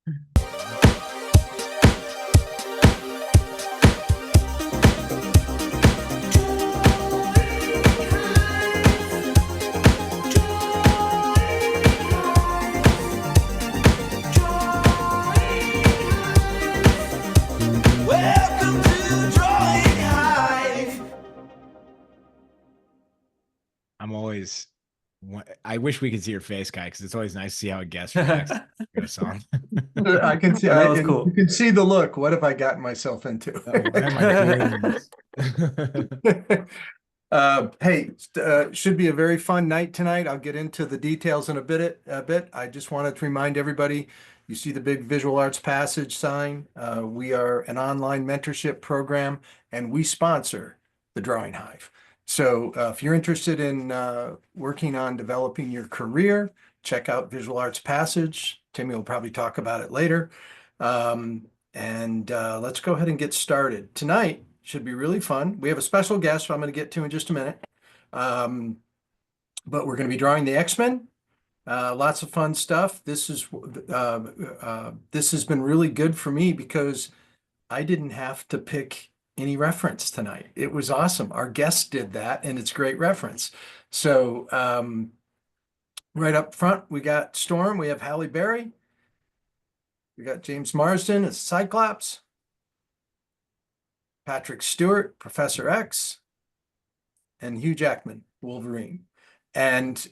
Welcome to Drawing Hive. I wish we could see your face, Kai, because it's always nice to see how a guest reacts to a song. I can see. That was cool. You can see the look. What have I gotten myself into? Why am I doing this? Hey, should be a very fun night tonight. I'll get into the details in a bit. I just wanted to remind everybody, you see the big visual arts passage sign. We are an online mentorship program, and we sponsor the Drawing Hive. So if you're interested in working on developing your career, check out Visual Arts Passage. Timmy will probably talk about it later. Let's go ahead and get started. Tonight should be really fun. We have a special guest I'm going to get to in just a minute. But we're going to be drawing the X-Men. Lots of fun stuff. This has been really good for me because I didn't have to pick any reference tonight. It was awesome. Our guest did that, and it's great reference. So right up front, we got Storm. We have Halle Berry. We got James Marsden as Cyclops. Patrick Stewart, Professor X. And Hugh Jackman, Wolverine. And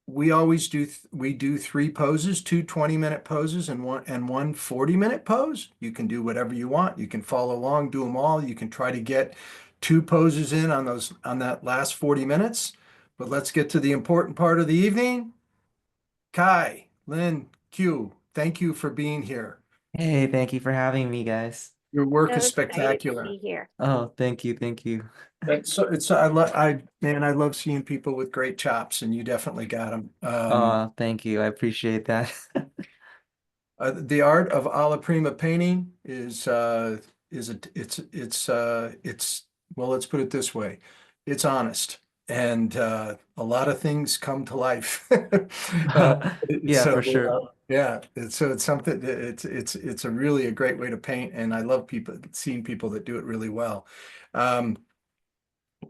we always do, we do 3 poses, 2 20-minute poses and one 40-minute pose. You can do whatever you want. You can follow along, do them all. You can try to get 2 poses in on that last 40 minutes. But let's get to the important part of the evening. Kai Lun Qu, thank you for being here. Hey, thank you for having me, guys. Your work It is was great to spectacular. be here. Oh, thank you, thank you. I love seeing people with great chops, and you definitely got them. Thank you. I appreciate that. The art of Alla Prima painting is well, let's put it this way, it's honest, and a lot of things come to life. Yeah, for sure. Yeah, it's something. It's a really a great way to paint, and I love seeing people that do it really well.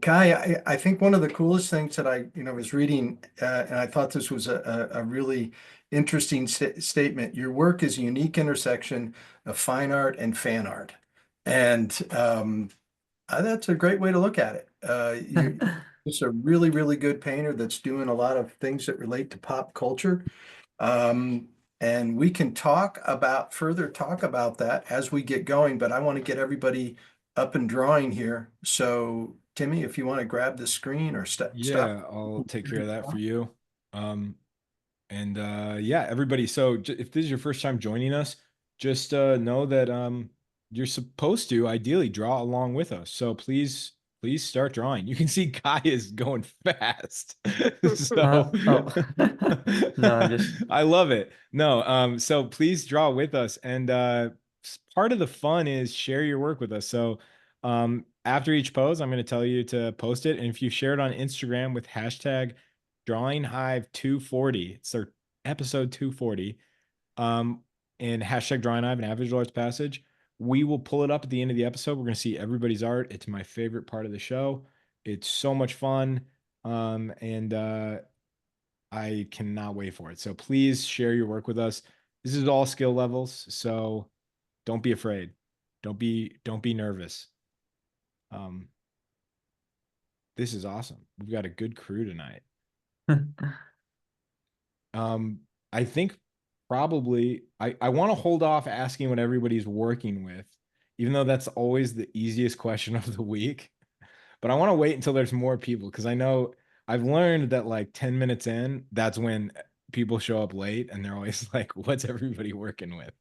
Kai, I think one of the coolest things that I was reading, and I thought this was a really interesting statement. Your work is a unique intersection of fine art and fan art, and that's a great way to look at it. You're just a really, really good painter that's doing a lot of things that relate to pop culture. And we can further talk about that as we get going, but I want to get everybody up and drawing here. So Timmy, if you want to grab the screen or stuff. Yeah, I'll take care of that for you. Yeah, everybody. So if this is your first time joining us, just know that you're supposed to ideally draw along with us. So please start drawing. You can see Kai is going fast. So No, I love it. No, so please draw with us. And part of the fun is share your work with us. So after each pose, I'm going to tell you to post it. And if you share it on Instagram with hashtag Drawing Hive 240, it's our episode 240, and hashtag Drawing Hive and Visual Arts Passage, we will pull it up at the end of the episode. We're going to see everybody's art. It's my favorite part of the show. It's so much fun. I cannot wait for it. So please share your work with us. This is all skill levels. So don't be afraid. Don't be nervous. This is awesome. We've got a good crew tonight. I think probably I want to hold off asking what everybody's working with, even though that's always the easiest question of the week. But I want to wait until there's more people, because I know I've learned that like 10 minutes in, that's when people show up late and they're always like, what's everybody working with?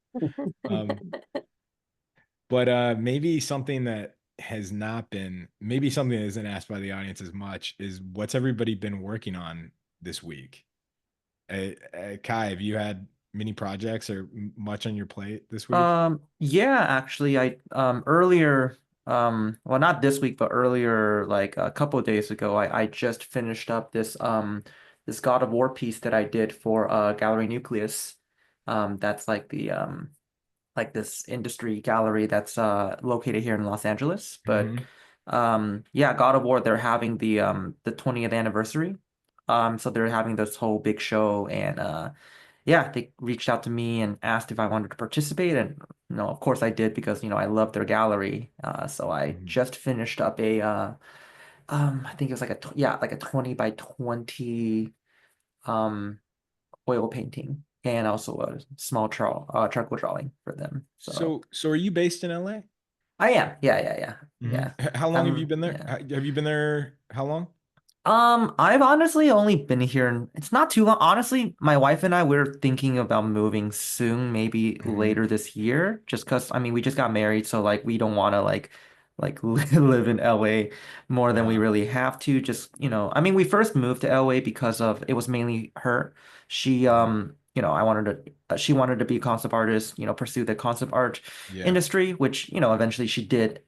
But maybe something that has not been, maybe something that isn't asked by the audience as much is, what's everybody been working on this week? Kai, have you had many projects or much on your plate this week? Yeah, actually, I earlier, well, not this week, but earlier, like a couple of days ago, I just finished up this this God of War piece that I did for Gallery Nucleus. That's like the like this industry gallery that's located here in Los Angeles. But Mhm. yeah, God of War, they're having the 20th anniversary. So they're having this whole big show, and yeah, they reached out to me and asked if I wanted to participate, and of course I did, because I love their gallery. So I Mhm. just finished up a I think it was like like a 20 by 20 um oil painting, and also a small charcoal drawing for them. So So are you based in LA? I am. Yeah, yeah, yeah. Mhm. Yeah. How long have you been there? Yeah. Have you been there how long? I've honestly only been here, and it's not too long. Honestly, my wife and I, we're thinking about moving soon, maybe Mhm. later this year, just because we just got married, so like we don't want to like live in LA more than we Uh-huh. really have to. Just, we first moved to LA because of it was mainly her. She Mhm. I wanted to she wanted to be a concept artist, pursue the concept art Yeah. industry, which, eventually she did,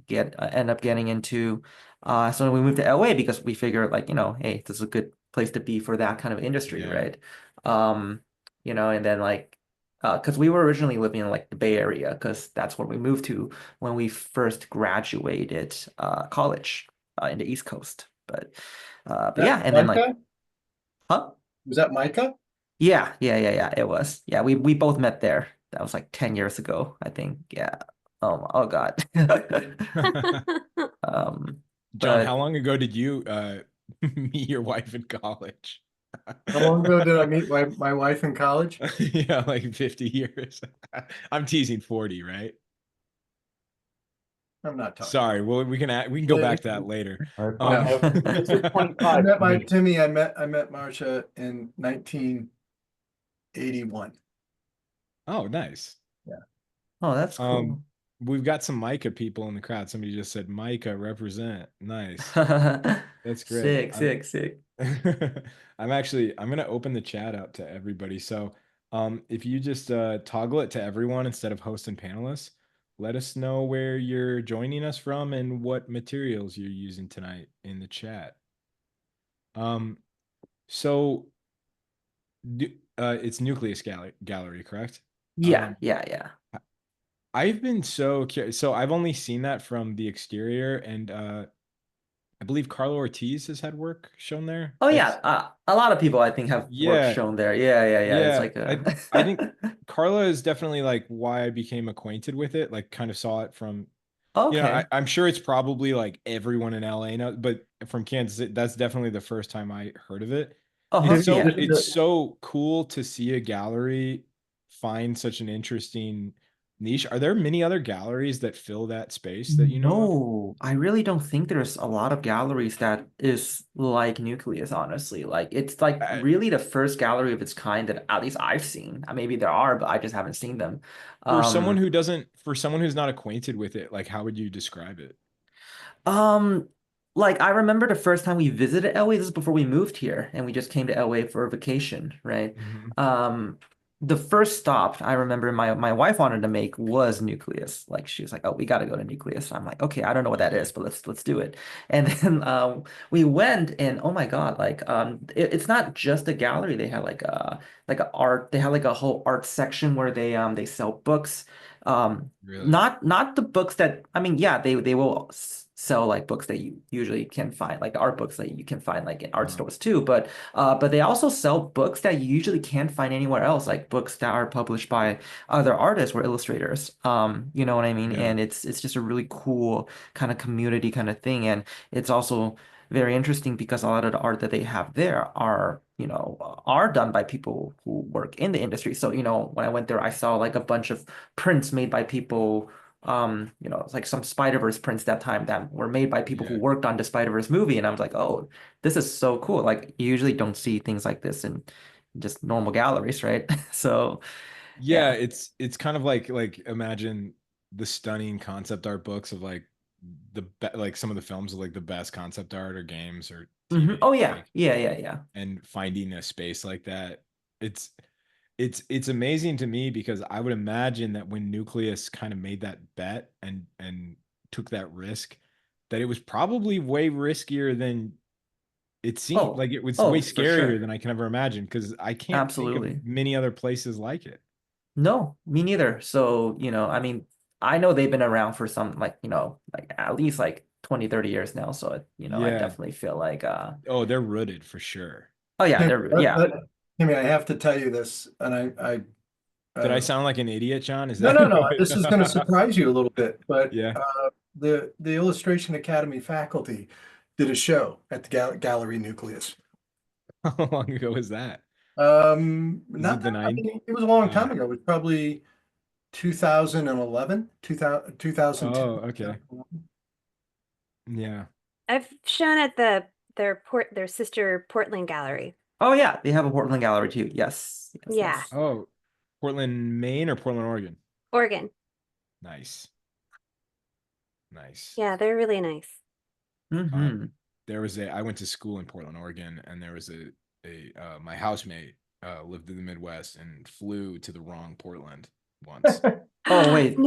get end up getting into. So we moved to LA because we figured, like, hey, this is a good place to be for that kind of industry, Yeah. right? Um, and then like, because we were originally living in like the Bay Area, because that's where we moved to when we first graduated college in the East Coast. But That yeah, and then like, Micah? huh? Was that Micah? Yeah, yeah, yeah, yeah. It was. Yeah, we both met there. That was like 10 years ago, I think. Yeah. Oh God. Um, John, how but long ago did you meet your wife in college? How long ago did I meet my wife in college? Yeah, like 50 years. I'm teasing 40, right? I'm not talking. Sorry. Well, we can go back to that later. Um, No. It's just I 25 met for me. Timmy, I met Marcia in 1981. oh, nice. Oh, that's Um, cool. we've got some Micah people in the crowd. Somebody just said Micah represent. Nice. That's great. Sick, sick, sick. I'm gonna open the chat out to everybody. So if you just toggle it to everyone instead of host and panelists, let us know where you're joining us from and what materials you're using tonight in the chat. Um, so it's Nucleus Gallery, correct? Yeah, yeah, yeah. I've been so curious. So I've only seen that from the exterior, and I believe Carlo Ortiz has had work shown there. Oh That's yeah, a lot of people I think have work yeah, shown there. Yeah, yeah, yeah. It's yeah. like I think Carla is definitely like why I became acquainted with it. Like kind of saw it from, okay. I'm sure it's probably like everyone in LA knows, but from Kansas, that's definitely the first time I heard of it. Uh-huh. Yeah. It's so cool to see a gallery find such an interesting niche. Are there many other galleries that fill that space that you know of? No, I really don't think there's a lot of galleries that is like Nucleus, honestly. Like it's like Uh, really the first gallery of its kind that at least I've seen. Maybe there are, but I just haven't seen them. Um, for someone who's not acquainted with it, like how would you describe it? Um, like I remember the first time we visited LA, this is before we moved here, and we just came to LA for a vacation, right? Mhm. Um, the first stop I remember my wife wanted to make was Nucleus. Like she was like, "Oh, we got to go to Nucleus." I'm like, "Okay, I don't know what that Yeah. is, but let's do it." And then we went, and oh my God, like it's not just a gallery. They had like a art. They had like a whole art section where they sell books. Really? Not the books that yeah, they will sell like books that you usually can find, like art books that you can find like in art Uh-huh. stores too, but they also sell books that you usually can't find anywhere else, like books that are published by other artists or illustrators. You know what I mean? Yeah. And it's just a really cool kind of community kind of thing, and it's also very interesting because a lot of the art that they have there are done by people who work in the industry. So, when I went there, I saw like a bunch of prints made by people, it's like some Spider-Verse prints that time that were made by people who Yeah. worked on the Spider-Verse movie. And I was like, oh, this is so cool. Like you usually don't see things like this in just normal galleries, right? So Yeah, yeah. it's kind of like imagine the stunning concept art books of like like some of the films of like the best concept art or games or Oh TV, yeah. like Yeah, yeah, yeah. and finding a space like that. It's it's amazing to me because I would imagine that when Nucleus kind of made that bet and took that risk, that it was probably way riskier than it seemed like it was way Oh, for scarier sure. than I can ever imagine because I can't think of Absolutely. many other places like it. No, me neither. So, I mean, I know they've been around for some like, like at least like 20, 30 years now. So, I Yeah. definitely feel like Oh, they're rooted for sure. oh yeah, Timmy, yeah. Timmy, I have to tell you this, and Did I uh, sound like an idiot, John? Is no, that no, no. This is going to what? surprise you a little bit, but Yeah. the Illustration Academy faculty did a show at the Gallery Nucleus. How long ago was that? Is Not it the that, I nine? mean, it was a long Uh, time ago. It was probably 2011, 2002. oh, okay. Yeah. I've shown at their sister Portland gallery. Oh yeah, they have a Portland gallery too. Yes. Yes, Yeah, yes. Oh, Portland, Maine or Portland, Oregon? Oregon. Nice. Nice. Yeah, they're really nice. Mm-hmm. I went to school in Portland, Oregon, and there was my housemate lived in the Midwest and flew to the wrong Portland once. Oh wait,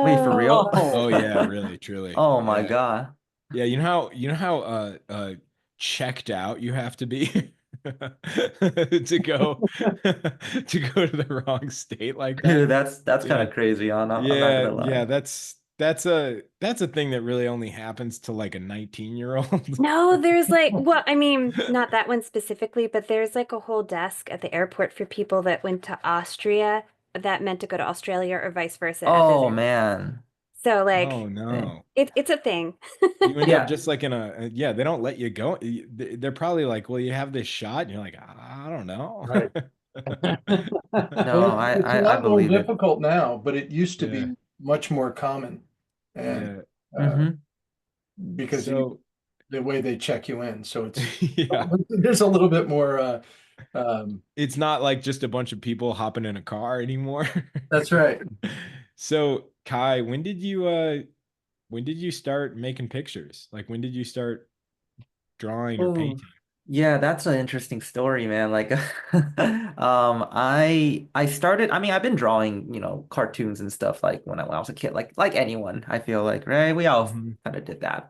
wait, for real? Oh yeah, really, truly. Oh my Yeah. God. Yeah, you know how checked out you have to be to go to go to the wrong state like that. Dude, that's kind Yeah. of crazy, I'm not Yeah, gonna lie. yeah, that's a thing that really only happens to like a 19-year-old. No, there's like, well, I mean, not that one specifically, but there's like a whole desk at the airport for people that went to Austria that meant to go to Australia or vice versa after Oh their. man. So Oh like no. it's a thing. You end up Yeah. just like in yeah, they don't let you go. They're probably like, well, you have this shot, and you're like, I don't know. Right. No, It's a I lot more believe it. difficult now, but it used to Yeah, be much more common. And yeah. uh, Mm-hmm. because So the way they check you in, so it's yeah, there's a little bit more. Um, it's not like just a bunch of people hopping in a car anymore. that's right. So Kai, when did you start making pictures? Like when did you start drawing or Oh, painting? yeah, that's an interesting story, man. Like, I started. I mean, I've been drawing, cartoons and stuff like when I was a kid, like anyone. I feel like, right? We all Mhm. kind of did that.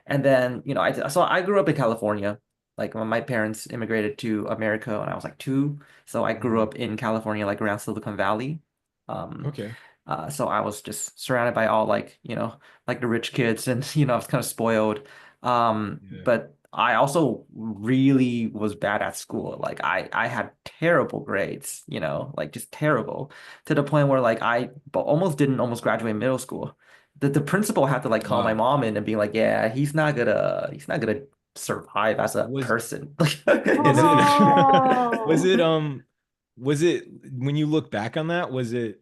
And then, so I grew up in California. Like when my parents immigrated to America when I was like 2, so I grew Mhm. up in California, like around Silicon Valley. Um, Okay. so I was just surrounded by all like, like the rich kids and, I was kind of spoiled. Yeah. But I also really was bad at school. Like I had terrible grades, like just terrible to the point where like almost didn't almost graduate middle school. The principal had to like call my Wow. mom in and be like, yeah, he's not gonna survive as a Was person in was the it future. was Oh. it was it when you look back on that, was it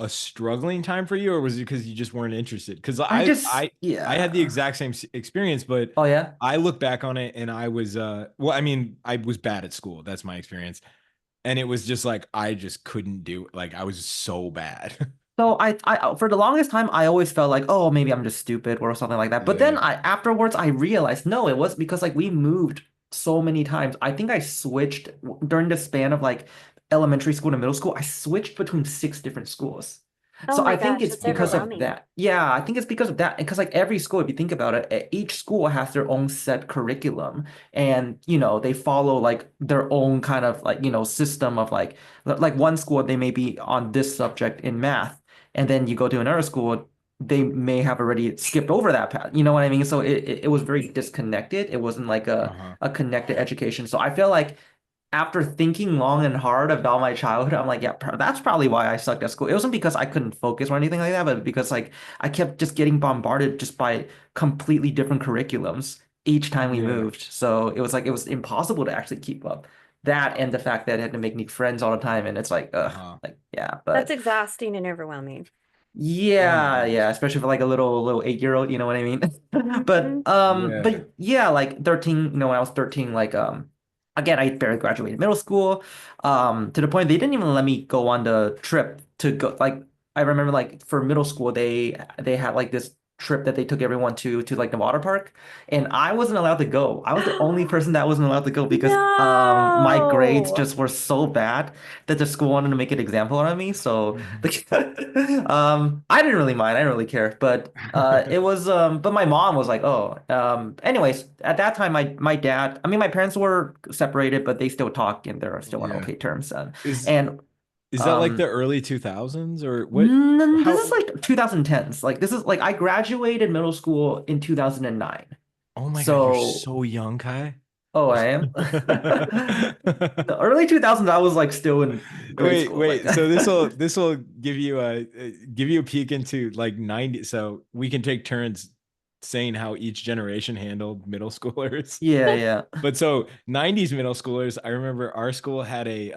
a struggling time for you, or was it because you just weren't interested? Because I I just I I had the yeah. exact same experience, but Oh yeah. I look back on it and I was well, I mean, I was bad at school. That's my experience. And it was just like I just couldn't do it. Like I was so bad. So I for the longest time I always felt like, oh, maybe I'm just stupid or something like that. But then Yeah. I afterwards I realized no, it was because like we moved so many times. I think I switched during the span of like elementary school to middle school. I switched between 6 different schools. Oh So I my think gosh, it's that's Oh because wow. of overwhelming. that. Yeah, I think it's because of that. Because like every school, if you think about it, each school has their own set curriculum, and they follow like their own kind of like system of like one school they may be on this subject in math, and then you go to another school, they may have already skipped over that path. You know what I mean? So it was very disconnected. It wasn't like a Uh-huh. a connected education. So I feel like after thinking long and hard about my childhood, I'm like, yeah, that's probably why I sucked at school. It wasn't because I couldn't focus or anything like that, but because like I kept just getting bombarded just by completely different curriculums each time we Yeah. moved. So it was like it was impossible to actually keep up. That and the fact that I had to make new friends all the time, and it's like, Uh-huh. like yeah, That's but exhausting and overwhelming. Oh my yeah, gosh. yeah, especially for like a little 8-year-old, you know what I mean? Mhm. Yeah. But yeah, like 13, when I was 13, like again, I barely graduated middle school. To the point they didn't even let me go on the trip to go like I remember like for middle school they had like this trip that they took everyone to like the water park, and I wasn't allowed to go. I was the only person that wasn't allowed to go because my grades No. just were so bad that the school wanted to make an example out of me. So Mhm. I didn't really mind. I didn't really care. But it was but my mom was like, oh, anyways, at that time my dad, I mean my parents were separated, but they still talk and they're still on Yeah. okay terms. Is And is that like the um early 2000s or what? this is How? like 2010s. Like this is like I graduated middle school in 2009. Oh my God, you're So, so young, Kai. oh, I am. The early 2000s, I was like still in grade Wait, school. Like, wait. So this will give you a peek into like 90. So we can take turns saying how each generation handled middle schoolers. yeah, yeah. But so 90s middle schoolers, I remember our school had a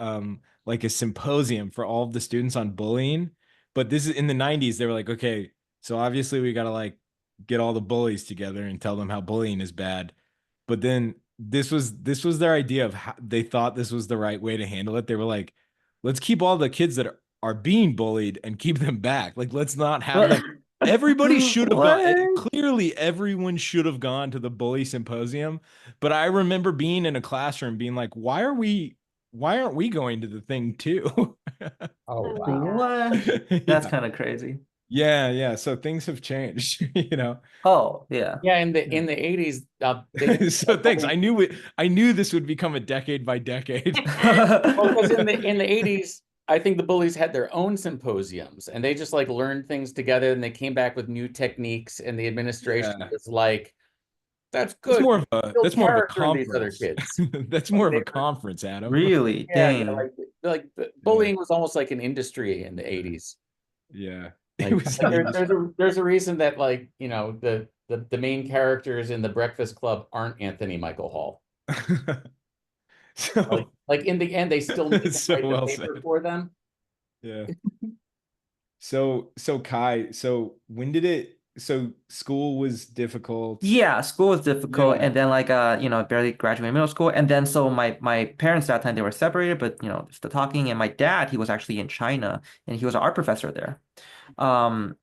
like a symposium for all of the students on bullying. But this is in the 90s, they were like, okay, so obviously we gotta like get all the bullies together and tell them how bullying is bad. But then this was their idea of how they thought this was the right way to handle it. They were like, let's keep all the kids that are being bullied and keep them back. Like, let's not have them. Everybody should have gone. What? Clearly, everyone should have gone to the bully symposium. But I remember being in a classroom being like, why aren't we going to the thing too? Oh, Oh my wow. gosh. What? That's Yeah. kind of crazy. Yeah. So things have changed, you know. Oh, yeah. Yeah, in the 80s, they didn't So thanks. bullying. I knew this would become a decade by decade. Well, because in the 80s, I think the bullies had their own symposiums and they just like learned things together and they came back with new techniques and the administration Yeah. was like, that's That's good. more of a Build that's more of a character in these other conference. kids. That's Like more of they a were, conference, Adam. Really? yeah, Dang. like bullying was almost like an industry in the 80s. Yeah. Like, It was an there's a reason that like, you know, the main characters in the Breakfast Club aren't Anthony Michael Hall. So Like in the end, they still made them so write the well paper said. for them. Yeah. So Kai, so when did it so school was difficult? Yeah, school was difficult, Yeah. and then like you know, barely graduated middle school, and then so my parents that time they were separated, but you know, still talking, and my dad he was actually in China, and he was an art professor there.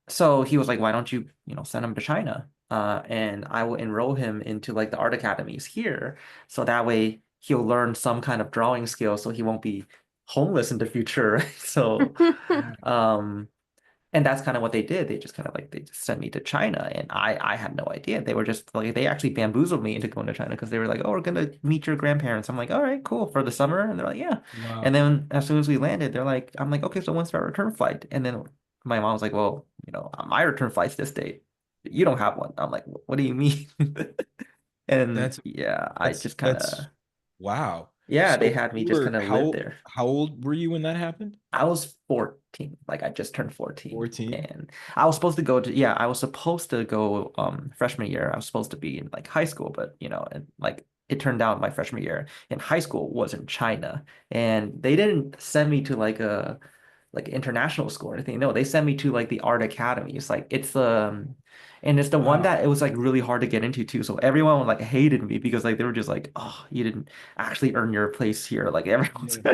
So he was like, why don't you, you know, send him to China? And I will enroll him into like the art academies here, so that way he'll learn some kind of drawing skill, so he won't be homeless in the future. So, um. And that's kind of what they did. They just kind of like they just sent me to China, and I had no idea. They were just like they actually bamboozled me into going to China because they were like, "Oh, we're gonna meet your grandparents." I'm like, "All right, cool for the summer," and they're like, "Yeah." Wow. And then as soon as we landed, they're like, "I'm like, okay, so when's our return flight?" And then my mom was like, "Well, you know, my return flight's this date. You don't have one." I'm like, "What do you mean?" And That's yeah, I that's just kind that's of wow. yeah, they So had me you just were kind of live there. how old were you when that happened? I was 14. Like I just turned 14. 14? And I was supposed to go to yeah, I was supposed to go freshman year. I was supposed to be in like high school, but you know, and like it turned out my freshman year in high school was in China. And they didn't send me to like international school or anything. No, they sent me to like the art academy. It's like it's and it's the one Wow. that it was like really hard to get into too. So everyone like hated me because like they were just like, oh, you didn't actually earn your place here. Like everyone's Yeah.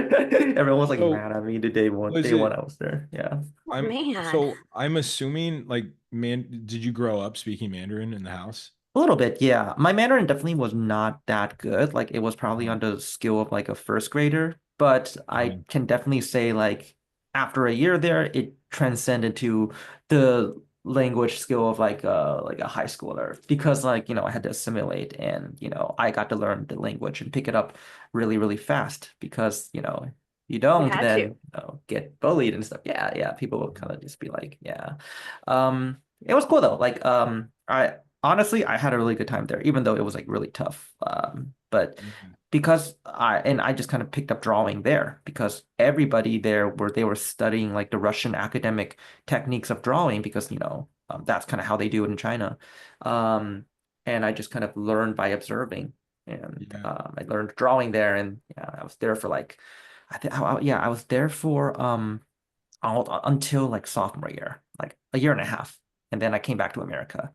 everyone was like So mad at me the day one was day one it I was there. Yeah. Oh, man. I'm assuming like did you grow up speaking Mandarin in the house? A little bit, yeah. My Mandarin definitely was not that good. Like it was probably Uh-huh. on the skill of like a first grader, but I Uh-huh. can definitely say like after a year there, it transcended to the language skill of like a high schooler because like, you know, I had to assimilate and, you know, I got to learn the language and pick it up really, really fast because, you know, you You don't had then, to. you know, get bullied and stuff. Yeah, yeah. People will kind of just be like, yeah. It was cool though. Like I honestly, I had a really good time there, even though it was like really tough. But Yeah. because I just kind of picked up drawing there because everybody there were they were studying like the Russian academic techniques of drawing because you know that's kind of how they do it in China. Um, and I just kind of learned by observing, and Yeah. I learned drawing there, and yeah, I was there for like I think yeah I was there for until like sophomore year, like a year and a half, and then I came back to America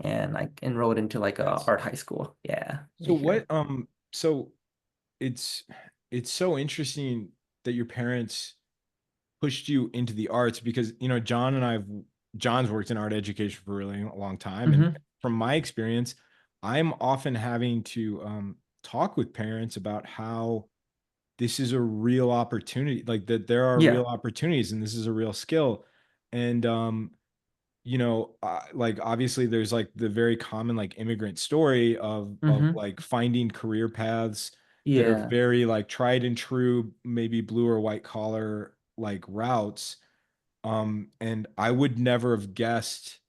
and I enrolled into like a Nice. art high school. Yeah, So here. what so it's it's so interesting that your parents pushed you into the arts because you know John's worked in art education for a really long time, Mhm. and from my experience, I'm often having to talk with parents about how this is a real opportunity, like that there are Yeah. real opportunities and this is a real skill. And like obviously there's like the very common like immigrant story of Mhm. like finding career paths that are Yeah. very like tried and true, maybe blue or white collar like routes. And I would never have guessed,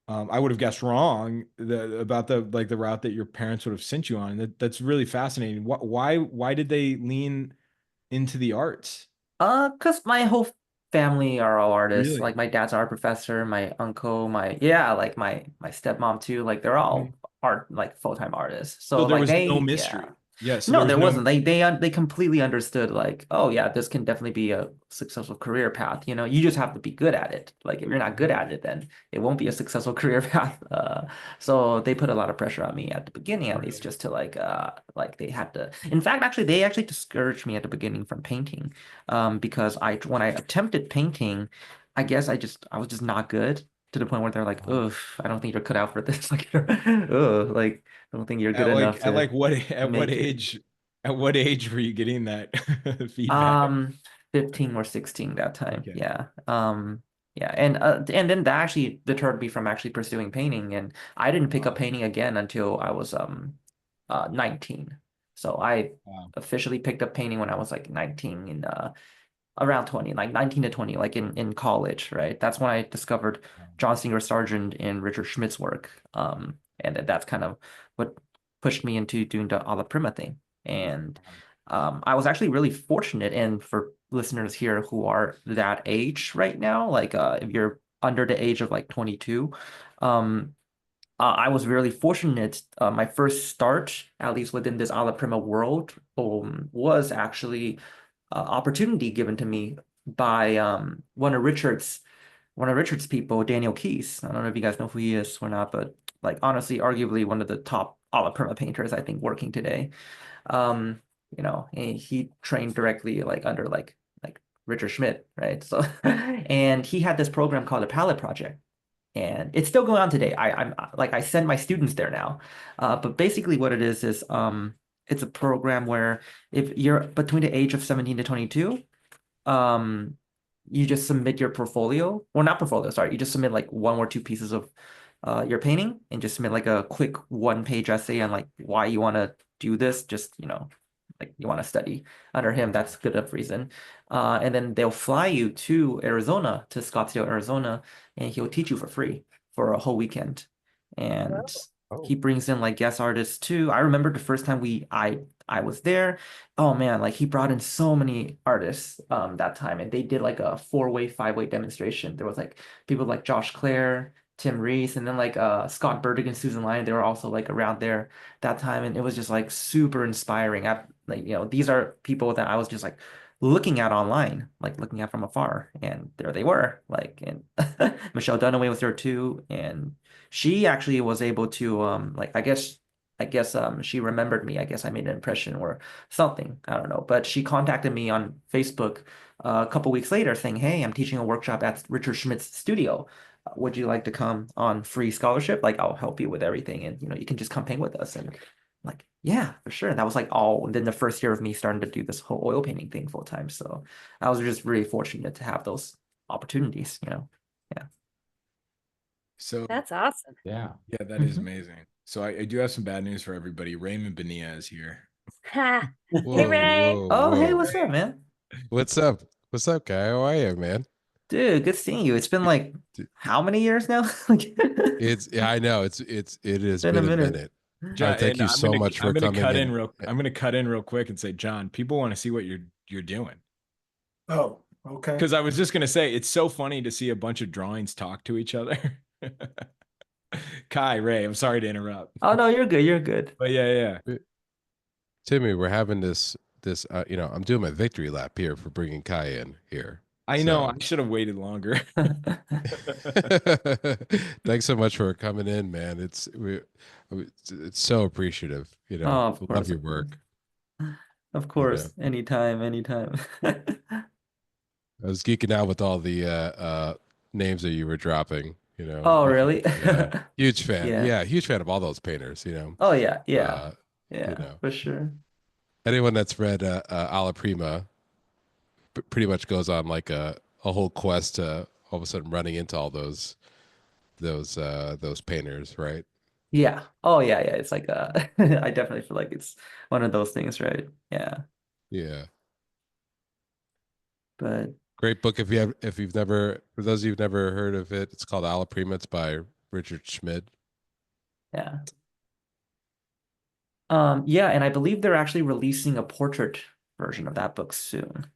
I would have guessed wrong about the like the route that your parents would have sent you on. That's really fascinating. Why did they lean into the arts? Cause my whole family are all artists. Really? Like my dad's an art professor, my uncle, like my stepmom too. Like they're Mhm. all art like full-time artists. So So there like was no they, mystery. yeah. Yeah, so there No, was there no wasn't. They completely understood like, oh yeah, this can definitely be a successful career path. You know, you just have to be good at it. Like if you're not good at it, then it won't be a successful career path. So they put a lot of pressure on me at the beginning, at least, Right. just to like they had to. In fact, actually, they actually discouraged me at the beginning from painting, because when I attempted painting, I guess I was just not good to the point where they're like, ugh, I don't think you're cut out for this. Like, ugh, like I don't think you're good enough At to like what make it. at what age were you getting that feedback? Um, 15 or 16 that time. Okay. Yeah. Yeah. And then that actually deterred me from actually pursuing painting. And I didn't pick up Wow. painting again until I was 19. So I Wow. officially picked up painting when I was like 19 in around 20, like 19 to 20, like in college, right? That's when I discovered John Singer Sargent and Richard Schmidt's work. And that's kind of what pushed me into doing the Alla Prima thing. And I was actually really fortunate, and for listeners here who are that age right now, like if you're under the age of like 22, um, I was really fortunate. My first start, at least within this Alla Prima world, was actually opportunity given to me by one of Richard's people, Daniel Keys. I don't know if you guys know who he is or not, but like honestly, arguably one of the top Alla Prima painters I think working today. He trained directly like under like Richard Schmidt, right? So and he had this program called the Palette Project. And it's still going on today. I send my students there now. But basically what it is it's a program where if you're between the age of 17 to 22, um, you just submit your portfolio. Well, not portfolio, sorry. You just submit like one or two pieces of your painting and just submit like a quick one-page essay on like why you want to do this. Just, like you want to study under him. That's good enough reason. And then they'll fly you to Arizona, to Scottsdale, Arizona, and he'll teach you for free for a whole weekend. And he brings in like guest artists too. I remember the first time I was there. Oh man, like he brought in so many artists that time, and they did like a 4-way, 5-way demonstration. There was like people like Josh Clare, Tim Reese, and then like Scott Burdick and Susan Lyon. They were also like around there that time, and it was just like super inspiring. These are people that I was just like looking at online, like looking at from afar, and there they were. Like, and Michelle Dunaway was there too, and she actually was able to like I guess she remembered me. I guess I made an impression or something. I don't know. But she contacted me on Facebook a couple weeks later saying, "Hey, I'm teaching a workshop at Richard Schmidt's studio. Would you like to come on free scholarship? Like I'll help you with everything, and you can just come paint with us." And I'm like, yeah, for sure. And that was like all within the first year of me starting to do this whole oil painting thing full time. So I was just really fortunate to have those opportunities. Yeah. So That's awesome. Yeah. yeah, that is Mhm. amazing. So I do have some bad news for everybody. Raymond Bonilla is here. Ha. Hey, Whoa, Ray. whoa, Oh, hey, whoa. what's up, man? What's up? What's up, guy? How are you, man? Dude, good seeing you. It's been like D- how many years now? Like Yeah, I know. It has been a been a minute. minute. John, Thank and you so much for coming in. I'm gonna cut in real quick and say, John, people want to see what you're doing. Oh, okay. Because I was just gonna say it's so funny to see a bunch of drawings talk to each other. Kai, Ray, I'm sorry to interrupt. Oh no, you're good. You're good. But yeah. Timmy, we're having this I'm doing my victory lap here for bringing Kai in here. I know So I should have waited longer. thanks so much for coming in, man. It's so appreciative. Oh, of Love course, your of work. Of course. Anytime, anytime. I was geeking out with all the names that you were dropping. You know, Oh, really? huge fan. Yeah. Yeah, huge fan of all those painters. You know, Oh, yeah. Yeah. uh, you Yeah, know, for sure. anyone that's read Alla Prima pretty much goes on like a whole quest to all of a sudden running into all those painters, right? Yeah. Oh, yeah, yeah. It's like I definitely feel like it's one of those things, right? Yeah. Yeah. But Great book if you've never, for those of you who've never heard of it, it's called Alla Prima. It's by Richard Schmid. yeah. Yeah, and I believe they're actually releasing a portrait version of that book soon.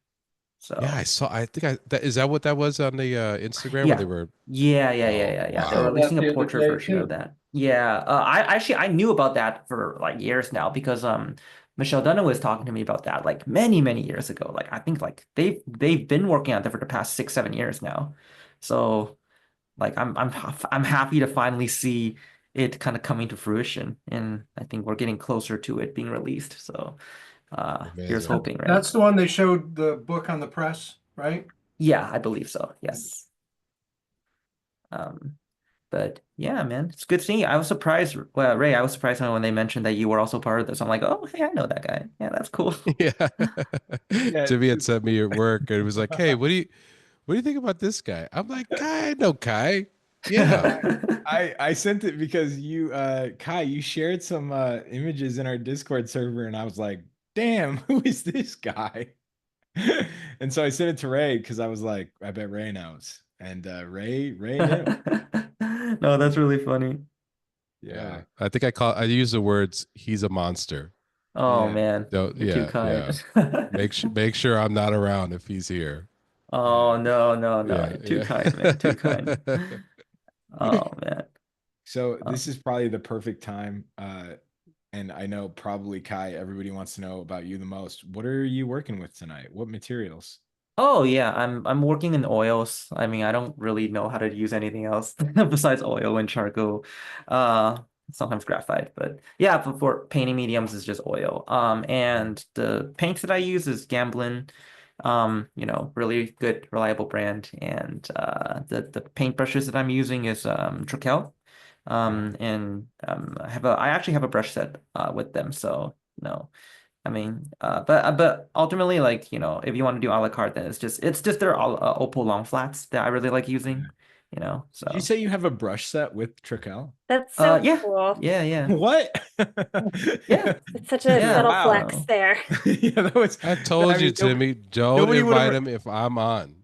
So Yeah, I think is that what that was on the Instagram where they yeah. were. Yeah. Oh, They're wow. releasing That a the other portrait day, version of too. that. Yeah. I knew about that for like years now because Michelle Dunham was talking to me about that like many, many years ago. Like I think like they've been working on that for the past 6, 7 years now. So like I'm happy to finally see it kind of coming to fruition, and I think we're getting closer to it being released. So here's Amazing. hoping, right? That's the one they showed the book on the press, right? Yeah, I believe so. Yes. Um, but yeah, man, it's good seeing you. I was surprised, well, Ray, I was surprised when they mentioned that you were also part of this. I'm like, oh, hey, I know that guy. Yeah, that's cool. Yeah. Yeah, Jimmy had sent me your work and it was like, hey, what do you think about this guy? I'm like, Kai, I know Kai. Yeah. I sent it because you Kai, you shared some images in our Discord server, and I was like, damn, who is this guy? And so I sent it to Ray because I was like, I bet Ray knows. And Ray knew. No, that's really funny. Yeah. I think I use the words he's a monster. Oh Yeah. man, Don't, you're too yeah, kind. make sure I'm not around if he's here. Oh no, Yeah, you're too yeah. kind, man. Too kind. Oh man. So Um, this is probably the perfect time. And I know probably Kai, everybody wants to know about you the most. What are you working with tonight? What materials? Oh yeah, I'm working in oils. I mean, I don't really know how to use anything else besides oil and charcoal. Uh, Sometimes graphite, but yeah, for painting mediums is just oil. And the paints that I use is Gamblin. Really good, reliable brand. And the paint brushes that I'm using is Trekell. And I actually have a brush set with them, so no. I mean, but ultimately, like, if you want to do a la carte, then it's just their opal long flats that I really like using, Did you so say you have a brush set with Trekell? That's so yeah, cool. yeah. What? Yeah. It's such a Yeah. subtle Wow. flex So there. Yeah, that was. I told I you, mean, Timmy, don't nobody would invite have. him if I'm on.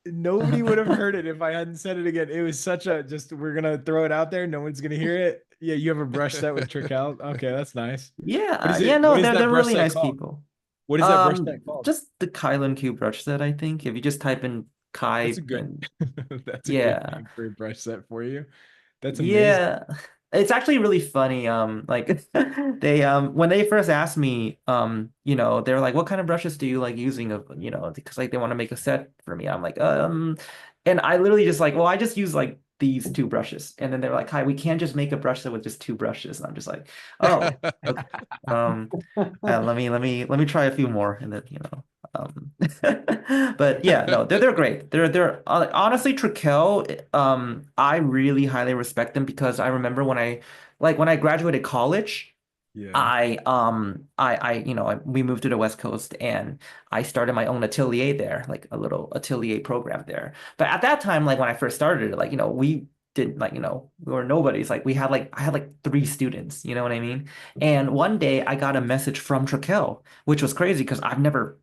Nobody would have heard it if I hadn't said it again. It was such a just. We're gonna throw it out there. No one's gonna hear it. Yeah, you have a brush set with Trekell. Okay, that's nice. yeah, What is yeah, it? no, What is that they're brush really set nice called? people. What is that brush set called? Just the Kai Lun Qu brush set, I think. If you just type in That's Kai a good. and That's a good yeah. name for a brush set for you. That's amazing. Yeah, it's actually really funny. Like they when they first asked me, they're like, "What kind of brushes do you like using?" Because like they want to make a set for me. I'm like, and I literally just like, well, I just use like these two brushes, and then they're like, "Hi, we can't just make a brush set with just two brushes." And I'm just like, "Oh, okay. Um, let me try a few more," and then but yeah, no, they're great. They're honestly Trekell. I really highly respect them because I remember when I graduated college, Yeah. we moved to the West Coast and I started my own atelier there, like a little atelier program there. But at that time, like when I first started, like we didn't like we were nobodies. Like I had like 3 students, you know what I mean? And one day I got a message from Trekell, which was crazy because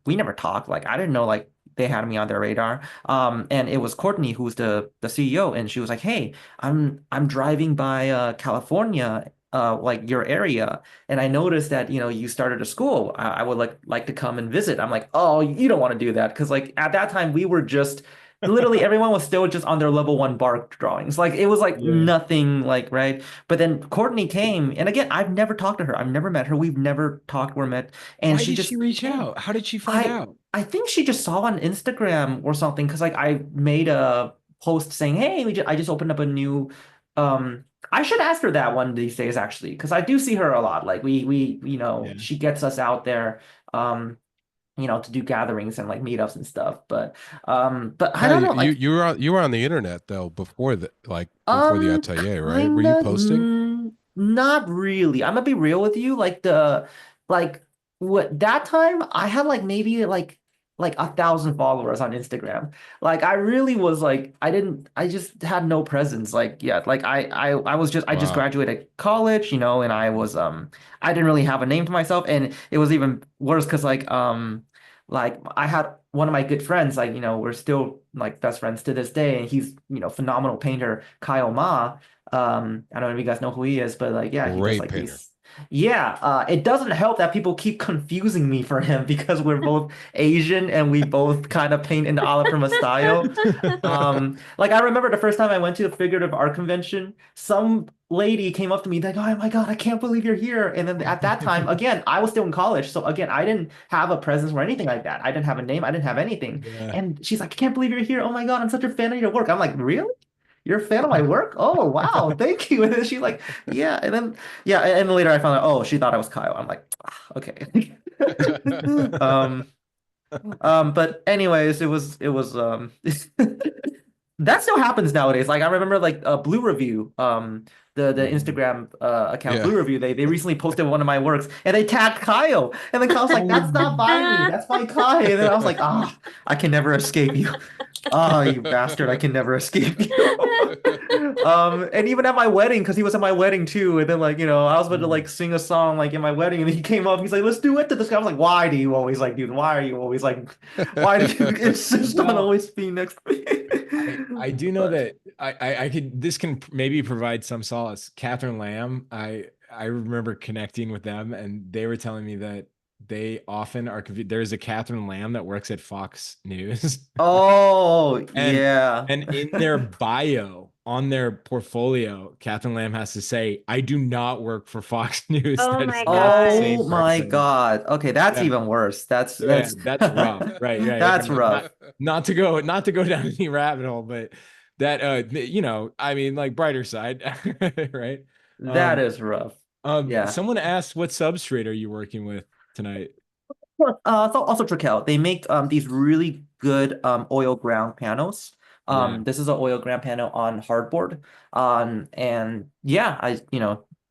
we never talked. Like I didn't know like they had me on their radar. And it was Courtney who's the CEO, and she was like, "Hey, I'm driving by California, like your area, and I noticed that you started a school. I would like to come and visit." I'm like, "Oh, you don't want to do that," because like at that time we were just literally everyone was still just on their level 1 bark drawings. Like it was like Yeah. nothing, like, right. But then Courtney came, and again, I've never talked to her. I've never met her. We've never talked or met, and Why she did just she reach came. out? How did she find I out? I think she just saw on Instagram or something because like I made a post saying, "Hey, I just opened up a new." I should ask her that one these days actually because I do see her a lot. Like we Yeah. she gets us out there. Um, to do gatherings and like meetups and stuff. But I Kai, don't know, like you were on the internet though before the atelier, right? Were you kinda, posting? not really. I'm gonna be real with you. Like what that time I had like maybe like 1,000 followers on Instagram. Like I really was like I just had no presence. Like yeah, like I just Wow. graduated college, and I didn't really have a name to myself, and it was even worse because like I had one of my good friends, like we're still like best friends to this day, and he's phenomenal painter, Kyle Ma. I don't know if you guys know who he is, but like, yeah, he does Great like painter. these. Yeah, it doesn't help that people keep confusing me for him because we're both Asian and we both kind of paint in the Alla Prima style. Like I remember the first time I went to a figurative art convention, some lady came up to me like, "Oh my God, I can't believe you're here!" And then at that time, again, I was still in college, so again, I didn't have a presence or anything like that. I didn't have a name, I didn't have anything. Yeah. And she's like, "I can't believe you're here! Oh my God, I'm such a fan of your work." I'm like, "Really? You're a fan of my work? Oh wow, thank you." And then she's like, "Yeah," and then yeah, and then later I found out, oh, she thought I was Kyle. I'm like, "Ah, okay." Um, but anyways, it was that still happens nowadays. Like I remember like Blue Review, the Instagram account Yeah. Blue Review, they recently posted one of my works and they tagged Kyle. And then Kyle's like, "That's not by me, that's by Kai." And then I was like, "Ah, I can never escape you. Oh, you bastard, I can never escape you." And even at my wedding, because he was at my wedding too, and then like I was about to like sing a song like in my wedding, and he came up, he's like, "Let's do it to this guy." I was like, "Why do you always like do? Why are you always like? Why do you insist on Well, always being next to I me?" do know But that I could this can maybe provide some solace. Catherine Lamb, I remember connecting with them and they were telling me that they often are confused. There's a Catherine Lamb that works at Fox News. oh And yeah. and in their bio on their portfolio, Catherine Lamb has to say, "I do not work for Fox News." Oh That is my not the God. same Oh my person. God. Okay, that's Yeah, even worse. That's yeah, that's that's rough. Right, right. that's Right. rough. Not to go down any rabbit hole, but that I mean, like brighter side, right? That Um, is rough. Yeah. Someone asked, what substrate are you working with tonight? Well, so also Trakell, they make these really good oil ground panels. Yeah. This is an oil ground panel on hardboard. And yeah,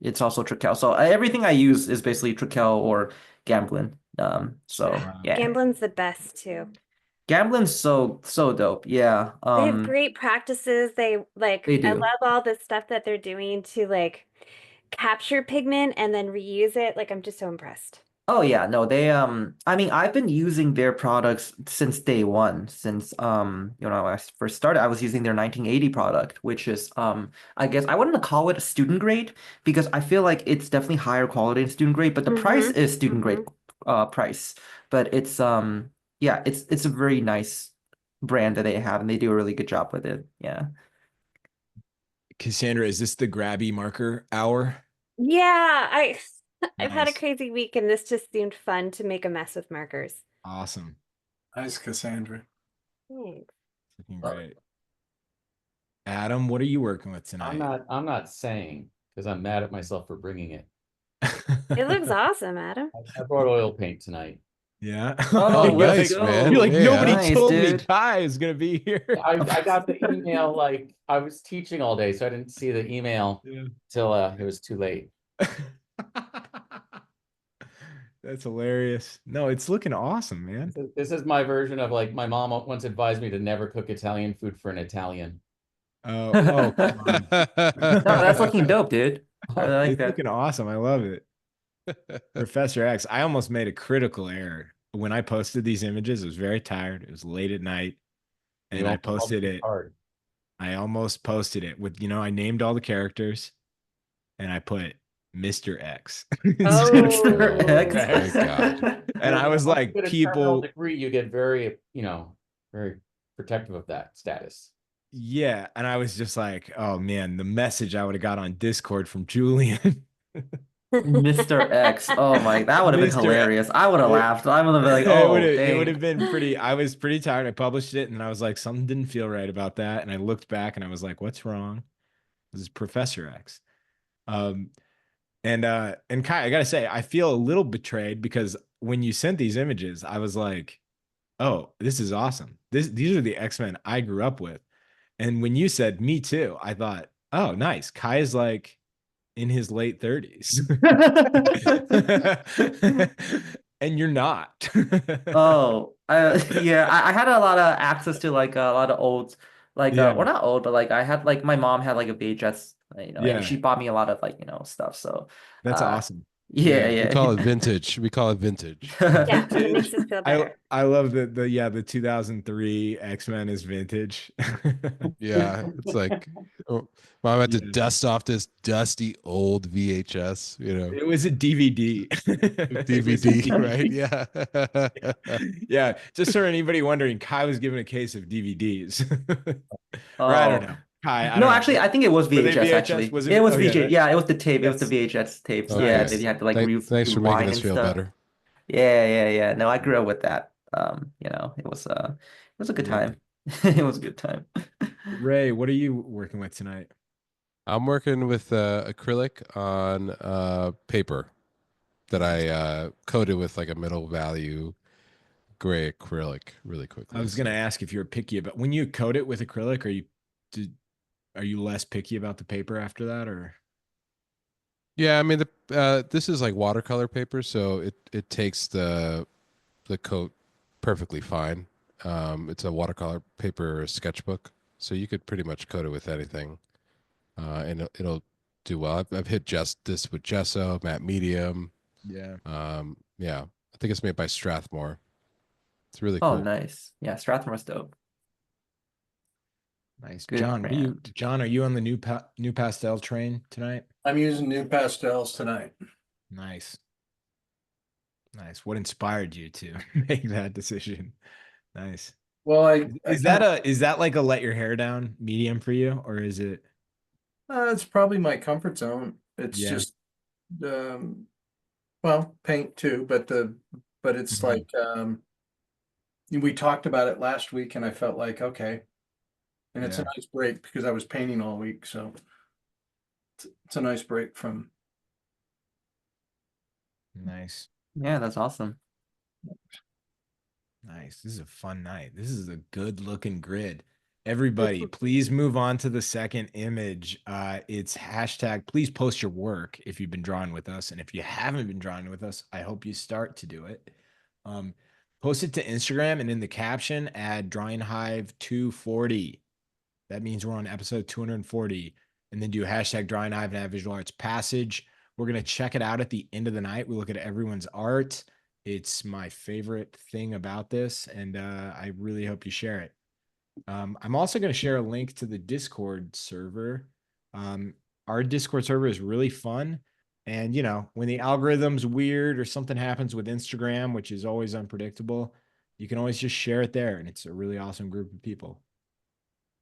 it's also Trakell. So everything I use is basically Trakell or Gamblin. So Wow. yeah. Gamblin's the best too. Gamblin's so dope. Yeah. They have great practices. They I do. love all the stuff that they're doing to like capture pigment and then reuse it. Like I'm just so impressed. Oh yeah, no, they I mean I've been using their products since day one. Since when I first started, I was using their 1980 product, which is I guess I wouldn't call it a student grade because I feel like it's definitely higher quality than student grade, but the price Mm-hmm. is student grade Mm-hmm. price. But it's yeah, it's a very nice brand that they have and they do a really good job with it. Yeah. Cassandra, is this the grabby marker hour? Yeah, I've had a Nice. crazy week and this just seemed fun to make a mess with markers. Awesome. Nice, Cassandra. Thanks. Looking great. Adam, what are you working with tonight? I'm not saying because I'm mad at myself for bringing it. It looks awesome, Adam. I brought oil paint tonight. Yeah. Oh, You're let's like, go. man. you're like, Yeah. nobody Nice, told me dude. Kai is gonna be here. I got the email like I was teaching all day, so I didn't see the email till it was too late. That's hilarious. No, it's looking awesome, man. This is my version of like my mom once advised me to never cook Italian food for an Italian. Oh, come on. No, that's looking dope, dude. I like It's that. looking awesome. I love it. Professor X, I almost made a critical error. When I posted these images, I was very tired. It was late at night. And You I almost called posted me it. hard. I almost posted it with, I named all the characters and I put Mr. X. Oh. Mr. X. Thank God. And I was Once like, you get a terminal people, degree, you get very, very protective of that status. yeah. And I was just like, oh man, the message I would have got on Discord from Julian. Mr. X. Oh my, that would have been Mr. hilarious. I would have laughed. I would have been like, it oh, would dang. have been pretty. I was pretty tired. I published it and I was like, something didn't feel right about that. And I looked back and I was like, what's wrong? This is Professor X. And Kai, I gotta say, I feel a little betrayed because when you sent these images, I was like, oh, this is awesome. These are the X-Men I grew up with. And when you said me too, I thought, oh, nice. Kai is like in his late 30s. And you're not. Oh, yeah, I had a lot of access to like a lot of old, like Yeah. well, not old, but like I had like my mom had like a VHS, and Yeah. she bought me a lot of like stuff. So That's uh, awesome. yeah, We call it vintage. We call it vintage. Yeah, it makes us feel better. I love the 2003 X-Men is vintage. Yeah, it's like, oh, mom had to Yeah. dust off this dusty old VHS, It was a DVD. It was a DVD, right? Yeah. Yeah, just for anybody wondering, Kai was given a case of DVDs. Or I don't Oh. know. Kai, I No, don't know. actually, I think it was Were they VHS, VHS? actually. Was It was okay, VHS. that- Yeah, it was the tape. It was the Yes. VHS tapes. Okay. Yeah, that you had to like Thanks for making rewind us and feel stuff. better. Yeah. No, I grew up with that. It was a good Yeah. time. It was a good time. Ray, what are you working with tonight? I'm working with acrylic on paper that I coated with like a middle value gray acrylic really quickly. I was gonna ask if you're picky about when you coat it with acrylic, are you less picky about the paper after that, or? Yeah, I mean this is like watercolor paper, so it takes the coat perfectly fine. It's a watercolor paper sketchbook, so you could pretty much coat it with anything, and it'll do well. I've hit just this with gesso, matte medium. Yeah. Yeah, I think it's made by Strathmore. It's really Oh, cool. nice. Yeah, Strathmore's dope. Nice. Good John, brand. John, are you on the new pastel train tonight? I'm using new pastels tonight. Nice. Nice. What inspired you to make that decision? Nice. Well, Is that like a let your hair down medium for you, or is it? it's probably my comfort zone. It's Yeah. just, well, paint too, but it's Mhm. like, we talked about it last week and I felt like, okay. And it's a Yeah. nice break because I was painting all week, so it's a nice break from. Nice. Yeah, that's awesome. Nice. This is a fun night. This is a good looking grid. Everybody, please move on to the second image. It's hashtag, please post your work if you've been drawing with us. And if you haven't been drawing with us, I hope you start to do it. Post it to Instagram and in the caption, add Drawing Hive 240. That means we're on episode 240. And then do hashtag Drawing Hive and add Visual Arts Passage. We're going to check it out at the end of the night. We look at everyone's art. It's my favorite thing about this, and I really hope you share it. I'm also going to share a link to the Discord server. Our Discord server is really fun. And, when the algorithm's weird or something happens with Instagram, which is always unpredictable, you can always just share it there. And it's a really awesome group of people.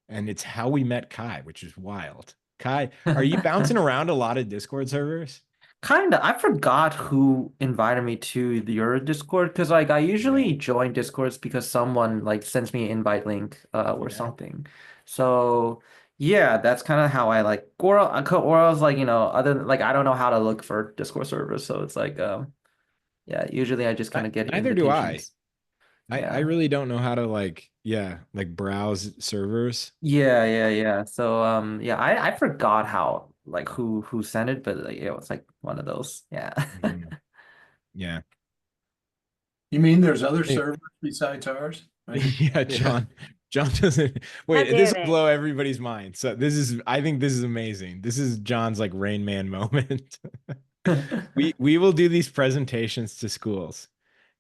And it's how we met Kai, which is wild. Kai, are you bouncing around a lot of Discord servers? Kinda. I forgot who invited me to your Discord because like I usually join Discords because someone like sends me an invite link or Yeah. something. So yeah, that's kind of how I like or I was like, other than, like I don't know how to look for Discord servers. So it's like yeah, usually I just kind of get Neither do I. invitations. I Yeah. really don't know how to like browse servers. Yeah. So yeah, I forgot how like who sent it, but like, it was like one of those. Yeah. Yeah. You mean there's other Hey. servers besides ours? Yeah, John doesn't wait, dare this they? will blow everybody's mind. So I think this is amazing. This is John's like Rain Man moment. We will do these presentations to schools.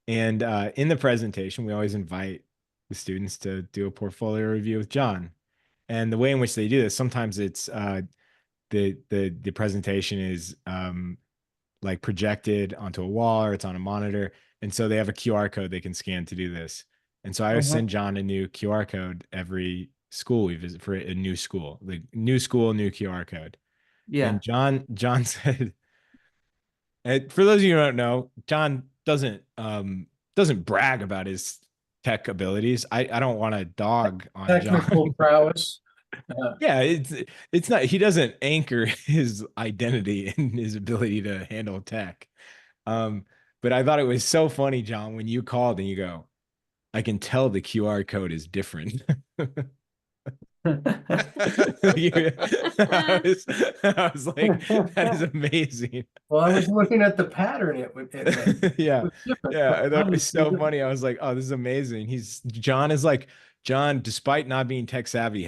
And in the presentation, we always invite the students to do a portfolio review with John. And the way in which they do this, sometimes it's the presentation is like projected onto a wall or it's on a monitor. And so they have a QR code they can scan to do this. And so I always send John a new QR code every school we visit for a new school, like new school, new QR code. Yeah. And John said, and for those of you who don't know, John doesn't brag about his tech abilities. I don't want to dog on Technical John. prowess. Yeah, it's not, he doesn't anchor his identity in his ability to handle tech. But I thought it was so funny, John, when you called and you go, I can tell the QR code is different. I was like, that is amazing. Well, I was looking at the pattern. Yeah. Was different, Yeah. but I thought it was obviously so different. funny. I was like, oh, this is amazing. John is like, John, despite not being tech savvy,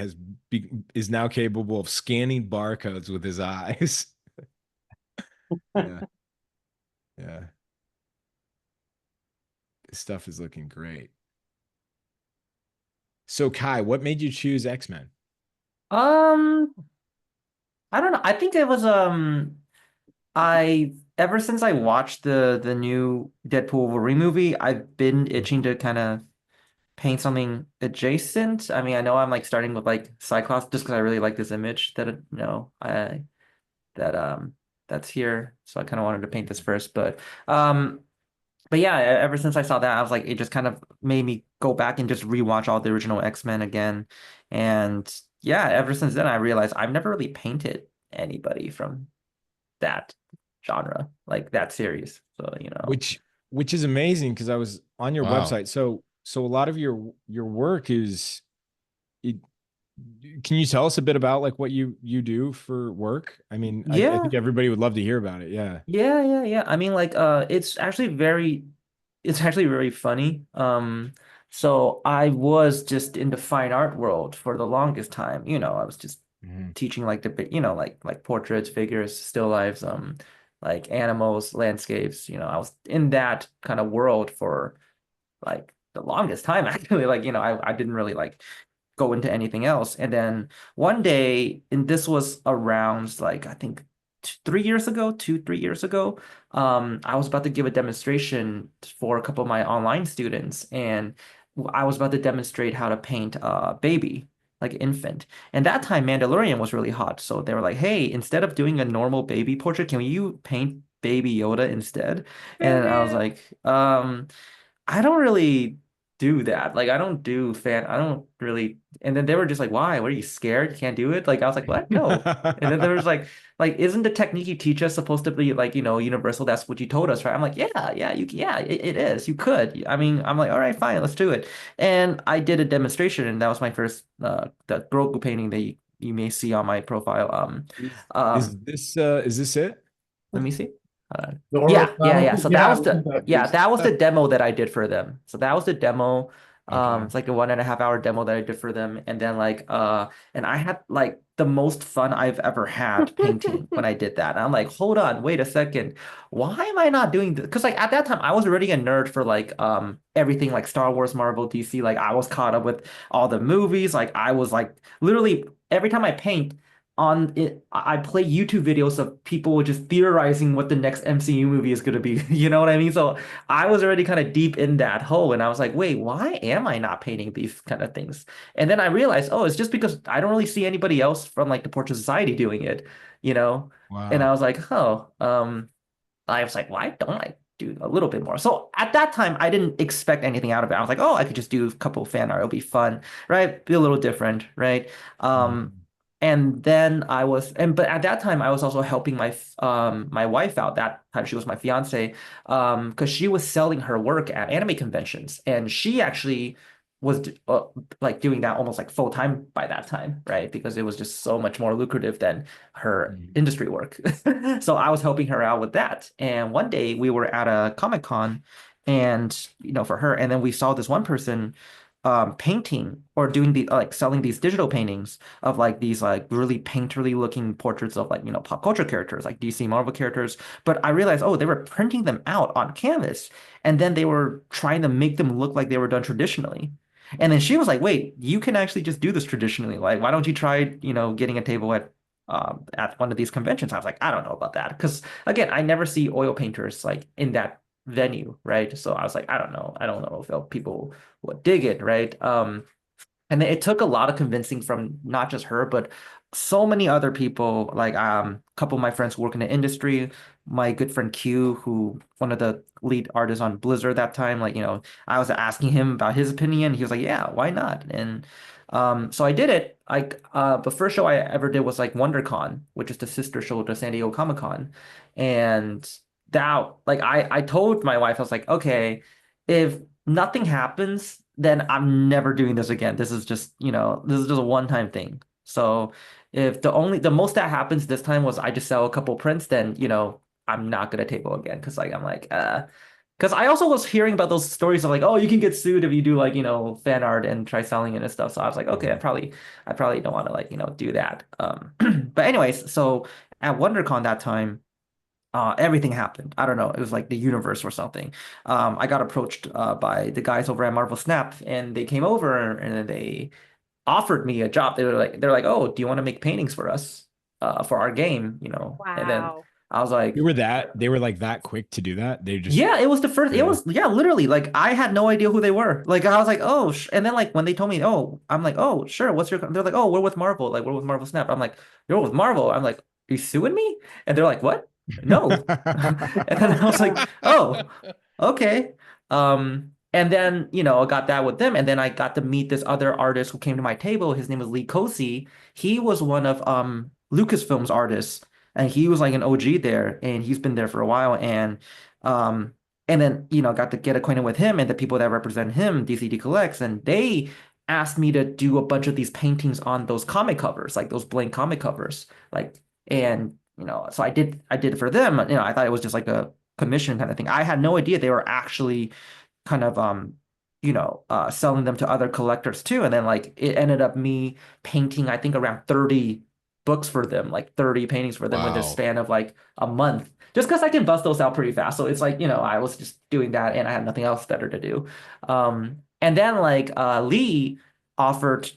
is now capable of scanning barcodes with his eyes. Yeah. Yeah. This stuff is looking great. So Kai, what made you choose X-Men? Um, I don't know. I think it was I ever since I watched the new Deadpool Wolverine movie, I've been itching to kind of paint something adjacent. I mean, I know I'm like starting with like Cyclops just because I really like this image that I that that's here. So I kind of wanted to paint this first, but yeah, ever since I saw that, I was like, it just kind of made me go back and just rewatch all the original X-Men again. And yeah, ever since then, I realized I've never really painted anybody from that genre, like that series. So, Which is amazing because I was on your Wow. website. So a lot of your work is it, can you tell us a bit about like what you do for work? I mean, I yeah, think everybody would love to hear about it. Yeah. yeah. I mean, like, it's actually very funny. So I was just in the fine art world for the longest time. I was just Mhm. teaching like like portraits, figures, still lives, like animals, landscapes. I was in that kind of world for like the longest time actually. Like, I didn't really like go into anything else. And then one day, and this was around like I think 3 years ago, 3 years ago, I was about to give a demonstration for a couple of my online students, and I was about to demonstrate how to paint a baby, like an infant. And that time, Mandalorian was really hot, so they were like, "Hey, instead of doing a normal baby portrait, can you paint Baby Yoda instead?" And I was like, I don't really do that. Like, I don't really. And then they were just like, why? What are you scared? You can't do it? Like, I was like, what? No. And then there was like, isn't the technique you teach us supposed to be like, universal? That's what you told us, right? I'm like, yeah, it is. You could. I mean, I'm like, all right, fine, let's do it. And I did a demonstration, and that was my first the Grogu painting that you may see on my profile. Is this it? Let me see. The Yeah. horizontal, So yeah, look at that piece. that was the demo that I did for them. So that was the demo. Okay. It's like a 1.5 hour demo that I did for them. And then and I had like the most fun I've ever had painting when I did that. And I'm like, hold on, wait a second. Why am I not doing this? Because like at that time I was already a nerd for like everything like Star Wars, Marvel, DC. Like I was caught up with all the movies. Like I was like literally every time I paint on it, I play YouTube videos of people just theorizing what the next MCU movie is going to be. You know what I mean? So I was already kind of deep in that hole, and I was like, wait, why am I not painting these kind of things? And then I realized, oh, it's just because I don't really see anybody else from like the Portrait Society doing it, you know? And I Wow. was like, oh, I was like, why don't I do a little bit more? So at that time, I didn't expect anything out of it. I was like, oh, I could just do a couple of fan art. It'll be fun, right? Be a little different, right? Um, Mhm. and then but at that time I was also helping my wife out. That time she was my fiance, because she was selling her work at anime conventions, and she actually was like doing that almost like full time by that time, right? Because it was just so much more lucrative than her Mhm. industry work. So I was helping her out with that. And one day we were at a Comic Con, and for her, and then we saw this one person painting or doing like selling these digital paintings of like these like really painterly looking portraits of like pop culture characters like DC Marvel characters. But I realized, oh, they were printing them out on canvas, and then they were trying to make them look like they were done traditionally. And then she was like, wait, you can actually just do this traditionally. Like, why don't you try getting a table at one of these conventions? I was like, I don't know about that, because again, I never see oil painters like in that venue, right? So I was like, I don't know if people would dig it, right? And it took a lot of convincing from not just her, but so many other people. Like a couple of my friends who work in the industry, my good friend Q, who one of the lead artists on Blizzard that time. Like, I was asking him about his opinion. He was like, "Yeah, why not?" And so I did it. Like the first show I ever did was like WonderCon, which is the sister show to San Diego Comic Con, and that, like, I told my wife, I was like, okay, if nothing happens, then I'm never doing this again. This is just, this is just a one-time thing. So if the most that happens this time was I just sell a couple prints, then, I'm not gonna table again. Cause like, I'm like, because I also was hearing about those stories of like, oh, you can get sued if you do like, fan art and try selling it and stuff. So I was like, okay, I probably don't want to like, do that. But anyways, so at WonderCon that time, everything happened. I don't know. It was like the universe or something. I got approached by the guys over at Marvel Snap, and they came over and then they offered me a job. They're like, oh, do you want to make paintings for us, for our game, And then Wow. I was like, They were like that quick to do that. They just yeah, it was the first. It Yeah. was, yeah, literally. Like I had no idea who they were. Like I was like, oh, and then like when they told me, oh, I'm like, oh, sure. What's your? They're like, oh, we're with Marvel. Like we're with Marvel Snap. I'm like, you're with Marvel. I'm like, are you suing me? And they're like, what? No. And then I was like, oh, okay. And then, I got that with them. And then I got to meet this other artist who came to my table. His name was Lee Kosi. He was one of Lucasfilm's artists. And he was like an OG there, and he's been there for a while. Um, and then, got to get acquainted with him and the people that represent him, DCD Collects, and they asked me to do a bunch of these paintings on those comic covers, like those blank comic covers. Like, and so I did it for them. I thought it was just like a commission kind of thing. I had no idea they were actually kind of selling them to other collectors too. And then like it ended up me painting, I think around 30 books for them, like 30 paintings for them within the Wow. span of like a month, just because I can bust those out pretty fast. So it's like, I was just doing that and I had nothing else better to do. And then like Lee offered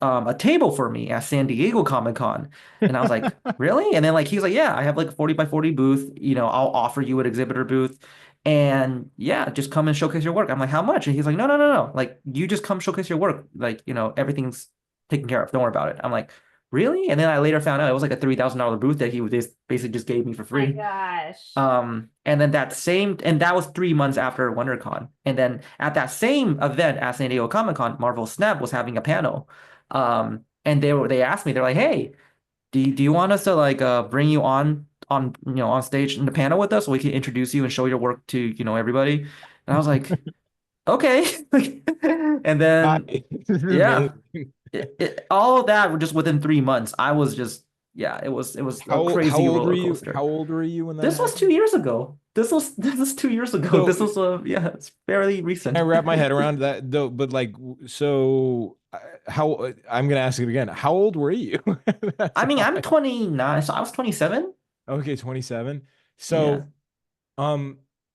a table for me at San Diego Comic-Con. And I was like, really? And then like he's like, yeah, I have like a 40 by 40 booth, I'll offer you an exhibitor booth. And yeah, just come and showcase your work. I'm like, how much? And he's like, no, no, no, no. Like you just come showcase your work. Like, everything's taken care of. Don't worry about it. I'm like, really? And then I later found out it was like a $3,000 booth that he was basically just gave me for My free. gosh. And then that was 3 months after WonderCon. And then at that same event at San Diego Comic-Con, Marvel Snap was having a panel. And they asked me, they're like, hey, do you want us to like bring you on stage in the panel with us so we can introduce you and show your work to, everybody? And I was like, okay. And then This is yeah. amazing. All of that were just within 3 months. I was just, yeah, it was a crazy how old roller were you? coaster. How old were you when that This was happened? 2 years ago. This was 2 years ago. So- This was yeah, it's fairly recent. I wrap my head around that though, but like, so how I'm gonna ask it again. How old were you? I mean, I'm 29, so I was 27. Okay, 27. So,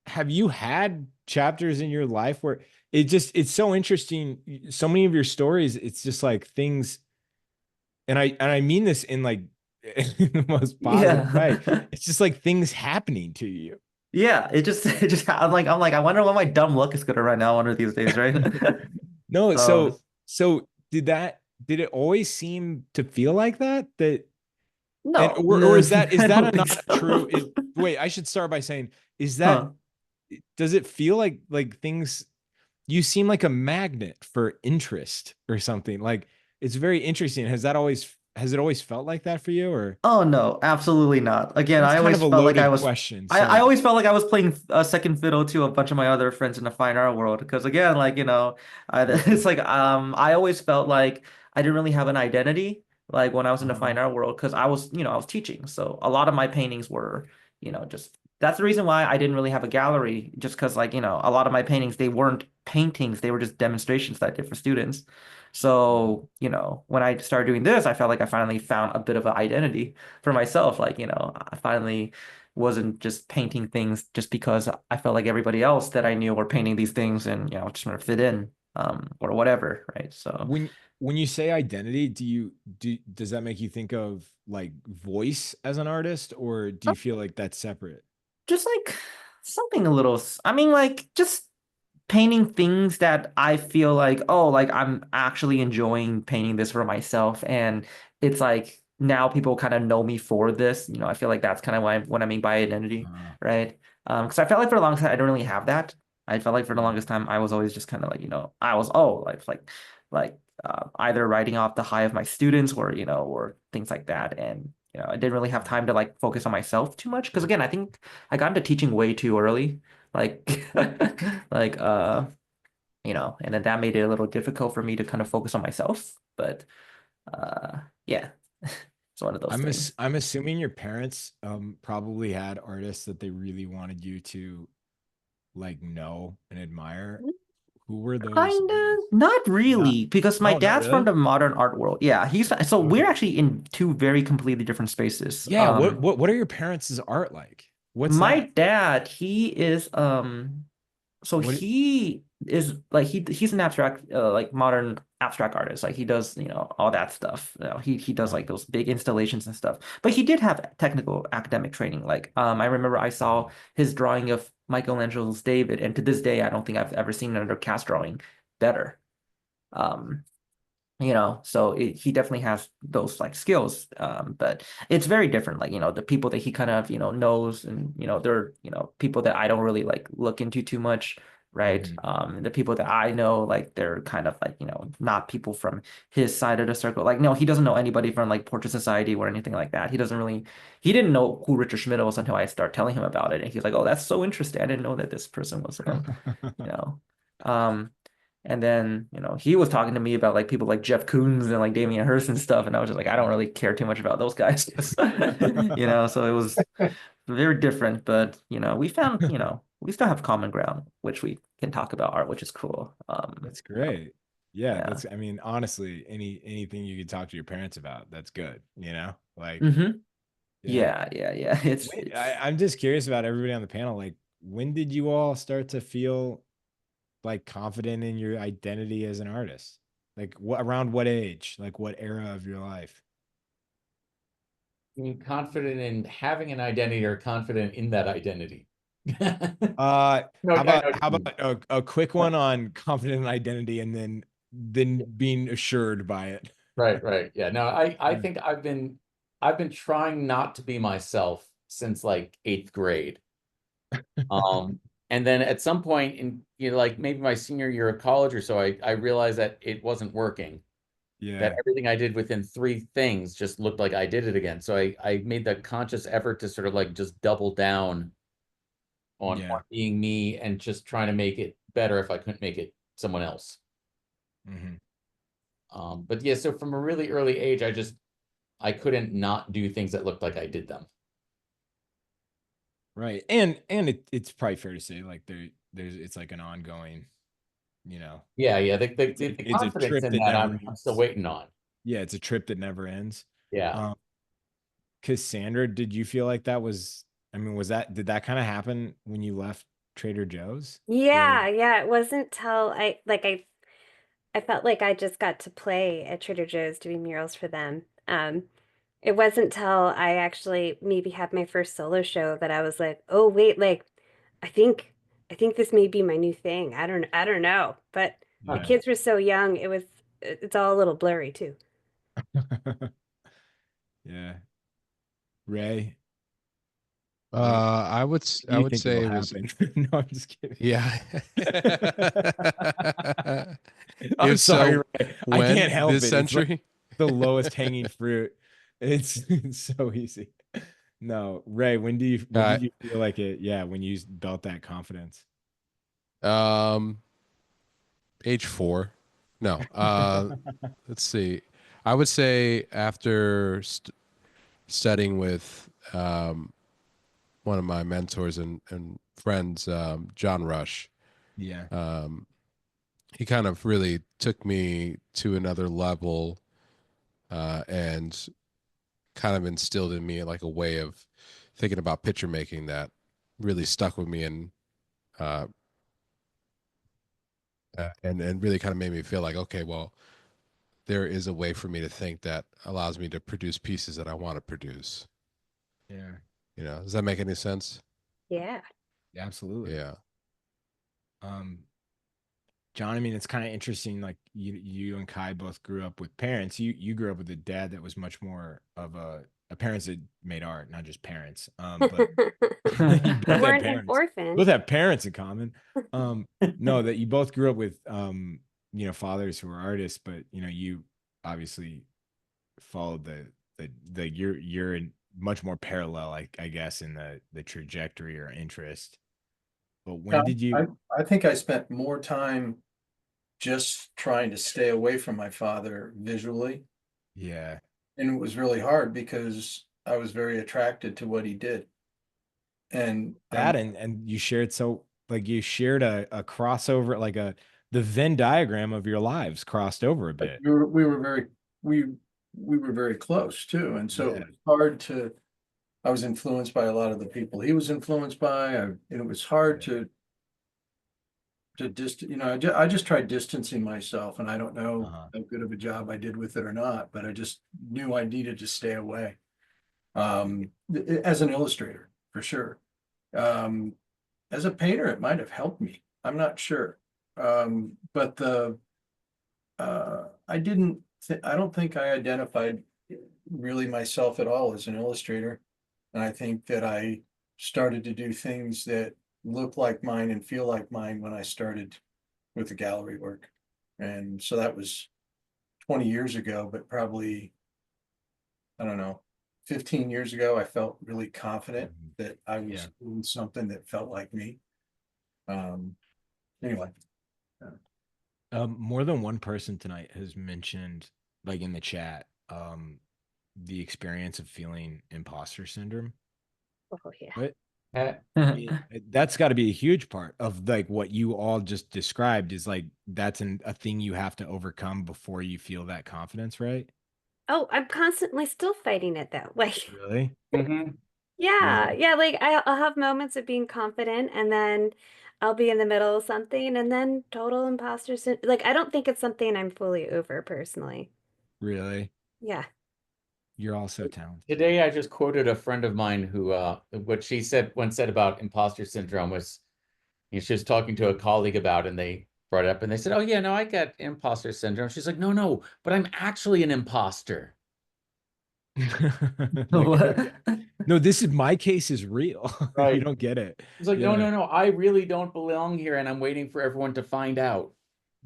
have you had chapters in your life where it's so interesting, so many of your stories, it's just like things, and I mean this in like in the most positive way. It's just like things happening to you. Yeah, I'm like, I wonder what my dumb luck is gonna run now one of these days, right? No, Um, so did it always seem to feel like that? No, Or is that I don't not think so. true? Wait, I should start by saying, is Huh. that does it feel like things, you seem like a magnet for interest or something? Like it's very interesting. Has it always felt like that for you, or Oh no, absolutely not. Again, that's I kind always of a felt like I loaded was question? I So always felt like I was playing second fiddle to a bunch of my other friends in the fine art world. Because again, like, it's like I always felt like I didn't really have an identity like when I was in the fine art world because I was teaching. So a lot of my paintings were, just that's the reason why I didn't really have a gallery, just because like, a lot of my paintings, they weren't paintings, they were just demonstrations that I did for students. So, when I started doing this, I felt like I finally found a bit of an identity for myself. Like, I finally wasn't just painting things just because I felt like everybody else that I knew were painting these things and, just want to fit in, or whatever, right? So when you say identity, does that make you think of like voice as an artist, or do you feel like that's separate? just like something a little, I mean, like just painting things that I feel like, oh, like I'm actually enjoying painting this for myself. And it's like now people kind of know me for this. I feel like that's kind of what I mean by identity, right? Because I felt like for a long time I don't really have that. I felt like for the longest time I was always just kind of like, I was like either writing off the high of my students or or things like that. And I didn't really have time to like focus on myself too much. Because again, I think I got into teaching way too early. Like, like, and then that made it a little difficult for me to kind of focus on myself. But yeah, it's one of those things. I'm assuming your parents probably had artists that they really wanted you to like know and admire. Who were those? Kind of, artists? not really, because my Oh, not dad's from really? the modern art world. Yeah, so we're Okay. actually in two very completely different spaces. Yeah, what are your parents' art like? What's My that? dad, he is so What he is like he's an abstract like modern abstract artist. Like he does, all that stuff. He does like those big installations and stuff. But he did have technical academic training. Like I remember I saw his drawing of Michelangelo's David, and to this day I don't think I've ever seen another cast drawing better. Um so he definitely has those like skills, but it's very different. Like the people that he kind of knows, and they're people that I don't really like look into too much, right? The people that I know, like they're kind of like not people from his side of the circle. Like no, he doesn't know anybody from like Portrait Society or anything like that. He didn't know who Richard Schmidt was until I started telling him about it, and he's like, oh, that's so interesting, I didn't know that this person was you know um and then, he was talking to me about like people like Jeff Koons and like Damien Hirst and stuff. And I was just like, I don't really care too much about those guys. So it was very different. But, we found, we still have common ground, which we can talk about art, which is cool. That's great. Yeah, yeah. I mean, honestly, anything you could talk to your parents about, that's good, Like, Yeah. I'm just curious about everybody on the panel. Like, when did you all start to feel like confident in your identity as an artist? Like around what age? Like what era of your life? Being confident in having an identity or confident in that identity? How No, about a quick one on confident in identity and then being assured by it? Right. Yeah. No, I think I've been trying not to be myself since like 8th grade. And then at some point in like maybe my senior year of college or so, I realized that it wasn't working. Yeah. That everything I did within 3 things just looked like I did it again. So I made the conscious effort to sort of like just double down on being me and just trying to make it better if I couldn't make it someone else. But yeah, so from a really early age, I couldn't not do things that looked like I did them. Right. And it's probably fair to say like it's like an ongoing, Yeah. The it's a confidence trip in that that never I'm still waiting on. Yeah, it's a trip that never ends. Yeah. Cassandra, did you feel like that was, I mean, did that kind of happen when you left Trader Joe's? Yeah, it wasn't till I felt like I just got to play at Trader Joe's doing murals for them. It wasn't till I actually maybe had my first solo show that I was like, oh wait, like I think this may be my new thing. I don't know. But the kids were so young, it's all a little blurry too. Yeah. Ray, I would say it was no, I'm just kidding. yeah. I'm sorry, Ray. I when can't help this it. century? It's like the lowest hanging fruit. It's so easy. No, Ray, when did you feel like it? Yeah, when you built that confidence. Age 4. No. Let's see. I would say after studying with one of my mentors and friends, John Rush. Yeah. He kind of really took me to another level and kind of instilled in me like a way of thinking about picture making that really stuck with me and really kind of made me feel like, okay, well, there is a way for me to think that allows me to produce pieces that I want to produce. Yeah. Does that make any sense? Yeah. Absolutely. Yeah. John, I mean, it's kind of interesting. Like you and Kai both grew up with parents. You grew up with a dad that was much more of a parents that made art, not just parents. But you both Weren't had an orphan. both have parents in common. No, that you both grew up with fathers who were artists, but you obviously followed the but you're in much more parallel, I guess, in the trajectory or interest. But when did you? I think I spent more time just trying to stay away from my father visually. Yeah. And it was really hard because I was very attracted to what he did. And That and you shared you shared a crossover, like the Venn diagram of your lives crossed over a bit. we were very we were very close too. And so Yeah. it was hard to, I was influenced by a lot of the people he was influenced by. And it was hard to I just tried distancing myself, and I don't know how good of a job I did with it or not, but I just knew I needed to stay away. As an illustrator, for sure. As a painter, it might have helped me. I'm not sure. But I don't think I identified really myself at all as an illustrator. And I think that I started to do things that look like mine and feel like mine when I started with the gallery work. And so that was 20 years ago, but probably, I don't know, 15 years ago, I felt really confident that I was doing something that felt like me. Anyway. More than one person tonight has mentioned, like in the chat, the experience of feeling imposter syndrome. Oh yeah. What? That's got to be a huge part of like what you all just described, is like that's a thing you have to overcome before you feel that confidence, right? Oh, I'm constantly still fighting it though. Like, Really? yeah, like I'll have moments of being confident, and then I'll be in the middle of something, and then total imposter syndrome. Like, I don't think it's something I'm fully over personally. Really? Yeah. You're all so talented. Today, I just quoted a friend of mine who, what she said about imposter syndrome was, she was talking to a colleague about it, and they brought it up and they said, "Oh yeah, no, I get imposter syndrome." She's like, "No, but I'm actually an imposter." Like, no, my case is real. Right. You don't get it. He's like, "No, I really don't belong here, and I'm waiting for everyone to find out."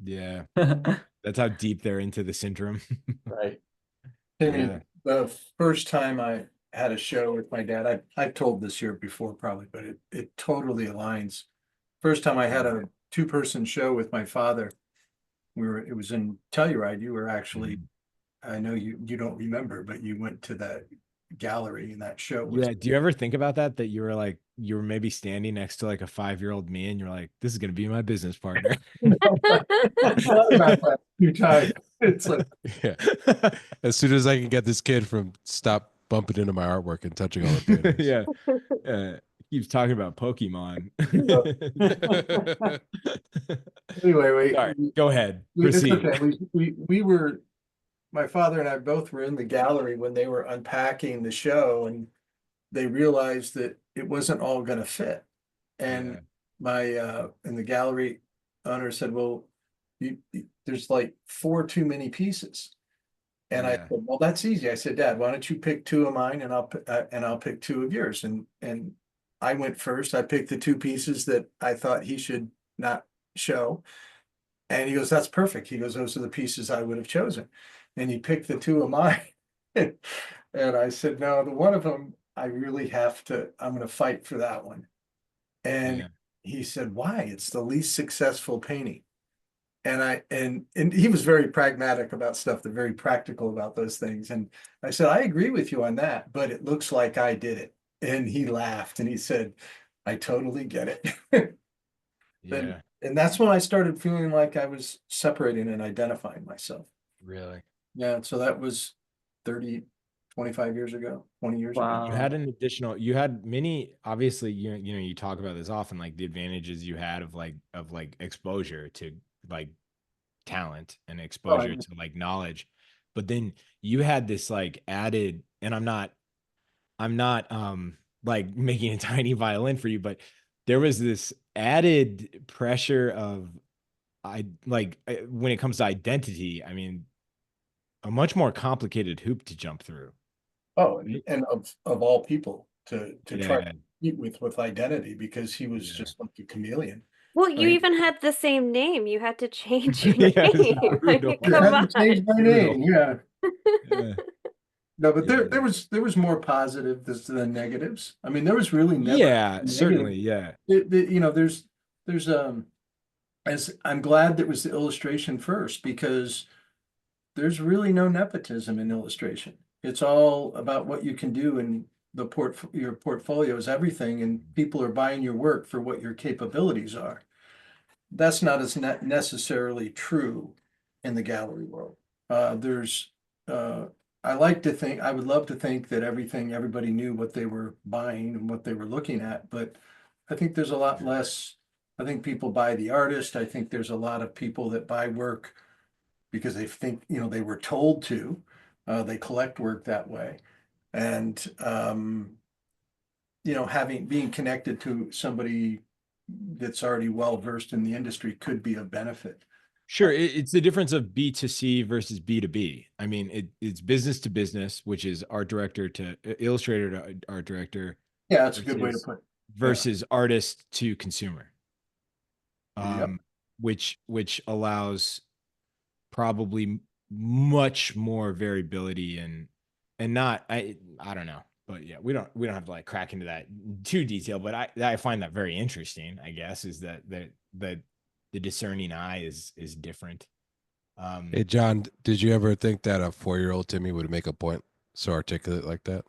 Yeah. That's how deep they're into the syndrome. Right. Yeah. The first time I had a show with my dad, I've told this here before probably, but it totally aligns. First time I had a 2-person show with my father, it was in Telluride. You were actually, I know you don't remember, but you went to that gallery, and that show was. Yeah. Do you ever think about that you were maybe standing next to like a 5-year-old me, and you're like, this is gonna be my business partner? I thought about that a few times. It's like, Yeah. As soon as I can get this kid from stop bumping into my artwork and touching all the paintings. Yeah. Keeps talking about Pokemon. anyway, Sorry, go ahead. it's Proceed. okay. We were, my father and I both were in the gallery when they were unpacking the show, and they realized that it wasn't all going to fit. And and the gallery owner said, "Well, there's like 4 too many pieces." And I said, "Well, that's easy." I said, "Dad, why don't you pick 2 of mine, and I'll pick 2 of yours." And I went first. I picked the 2 pieces that I thought he should not show. And he goes, "That's perfect." He goes, "Those are the pieces I would have chosen." And he picked the 2 of mine. And I said, "No, the one of them, I really I'm going to fight for that one." And he said, "Why? It's the least successful painting." And he was very pragmatic about stuff. They're very practical about those things. And I said, "I agree with you on that, but it looks like I did it." And he laughed and he said, "I totally get it." And that's when I started feeling like I was separating and identifying myself. Really? Yeah. So that was 25 years ago, 20 years ago. You had many, obviously, you talk about this often, like the advantages you had of exposure to like talent and exposure to like knowledge. But then you had this like added, and I'm not like making a tiny violin for you, but there was this added pressure of when it comes to identity, I mean, a much more complicated hoop to jump through. Oh, and of all people to try to compete with identity, because he was just like a chameleon. Well, you even had the same name. You had to change your Yeah, name. Like, I come had on. to change my name. Yeah. No, but Yeah. there was more positive than negatives. I mean, there was really never Yeah, a certainly. negative. Yeah. You know, there's as I'm glad that was the illustration first, because there's really no nepotism in illustration. It's all about what you can do, and your portfolio is everything, and people are buying your work for what your capabilities are. That's not as necessarily true in the gallery world. There's I like to think, I would love to think that everybody knew what they were buying and what they were looking at, but I think there's a lot less. I think people buy the artist. I think there's a lot of people that buy work because they think, you know, they were told to. They collect work that way. And you know, being connected to somebody that's already well versed in the industry could be a benefit. Sure, it's the difference of B2C versus B2B. I mean, it's business to business, which is art director to illustrator to art director. Yeah, that's a good way to versus- put it. Versus artist to consumer. Yep. Which allows probably much more variability and not I don't know, but yeah, we don't have to like crack into that too detail, but I find that very interesting, I guess, is that the discerning eye is different. Hey, John, did you ever think that a 4-year-old Timmy would make a point so articulate like that?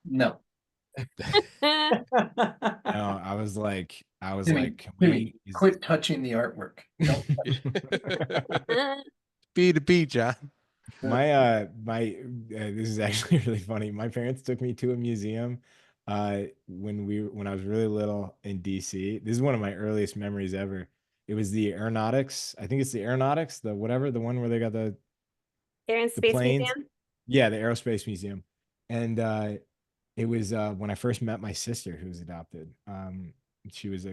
No. No, I was like, Timmy, can Timmy, we quit touching the artwork. Don't B2B, John. my this is actually really funny. My parents took me to a museum when I was really little in DC. This is one of my earliest memories ever. It was the aeronautics. I think it's the aeronautics, the one where they got the Air and the Space planes. Museum. Yeah, the Aerospace Museum. And it was when I first met my sister, who was adopted. She was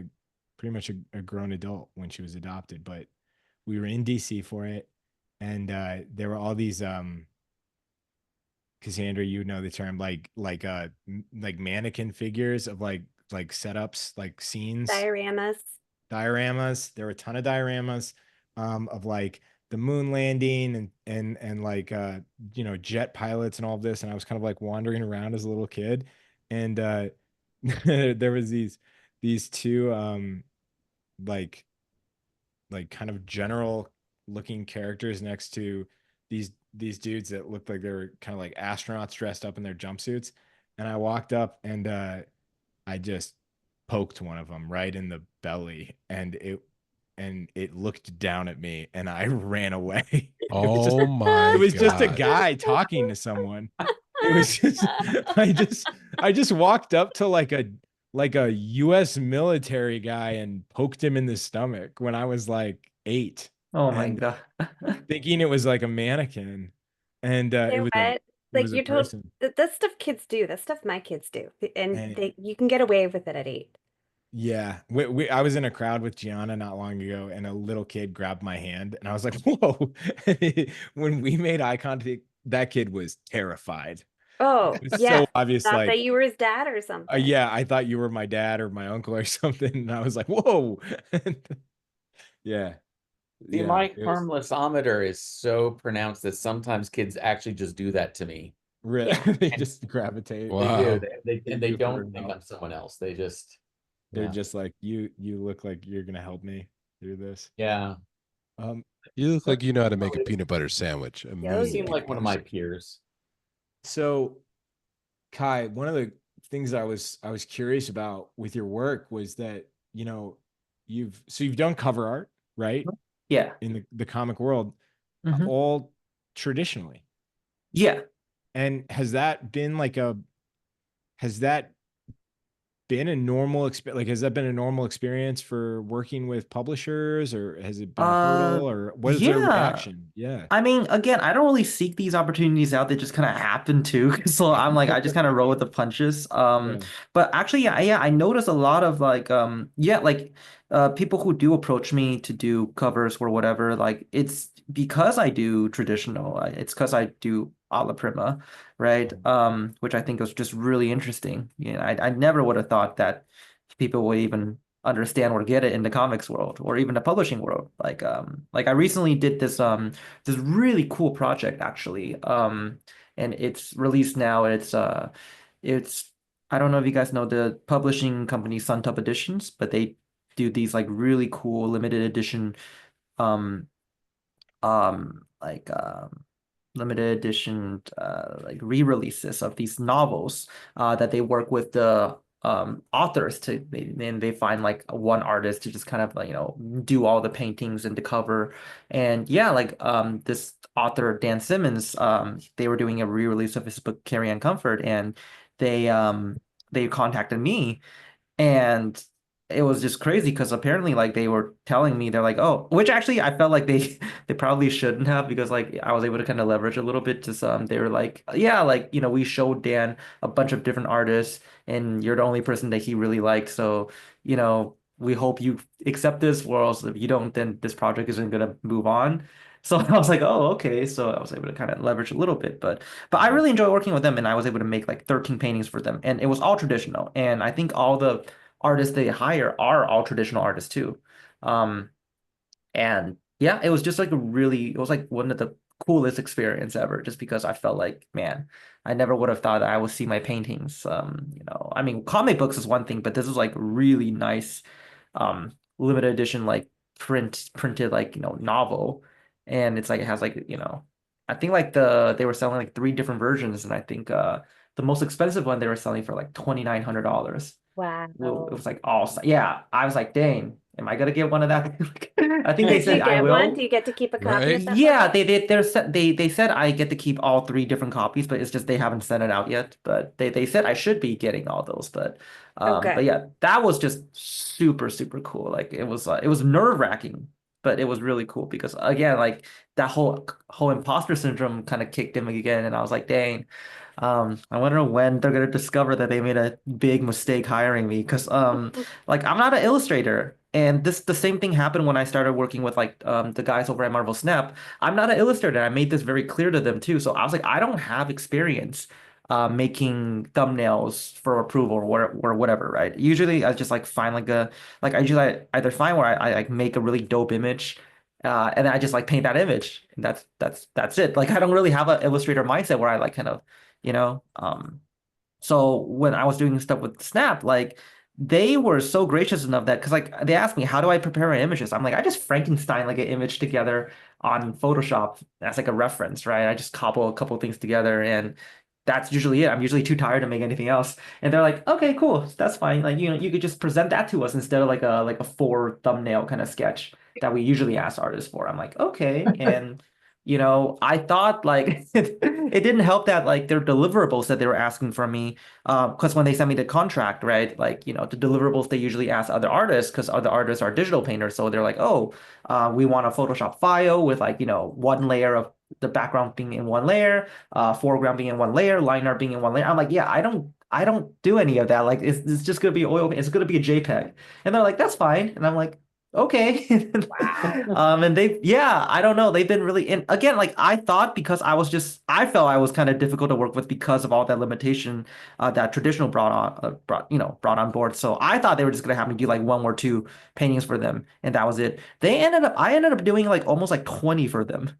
pretty much a grown adult when she was adopted, but we were in DC for it. And there were all these Cassandra, you know the term, like mannequin figures of like setups, like scenes. Dioramas. There were a ton of dioramas of like the moon landing and like you know, jet pilots and all of this. And I was kind of like wandering around as a little kid, and there was these two like kind of general looking characters next to these dudes that looked like they were kind of like astronauts dressed up in their jumpsuits. And I walked up and I just poked one of them right in the belly, and it looked down at me, and I ran away. Oh my It was just a God. guy talking to someone. It was just I just walked up to like a US military guy and poked him in the stomach when I was like 8. Oh my And God. thinking it was like a mannequin, and You know what? it Like was a you're told person. that stuff kids do. That stuff my kids do, and And you can get away with it at 8. yeah, I was in a crowd with Gianna not long ago, and a little kid grabbed my hand, and I was like, "Whoa!" When we made eye contact, that kid was terrified. Oh, It was yeah. so obvious, Thought like, that you were his dad or something. yeah, I thought you were my dad or my uncle or something, and I was like, "Whoa!" Yeah, See, yeah, my it was harmlessometer is so pronounced that sometimes kids actually just do that to me. really Yeah. they just gravitate. They do. Wow. They do it don't very think well. I'm someone else. They just, They're yeah. just like, you look like you're gonna help me through this. Yeah. Um, You look like you know how to make a peanut butter sandwich. A Yo, mean You seem peanut like one of butter my peers. so Kai, one of the things I was curious about with your work was that, you know, you've done cover art, right? Yeah. In the comic world, Mhm. all traditionally. Yeah. And has that been a normal experience? Has that been a normal experience for working with publishers, or has it been a hurdle, or what is their Yeah. reaction? Yeah. I mean, again, I don't really seek these opportunities out. They just kind of happen to. So I'm like, I just kind of roll with the punches. Yeah. But actually, yeah, I notice a lot of like, people who do approach me to do covers or whatever. Like, it's because I do traditional. It's because I do Alla Prima, right? Which I think was just really interesting. You know, I never would have thought that people would even understand or get it in the comics world or even the publishing world. Like I recently did this really cool project actually. and it's released now. It's I don't know if you guys know the publishing company Suntop Editions, but they do these like really cool limited edition um like limited edition like re-releases of these novels that they work with the authors to and they find like one artist to just kind of like, do all the paintings and the cover. And yeah, like this author Dan Simmons, they were doing a re-release of his book Carry on Comfort, and they contacted me, and it was just crazy because apparently like they were telling me, they're like, oh, which actually I felt like they they probably shouldn't have, because like I was able to kind of leverage a little bit to some. They were like, yeah, like we showed Dan a bunch of different artists and you're the only person that he really likes, so we hope you accept this, or else if you don't, then this project isn't gonna move on. So I was like, oh, okay. So I was able to kind of leverage a little bit, but I really enjoy working with them, and I was able to make like 13 paintings for them, and it was all traditional. And I think all the artists they hire are all traditional artists too. Um, and yeah, it was just like it was like one of the coolest experience ever, just because I felt like, man, I never would have thought that I would see my paintings. I mean, comic books is one thing, but this was like really nice, limited edition, like printed like, novel. And it's like, it has like, I think like they were selling like three different versions. And I think, the most expensive one they were selling for like $2,900. Wow. It was like awesome. Yeah, I was like, dang, am I gonna get one of that? I think they Did you said I get one? will. Do you get to keep a copy Right? of that Yeah, book? they said I get to keep all three different copies, but it's just they haven't sent it out yet. But they said I should be getting all those. Oh, But good. yeah, that was just super super cool. Like it was nerve-wracking, but it was really cool because again, like that whole imposter syndrome kind of kicked in again, and I was like, dang. I wonder when they're gonna discover that they made a big mistake hiring me, because like I'm not an illustrator. And the same thing happened when I started working with like the guys over at Marvel Snap. I'm not an illustrator. I made this very clear to them too. So I was like, I don't have experience making thumbnails for approval or whatever, right? Usually I just like find like I usually either find where I like make a really dope image, and then I just like paint that image, and that's it. Like I don't really have an illustrator mindset where I like kind of, you know. So when I was doing stuff with Snap, like they were so gracious enough that, because like they asked me, how do I prepare my images? I'm like, I just Frankenstein like an image together on Photoshop as like a reference, right? I just cobble a couple things together, and that's usually it. I'm usually too tired to make anything else. And they're like, okay, cool, that's fine. Like, you could just present that to us instead of like a four thumbnail kind of sketch that we usually ask artists for. I'm like, okay. And I thought like it didn't help that like their deliverables that they were asking from me, because when they sent me the contract, right, like the deliverables they usually ask other artists, because other artists are digital painters, so they're like, oh, we want a Photoshop file with like one layer of the background being in one layer, foreground being in one layer, line art being in one layer. I'm like, yeah, I don't do any of that. Like it's just gonna be oil, it's gonna be a JPEG. And they're like, that's fine. And I'm like, okay. Wow. And yeah, I don't know. They've been really in again, like I thought, because I felt I was kind of difficult to work with because of all that limitation that traditional brought on board. So I thought they were just gonna have me do like one or two paintings for them, and that was it. I ended up doing like almost like 20 for them.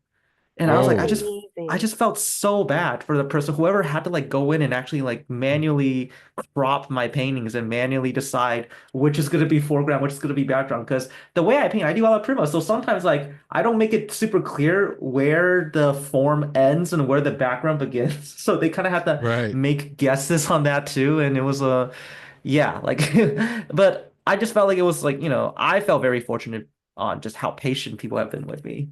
And I was like, That's Whoa. I amazing. just felt so bad for the person, whoever had to like go in and actually like manually crop my paintings and manually decide which is going to be foreground, which is going to be background. Because the way I paint, I do Alla Prima. So sometimes like I don't make it super clear where the form ends and where the background begins. So they kind of have to Right. make guesses on that too. And it was yeah, like, but I just felt like it was like, I felt very fortunate on just how patient people have been with me.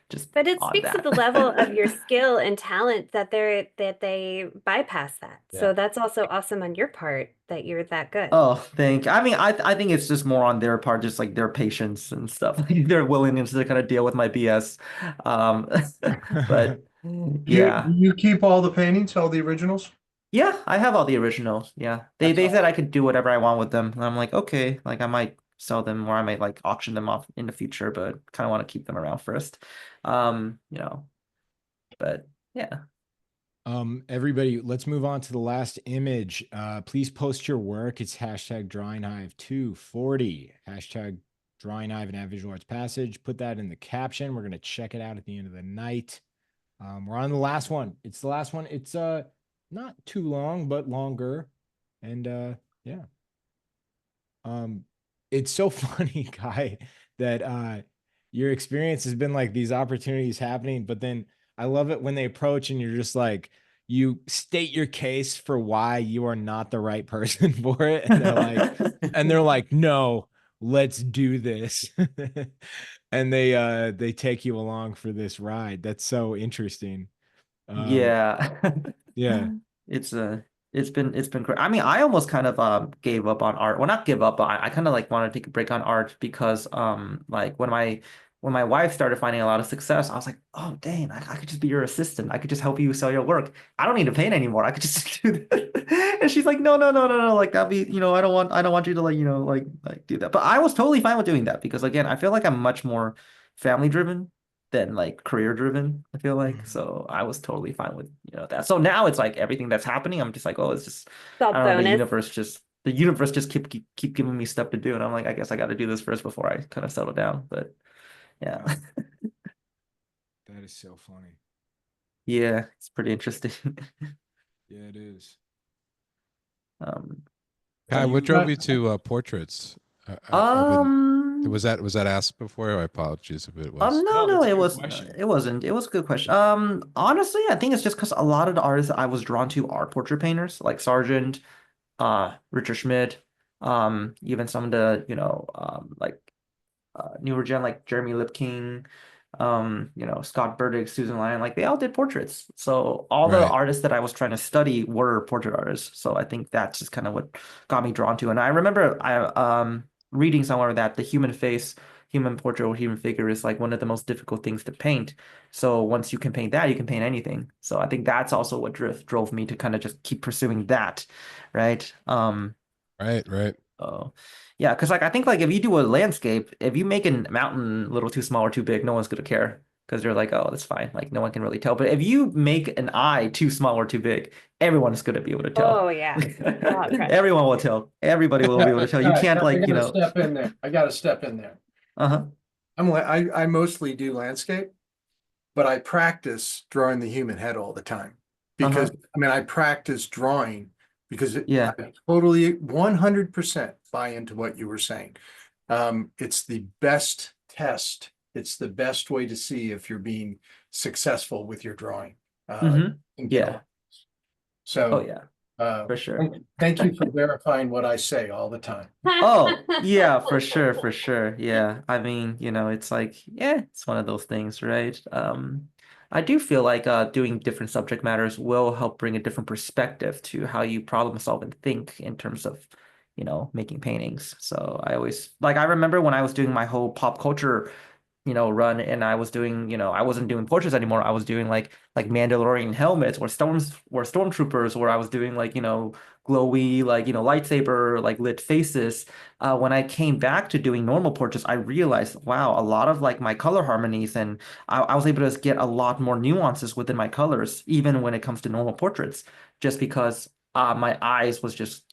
Just But it on speaks of that. the level of your skill and talent that they bypass that. Yeah. So that's also awesome on your part that you're that good. Oh, I mean, I think it's just more on their part, just like their patience and stuff, like their willingness to kind of deal with my BS. Um, but Do yeah, you keep all the paintings, all the originals? yeah, I have all the originals. Yeah, they That's they said all. I could do whatever I want with them, and I'm like, okay, like I might sell them or I might like auction them off in the future, but kind of want to keep them around first. Um, you know, but yeah. Everybody, let's move on to the last image. Please post your work. It's hashtag Drawing Hive 240, hashtag Drawing Hive and Add Visual Arts Passage. Put that in the caption. We're going to check it out at the end of the night. We're on the last one. It's the last one. It's not too long, but longer. And yeah. It's so funny, Kai, that your experience has been like these opportunities happening, but then I love it when they approach and you're just like, you state your case for why you are not the right person for it. And they're like, no, let's do this. And they take you along for this ride. That's so interesting. Yeah. Yeah. It's been great. I mean, I almost kind of gave up on art. Well, not give up, but I kind of like want to take a break on art because like when my wife started finding a lot of success, I was like, oh dang, I could just be your assistant. I could just help you sell your work. I don't need to paint anymore. I could just do that. And she's like, no, no, no, no, no. Like that'd be, I don't want you to like, like do that. But I was totally fine with doing that because again, I feel like I'm much more family driven than like career driven, I feel like. Mhm. So I was totally fine with, that. So now it's like everything that's happening, I'm just like, oh, it's just, It's all I don't know, bonus. the universe just keep giving me stuff to do. And I'm like, I guess I got to do this first before I kind of settle down. But yeah. Wow. That is so funny. Yeah, it's pretty interesting. Yeah, it is. Um, Kai, you what drove got- you to portraits? I've been. Was that asked before? I apologize if it was. No, No, that's a it good was question. it wasn't. It was a good question. Honestly, I think it's just because a lot of the artists I was drawn to are portrait painters, like Sargent, Richard Schmidt, even some of the, like newer gen like Jeremy Lipking, Scott Burdick, Susan Lyon, like they all did portraits. So all the Right. artists that I was trying to study were portrait artists. So I think that's just kind of what got me drawn to. And I remember reading somewhere that the human face, human portrait or human figure is like one of the most difficult things to paint. So once you can paint that, you can paint anything. So I think that's also what drove me to kind of just keep pursuing that, right? Right. Oh, yeah, because like I think like if you do a landscape, if you make a mountain a little too small or too big, no one's gonna care because they're like, oh, that's fine. Like no one can really tell. But if you make an eye too small or too big, everyone is gonna be able to tell. Oh yeah. Oh, trust Everyone will tell. Everybody will be able to tell. You All right, can't I like, gotta step in there. I gotta step in there. uh-huh. I mostly do landscape, but I practice drawing the human head all the time. Because I mean, I practice drawing because Yeah. I totally 100% buy into what you were saying. It's the best test. It's the best way to see if you're being successful with your drawing. Yeah. So, Oh yeah, for sure. thank you for verifying what I say all the time. Oh, yeah, for sure, for sure. Yeah. I mean, it's like, yeah, it's one of those things, right? I do feel like doing different subject matters will help bring a different perspective to how you problem solve and think in terms of, making paintings. So I remember when I was doing my whole pop culture run and I was doing, I wasn't doing portraits anymore. I was doing like Mandalorian helmets or stormtroopers, where I was doing like, glowy, like, lightsaber, like lit faces. When I came back to doing normal portraits, I realized, wow, a lot of like my color harmonies and I was able to get a lot more nuances within my colors, even when it comes to normal portraits, just because my eyes was just,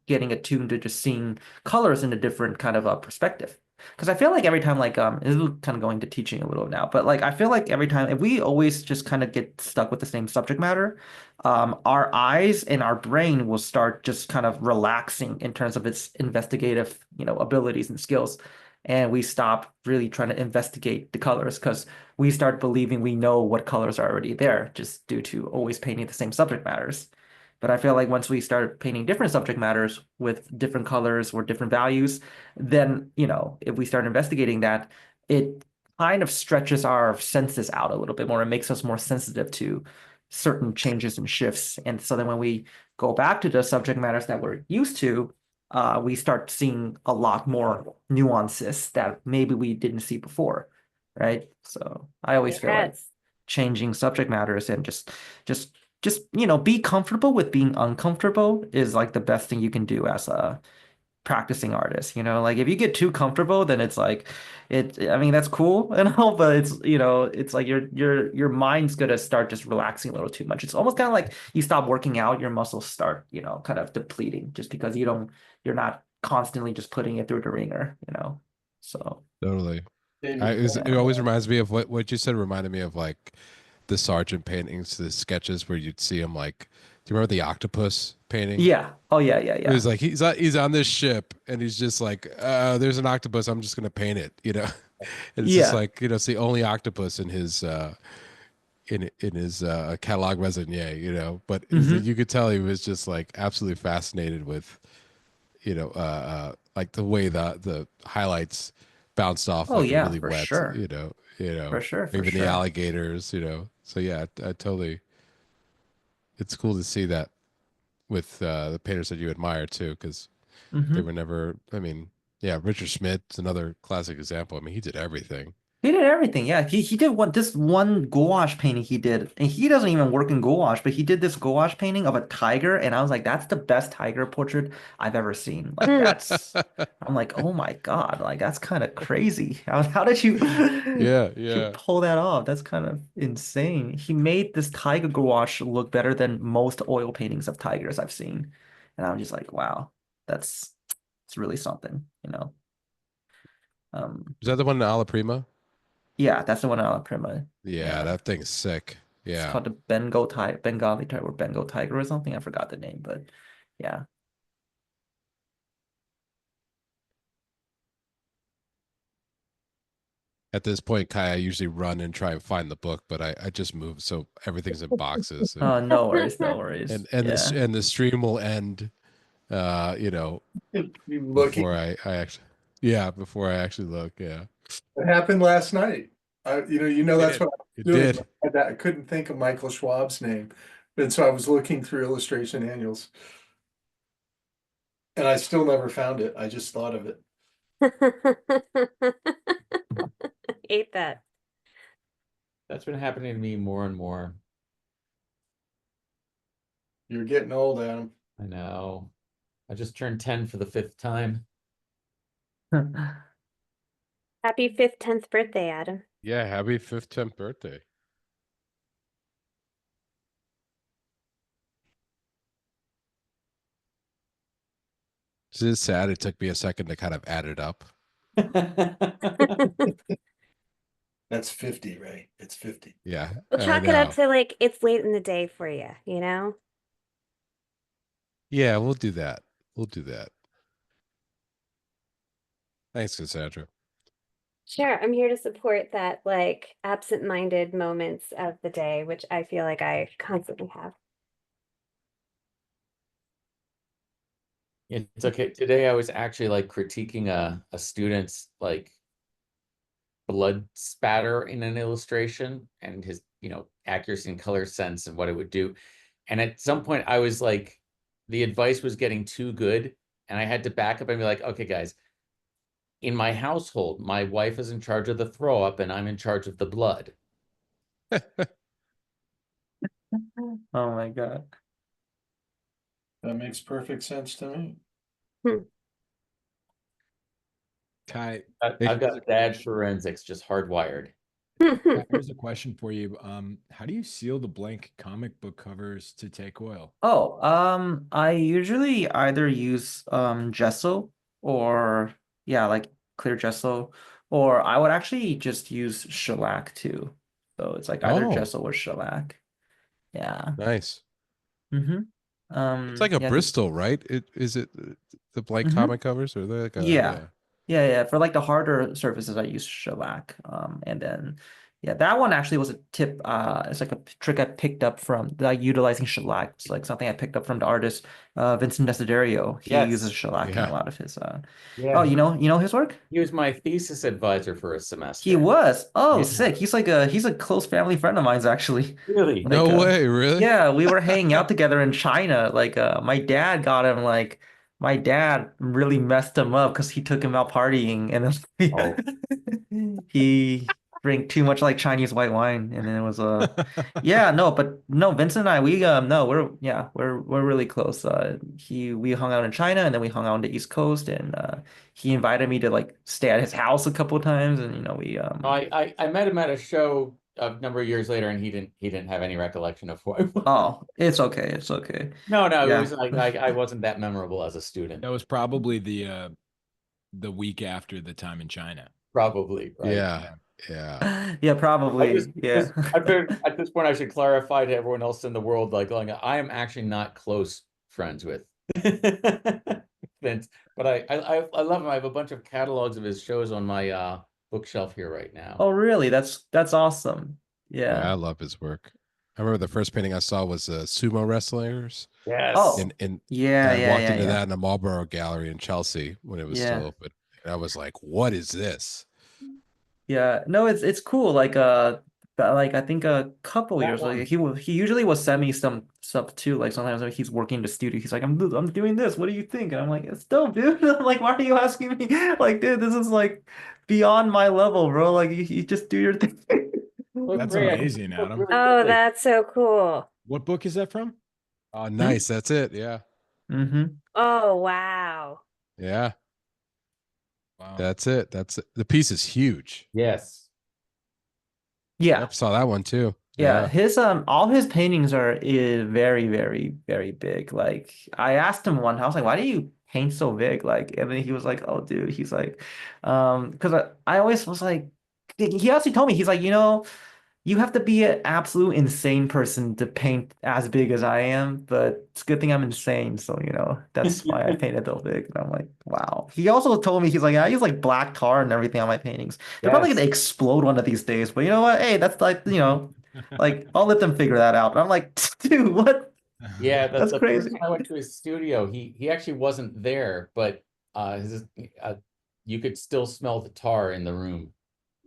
getting attuned to just seeing colors in a different kind of a perspective. Because I feel like every time, like, this is kind of going to teaching a little now, but like, I feel like every time, if we always just kind of get stuck with the same subject matter, our eyes and our brain will start just kind of relaxing in terms of its investigative, abilities and skills. And we stop really trying to investigate the colors because we start believing we know what colors are already there just due to always painting the same subject matters. But I feel like once we start painting different subject matters with different colors or different values, then, if we start investigating that, it kind of stretches our senses out a little bit more and makes us more sensitive to certain changes and shifts. And so then when we go back to the subject matters that we're used to, we start seeing a lot more nuances that maybe we didn't see before, right? So I always feel like Yes. changing subject matters and just be comfortable with being uncomfortable is like the best thing you can do as a practicing artist. Like if you get too comfortable, then it's like I mean that's cool and all, but it's like your mind's gonna start just relaxing a little too much. It's almost kind of like you stop working out, your muscles start kind of depleting just because you're not constantly just putting it through the ringer. So Totally. David, It always reminds me of what you said. Reminded me of like the Sargent paintings, the sketches where you'd see him like, do you remember the octopus painting? Yeah. Oh yeah, yeah, It yeah. was like he's on this ship and he's just like, there's an octopus, I'm just gonna paint it, you know. And it's just Yeah. like, you know, it's the only octopus in his catalog raisonné, you know. But you could tell he was just like absolutely fascinated with, you know, like the way the highlights bounced off Oh like the yeah, really for wet, sure. For sure, for even the sure. alligators, you know. So yeah, I totally. It's cool to see that with the painters that you admire too, because they Hmm. were never. I mean, yeah, Richard Schmidt's another classic example. I mean, he did everything. He did everything. Yeah, he did this one gouache painting he did, and he doesn't even work in gouache, but he did this gouache painting of a tiger, and I was like, that's the best tiger portrait I've ever seen. Like that's, I'm like, oh my God, like that's kind of crazy. How did you Yeah, you yeah. pull that off? That's kind of insane. He made this tiger gouache look better than most oil paintings of tigers I've seen, and I'm just like, wow, that's it's really something, you know. Is that the one in Alla Prima? Yeah, that's the one on Alla Prima. Yeah, Yeah. that thing's sick. It's Yeah. called the Bengali tiger or Bengal tiger or something. I forgot the name, but yeah. At this point, Kai, I usually run and try and find the book, but I just moved, so everything's in boxes, and No worries, no worries. Yeah. the stream will end, you know, You looking. before I actually, yeah, before I actually look, yeah. It happened last night. That's what I It was doing. did. I couldn't think of Michael Schwab's name. And so I was looking through illustration annuals. And I still never found it. I just thought of it. Hate that. That's been happening to me more and more. You're getting old, Adam. I know. I just turned 10 for the 5th time. Happy 5th, 10th birthday, Adam. Yeah, happy 5th, 10th birthday. This is sad. It took me a second to kind of add it up. That's 50, right? It's 50. Yeah, We'll I chalk it up know. to like it's late in the day for you, you know? Yeah, we'll do that. We'll do that. Thanks, Cassandra. Sure, I'm here to support that like absent-minded moments of the day, which I feel like I constantly have. It's okay. Today I was actually like critiquing a student's like blood spatter in an illustration and his, you know, accuracy and color sense and what it would do. And at some point I was like, the advice was getting too good. And I had to back up and be like, okay, guys, in my household, my wife is in charge of the throw up and I'm in charge of the blood. Oh my God. That makes perfect sense to me. Kai, I've got dad forensics just hardwired. here's a question for you. How do you seal the blank comic book covers to take oil? Oh, I usually either use gesso or yeah, like clear gesso, or I would actually just use shellac too. So it's like either Oh, gesso or shellac. Yeah. nice. Mm-hmm. It's like a Yeah, Bristol, right? Is it the blank Mhm. comic covers or they're like Yeah. Yeah. For like the harder surfaces, I use shellac. And then yeah, that one actually was a tip. It's like a trick I picked up from like utilizing shellac. It's like something I picked up from the artist Vincent Desiderio. He Yes. uses shellac in Yeah. a lot of his Yeah, oh, you know his work? he was my thesis advisor for a semester. He was. Oh, Yeah. sick. He's a close family friend of mine's actually. Really? No Like, way, really? Yeah, we were hanging out together in China. Like, my dad got him like my dad really messed him up because he took him out partying and then he drank too much like Chinese white wine and then it was yeah, no, but no, Vincent and I we no, we're really close. We hung out in China and then we hung out on the East Coast and he invited me to like stay at his house a couple of times and you know we I met him at a show a number of years later and he didn't have any recollection of who I was. oh, it's okay. It's okay. No, it Yeah. was like I wasn't that memorable as a student. That was probably the week after the time in China. Probably, right? Yeah. Yeah. Yeah, I probably. Yeah. I've been at this point, I should clarify to everyone else in the world, like, I am actually not close friends with Vince, but I love him. I have a bunch of catalogs of his shows on my bookshelf here right now. Oh, really? That's awesome. Yeah, I Yeah. love his work. I remember the first painting I saw was sumo wrestlers. Yes. Oh, And yeah, I yeah, walked yeah, into yeah. that in the Marlborough Gallery in Chelsea when it was still Yeah. open. And I was like, what is this? Yeah. No, it's cool. Like I think a couple That years one. like he usually will send me some stuff too. Like sometimes when he's working in the studio, he's like, I'm doing this. What do you think? And I'm like, it's dope, dude. I'm like, why are you asking me? Like, dude, this is like beyond my level, bro. Like you just do your thing. Look That's great. I can amazing, look Adam. really Oh, quickly. that's so cool. What book is that from? Oh, nice. That's it. Yeah. Mm-hmm. Oh, wow. Yeah. Wow. That's it. That's it. The piece is huge. Yes. Yeah. Yep, saw that one too. Yeah, his all his paintings are very, very, very big. Like I asked him one, I was like, why do you paint so big? Like, and then he was like, oh, dude, he's like, because I always was like, he actually told me, he's like, you have to be an absolute insane person to paint as big as I am, but it's a good thing I'm insane, so that's why I painted so big. And I'm like, wow. He also told me, he's like, I use like black tar and everything on my paintings. They're probably Yes. gonna explode one of these days, but you know what? Hey, that's like, like I'll let them figure that out. And I'm like, dude, what? Yeah, That's the first crazy. time I went to his studio, he actually wasn't there, but you could still smell the tar in the room.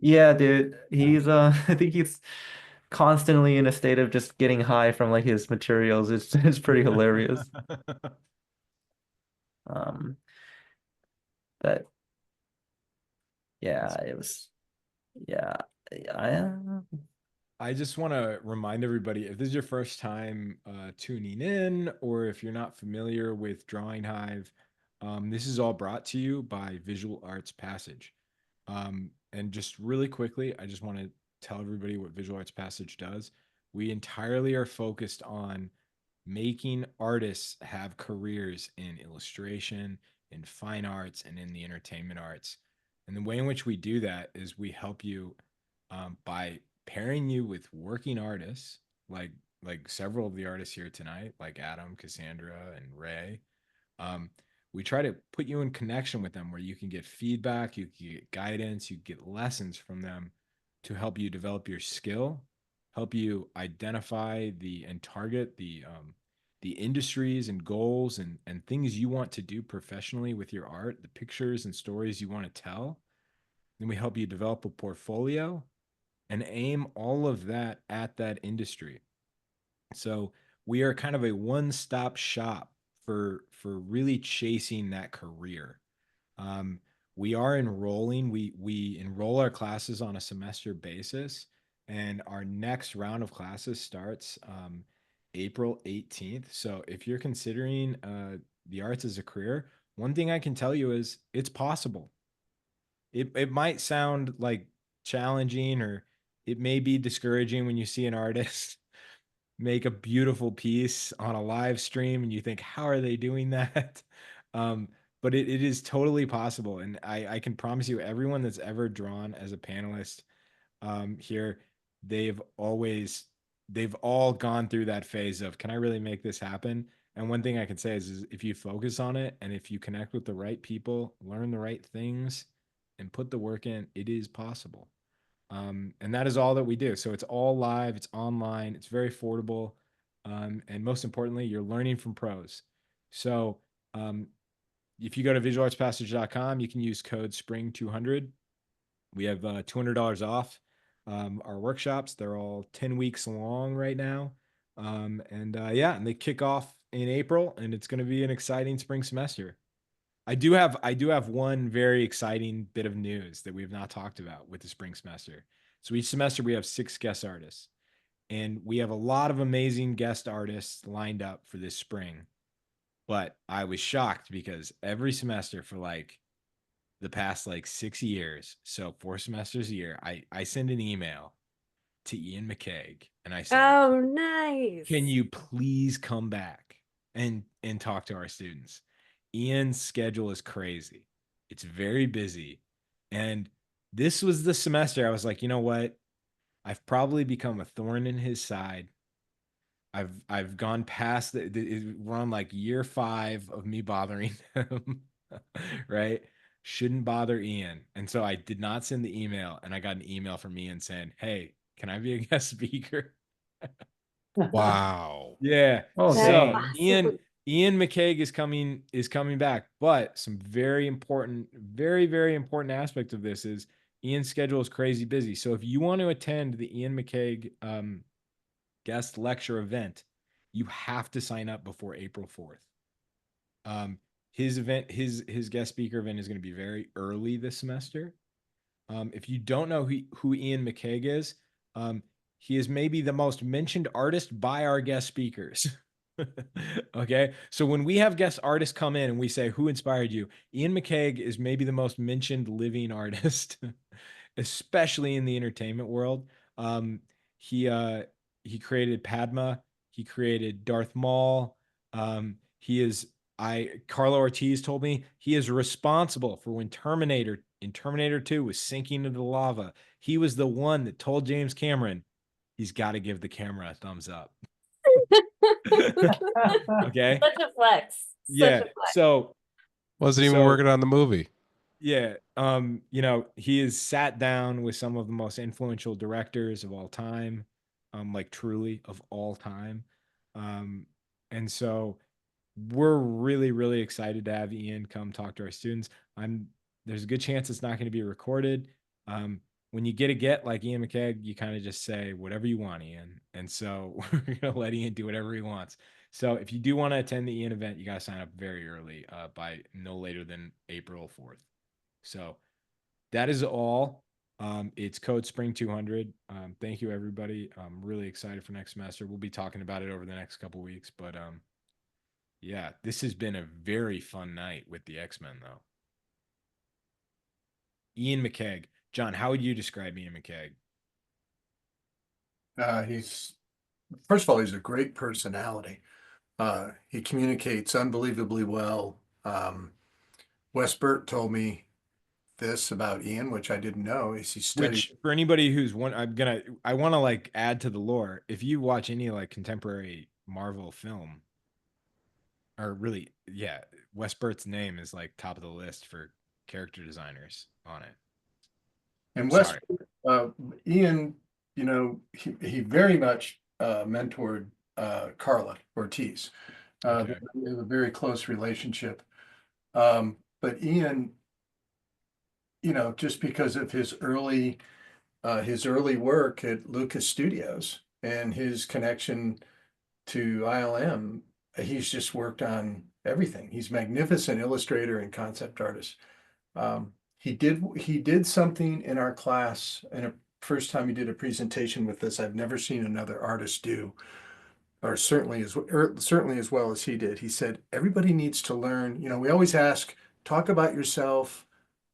Yeah, dude. He's I think he's constantly in a state of just getting high from like his materials. It's pretty hilarious. Um, but yeah, it was yeah. I I just want to remind everybody, if this is your first time tuning in, or if you're not familiar with Drawing Hive, this is all brought to you by Visual Arts Passage. And just really quickly, I just want to tell everybody what Visual Arts Passage does. We entirely are focused on making artists have careers in illustration, in fine arts, and in the entertainment arts. And the way in which we do that is we help you by pairing you with working artists, like several of the artists here tonight, like Adam, Cassandra, and Ray. We try to put you in connection with them where you can get feedback, you can get guidance, you get lessons from them to help you develop your skill, help you identify and target the industries and goals and things you want to do professionally with your art, the pictures and stories you want to tell. Then we help you develop a portfolio and aim all of that at that industry. So we are kind of a one-stop shop for really chasing that career. Um, we are enrolling. We enroll our classes on a semester basis, and our next round of classes starts April 18th. So if you're considering the arts as a career, one thing I can tell you is it's possible. It might sound like challenging, or it may be discouraging when you see an artist make a beautiful piece on a live stream and you think, how are they doing that? um, but it is totally possible, and I can promise you, everyone that's ever drawn as a panelist here, they've all gone through that phase of, can I really make this happen? And one thing I can say is if you focus on it and if you connect with the right people, learn the right things, and put the work in, it is possible. And that is all that we do. So it's all live, it's online, it's very affordable. And most importantly, you're learning from pros. So if you go to visualartspassage.com, you can use code SPRING200. We have $200 off our workshops. They're all 10 weeks long right now. And they kick off in April, and it's going to be an exciting spring semester. I do have one very exciting bit of news that we have not talked about with the spring semester. So each semester we have 6 guest artists, and we have a lot of amazing guest artists lined up for this spring. But I was shocked because every semester for like the past like 6 years, so 4 semesters a year, I send an email to Ian McCaig and I say, Oh, nice. can you please come back and talk to our students? Ian's schedule is crazy. It's very busy. And this was the semester I was like, you know what? I've probably become a thorn in his side. I've gone past we're on like year 5 of me bothering him, right? Shouldn't bother Ian. And so I did not send the email, and I got an email from Ian saying, hey, can I be a guest speaker? Wow. Yeah. Oh, So dang. Ian McCaig is coming back, but some very important, very important aspect of this is Ian's schedule is crazy busy. So if you want to attend the Ian McCaig guest lecture event, you have to sign up before April 4th. His event, his guest speaker event is going to be very early this semester. If you don't know who Ian McCaig is, he is maybe the most mentioned artist by our guest speakers. Okay. So when we have guest artists come in and we say, who inspired you? Ian McCaig is maybe the most mentioned living artist, especially in the entertainment world. He created Padma. He created Darth Maul. Carlo Ortiz told me he is responsible for when Terminator 2 was sinking into the lava. He was the one that told James Cameron he's got to give the camera a thumbs up. Okay. Such a flex. Yeah. Such a flex. So Wasn't even working on the movie. yeah, you know, he has sat down with some of the most influential directors of all time, like truly of all time. And so we're really excited to have Ian come talk to our students. There's a good chance it's not going to be recorded. When you get a get like Ian McCaig, you kind of just say whatever you want, Ian. And so we're going to let Ian do whatever he wants. So if you do want to attend the Ian event, you got to sign up very early, by no later than April 4th. So that is all. It's code Spring 200. Thank you, everybody. I'm really excited for next semester. We'll be talking about it over the next couple weeks, but yeah, this has been a very fun night with the X-Men, though. Ian McCaig. John, how would you describe Ian McCaig? He's, first of all, he's a great personality. He communicates unbelievably well. Wes Burt told me this about Ian, which I didn't know, is he studied. Which, for anybody who's I want to like add to the lore. If you watch any like contemporary Marvel film, or really, yeah, Wes Burt's name is like top of the list for character designers on it. And Wes, Sorry. Ian, you know, he very much mentored Carla Ortiz. Okay. They have a very close relationship. But Ian, you know, just because of his early work at Lucas Studios and his connection to ILM, he's just worked on everything. He's a magnificent illustrator and concept artist. He did something in our class, and a first time he did a presentation with us, I've never seen another artist do, or certainly as well as he did. He said, everybody needs to learn, you know, we always ask, talk about yourself,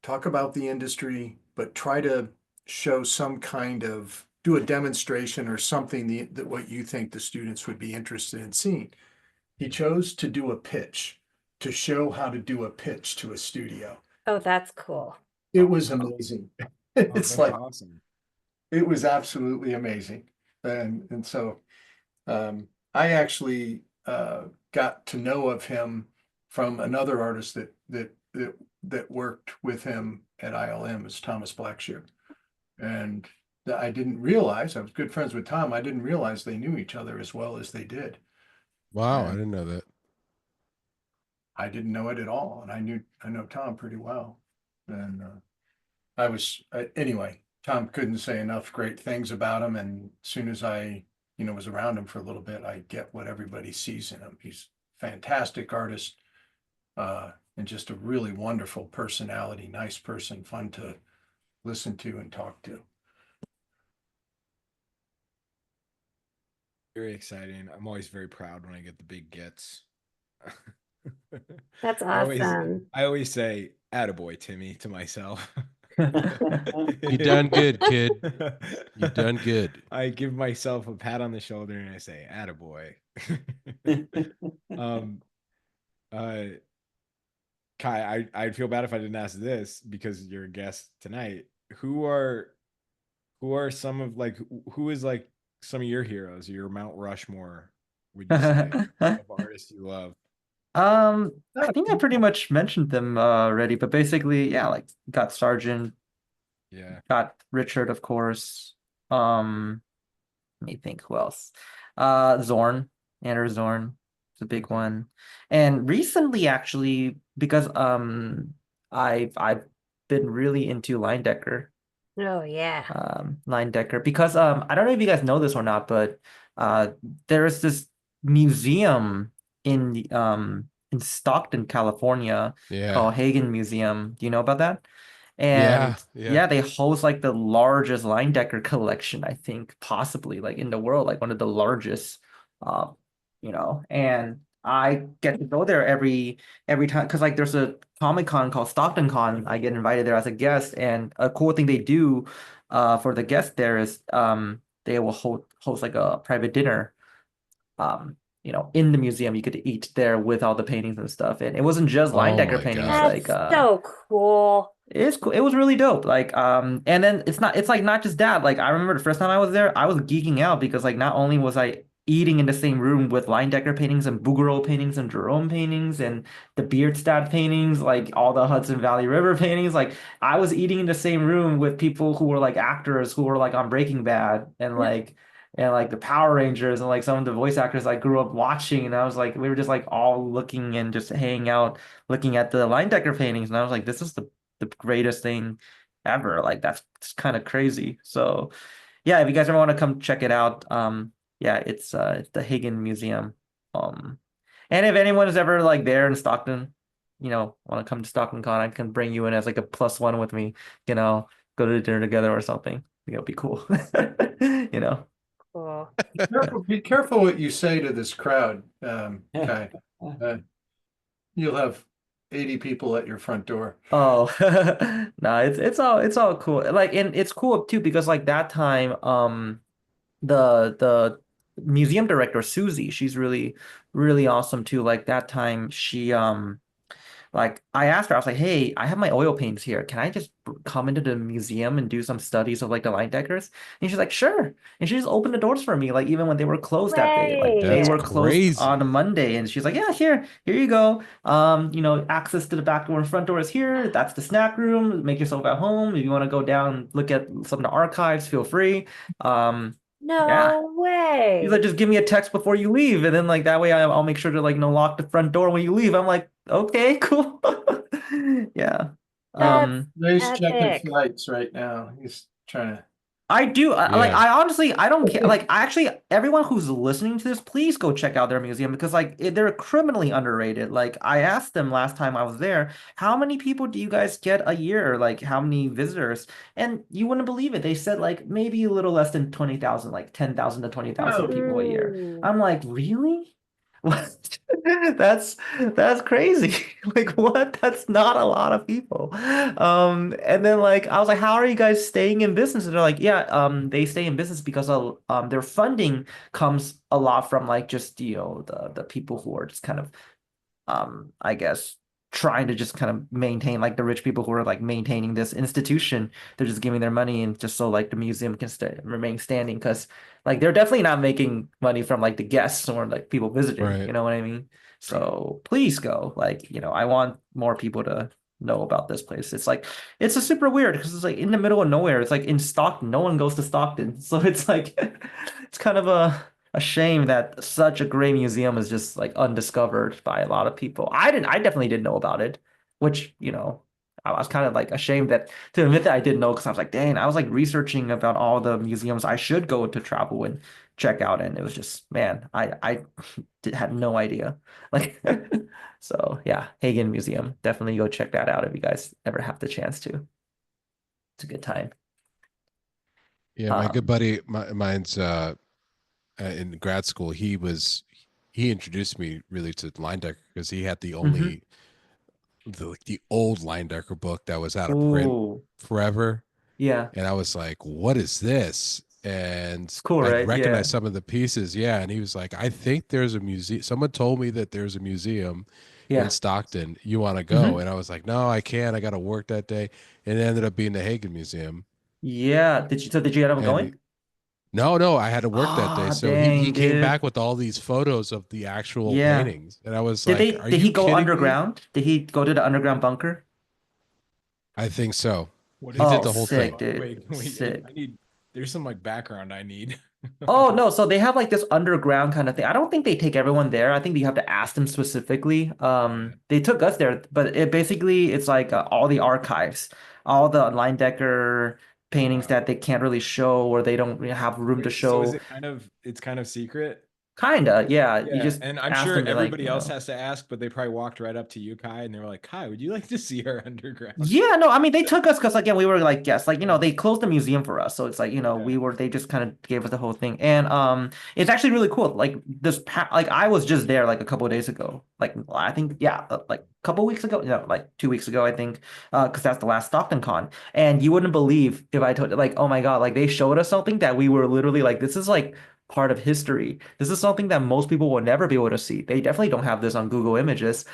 talk about the industry, but try to show some kind of, do a demonstration or something that what you think the students would be interested in seeing. He chose to do a pitch, to show how to do a pitch to a studio. Oh, that's cool. It was amazing. It's like, awesome. it was absolutely amazing. And so I actually got to know of him from another artist that worked with him at ILM, is Thomas Blackshear. And I didn't realize, I was good friends with Tom, I didn't realize they knew each other as well as they did. Wow, I didn't know that. I didn't know it at all, and I know Tom pretty well. And anyway, Tom couldn't say enough great things about him, and as soon as I, you know, was around him for a little bit, I get what everybody sees in him. He's a fantastic artist, and just a really wonderful personality, nice person, fun to listen to and talk to. Very exciting. I'm always very proud when I get the big gets. That's awesome. I always say, attaboy, Timmy, to myself. You done good, kid. You done good. I give myself a pat on the shoulder and I say, attaboy. Kai, I'd feel bad if I didn't ask this because you're a guest tonight. who are some of like who is like some of your heroes, your Mount Rushmore, would you say, of artists you love? I think I pretty much mentioned them already, but basically, yeah, like got Sargent, Yeah. got Richard, of course. Let me think who else. Zorn, Anders Zorn is a big one. And recently actually, because I've been really into Leindecker. Oh yeah. Leindecker, because I don't know if you guys know this or not, but there's this museum in Stockton, California Yeah. called Hagen Museum. Do you know about that? Yeah. And Yeah. yeah, they host like the largest Leindecker collection, I think, possibly like in the world, like one of the largest. Uh, and I get to go there every time because like there's a Comic Con called Stockton Con. I get invited there as a guest, and a cool thing they do for the guests there is they will host like a private dinner in the museum. You get to eat there with all the paintings and stuff. And it wasn't just Oh Leindecker my paintings, God. like That's so cool. it's cool. It was really dope. Like, and then it's like not just that. Like, I remember the first time I was there, I was geeking out because like not only was I eating in the same room with Leindecker paintings and Bouguereau paintings and Jerome paintings and the Bierstadt paintings, like all the Hudson Valley River paintings, like I was eating in the same room with people who were like actors who were like on Breaking Bad and like the Power Rangers and like some of the voice actors I grew up watching. And I was like, we were just like all looking and just hanging out, looking at the Leindecker paintings. And I was like, this is the greatest thing ever. Like that's kind of crazy. So yeah, if you guys ever want to come check it out, yeah, it's the Hagen Museum. Um, and if anyone is ever like there in Stockton, want to come to Stockton Con, I can bring you in as like a +1 with me, go to the dinner together or something. I think it'll be cool. Cool. Be careful what you say to this crowd, Kai. You'll have 80 people at your front door. Oh, no, it's all cool. Like, and it's cool too because like that time, the museum director Susie, she's really really awesome too. Like that time, she like I asked her, I was like, "Hey, I have my oil paints here. Can I just come into the museum and do some studies of like the Leindeckers?" And she's like, "Sure." And she just opened the doors for me, like even when they were closed that day. Like they That's were closed crazy. on a Monday, and she's like, "Yeah, here you go. Access to the back door and front door is here. That's the snack room. Make yourself at home. If you want to go down, look at some of the archives, feel free." Yeah. No He's like, way. just give me a text before you leave, and then like that way I'll make sure to like lock the front door when you leave. I'm like, okay, cool. Yeah. That's Ray's checking epic. flights right now. He's trying to. I do. Like, Yeah. I honestly, I don't care. Like, I actually, everyone who's listening to this, please go check out their museum because, like, they're criminally underrated. Like, I asked them last time I was there, how many people do you guys get a year? Like, how many visitors? And you wouldn't believe it. They said, like, maybe a little less than 20,000, like 10,000 to 20,000 people a year. Mm. I'm like, really? What? That's crazy. Like what? That's not a lot of people. And then like I was like, how are you guys staying in business? And they're like, yeah, they stay in business because of their funding comes a lot from like just the people who are just kind of I guess trying to just kind of maintain like the rich people who are like maintaining this institution. They're just giving their money and just so like the museum can remain standing because like they're definitely not making money from like the guests or like people visiting. Right. You know what I mean? So please go. Like, I want more people to know about this place. It's like it's a super weird because it's like in the middle of nowhere. It's like in Stockton. No one goes to Stockton. So it's like it's kind of a shame that such a great museum is just like undiscovered by a lot of people. I definitely didn't know about it, which, I was kind of like ashamed to admit that I didn't know because I was like, dang, I was like researching about all the museums I should go to travel and check out. And it was just, man, I had no idea. Like, so yeah, Hagen Museum. Definitely go check that out if you guys ever have the chance to. It's a good time. Yeah, my good buddy, mine's in grad school. He introduced me really to Leindecker because he had the only the old Leindecker book that was out of print Ooh, forever. yeah. And I was like, what is this? And It's cool, I right? recognized Yeah. some of the pieces. Yeah. And he was like, I think there's a museum. Someone told me that there's a museum in Stockton. You want to go?" And I was like, "No, I can't. I got to work that day." And it ended up being the Hagen Museum. Yeah. Did you end up And going? no, I had to work that day. Ah, So he dang, came dude. back with all these photos of the actual Yeah. paintings. And I was like, "Are Did you he go kidding me?" underground? Did he go to the underground bunker? I think so. What He is did Oh, the whole sick, thing. dude. Wait, I Sick. need, there's some like background I need. Oh no, so they have like this underground kind of thing. I don't think they take everyone there. I think you have to ask them specifically. They took us there, but it basically it's like all the archives, all the Leindecker paintings that they can't really show or they don't really have room to Wait, so is show. it it's kind of secret? Kinda, yeah. You Yeah, just and I'm ask sure them to like, everybody else has to ask, but they probably walked right up to you, Kai, and they were like, "Kai, would you like to see our underground?" Yeah, no, I mean they took us because again we were like guests, like they closed the museum for us, so it's like Yeah. they just kind of gave us the whole thing, and it's actually really cool. Like like I was just there like a couple of days ago, like I think like a couple weeks ago, like 2 weeks ago I think, because that's the last Stockton Con, and you wouldn't believe if I told you like oh my God, like they showed us something that we were literally like this is like part of history. This is something that most people will never be able to see. They definitely don't have this on Google Images.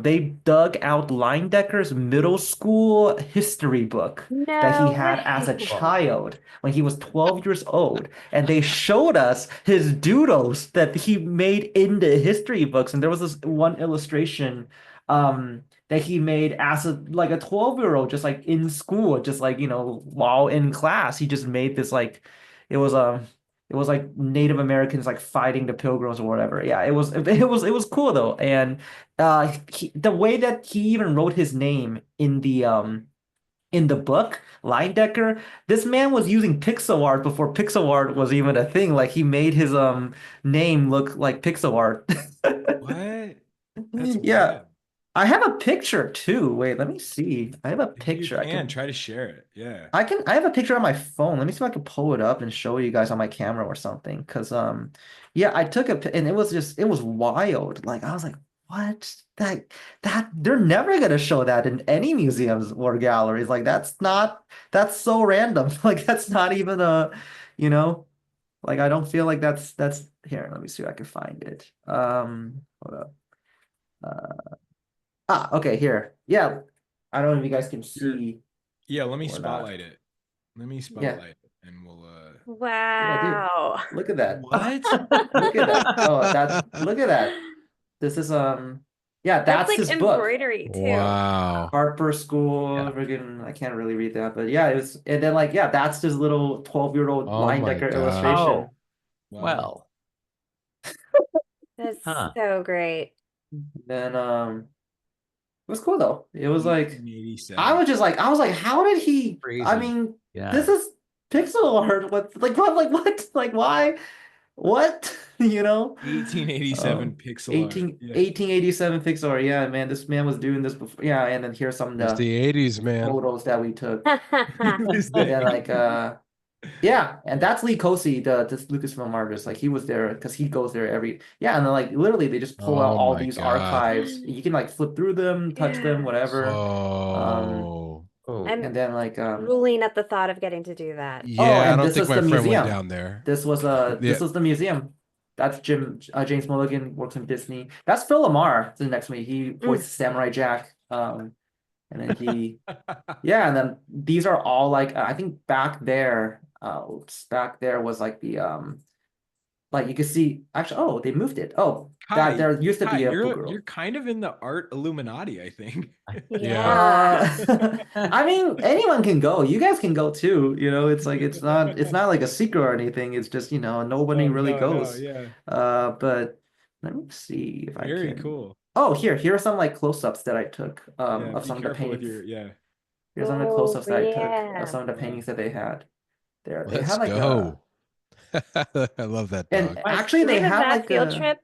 They dug out Leindecker's middle school history book that he No had as a way. child when he was 12 years old. And they showed us his doodles that he made in the history books. And there was this one illustration that he made as a like a 12-year-old, just like in school, just like, while in class, he just made this like it was it was like Native Americans like fighting the Pilgrims or whatever. Yeah, it was cool though. And the way that he even wrote his name in the book, Leindecker, this man was using pixel art before pixel art was even a thing. Like he made his name look like pixel art. What? That's Yeah. wild. I have a picture too. Wait, let me see. I have a If you picture. I can can try to share it. Yeah. I have a picture on my phone. Let me see if I can pull it up and show you guys on my camera or something. Cause yeah, I took and it was wild. Like I was like, what? That they're never gonna show that in any museums or galleries. Like that's so random. Like that's not even you know, like I don't feel like that's here. Let me see if I can find it. Hold up. Okay, here. Yeah. I don't know if you guys can Here. see Yeah, let me or not. spotlight it. Let me Yeah. spotlight it and we'll Yeah, dude. Wow. Look at that. What? Look at that. Oh, look at that. This is yeah, That's that's like his book. embroidery too. Wow. Harper School, Yeah. friggin' I can't really read that, but yeah, it was and then like yeah, that's his little 12-year-old Oh my Leindecker gosh. illustration. Oh, Wow. well. That's Huh. so great. Then it was cool though. It was like 1887. I was like, how did he I Crazy. mean, Yeah. this is pixel art. What like what? Like why? What? 1887 pixel art. 1887 Pixar. Yeah, man, this man was doing this before. Yeah, and then here's some of It's the the 80s, man. photos that we took. Is And then that- like yeah, and that's Lee Cosi, this Lucasfilm artist. Like he was there because he goes there yeah, and then like literally they just pull out Oh all my these God. archives. You can like flip through them, touch them, Yeah. whatever. Oh. Oh, I'm And then like drooling at the thought of getting to do that. Yeah, oh, I and don't this think is my the friend went museum. down there. This was the museum. That's James Mulligan works in Disney. That's Phil Lamar, the next me. He voiced Samurai Jack. And then he yeah, and then these are all like I think back there, back there was like the like you could see actually oh they moved it. Oh, Kai, that there used to Kai, be a you're girl. kind of in the art Illuminati, I think. Yeah. I mean anyone can go. You guys can go too. It's like it's not like a secret or anything. It's just nobody really No, goes. yeah. But let me see if I Very can. cool. Oh, here are some like close-ups that I took Yeah, of be some of the careful with paintings. your Here's some of the Oh, close-ups that I took yeah. of some of the Wow. paintings that they had there. They Let's had like go. I love that and dog. actually they Dream of had that like field a trip.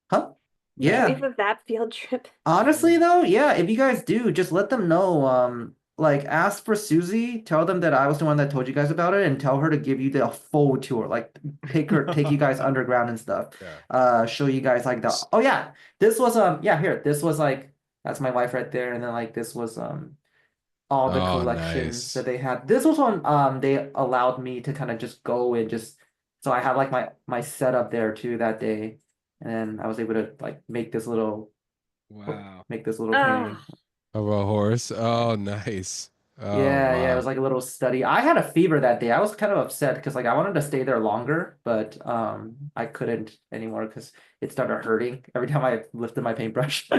huh? Yeah. Dream of that field trip. Honestly though, yeah, if you guys do, just let them know. Like ask for Susie, tell them that I was the one that told you guys about it, and tell her to give you the full tour. Like take you guys underground and stuff. Yeah. Show you guys like the oh yeah. This was here, this was like that's my wife right there, and then like this was all the Oh, collections nice. that they had. This was when they allowed me to kind of just go and just so I had like my setup there too that day, and then I was able to like make this little Wow. make this little painting. Oh, Of a horse. Oh, nice. Oh, Yeah, it wow. was like a little study. I had a fever that day. I was kind of upset because like I wanted to stay there longer, but I couldn't anymore because it started hurting every time I lifted my paintbrush.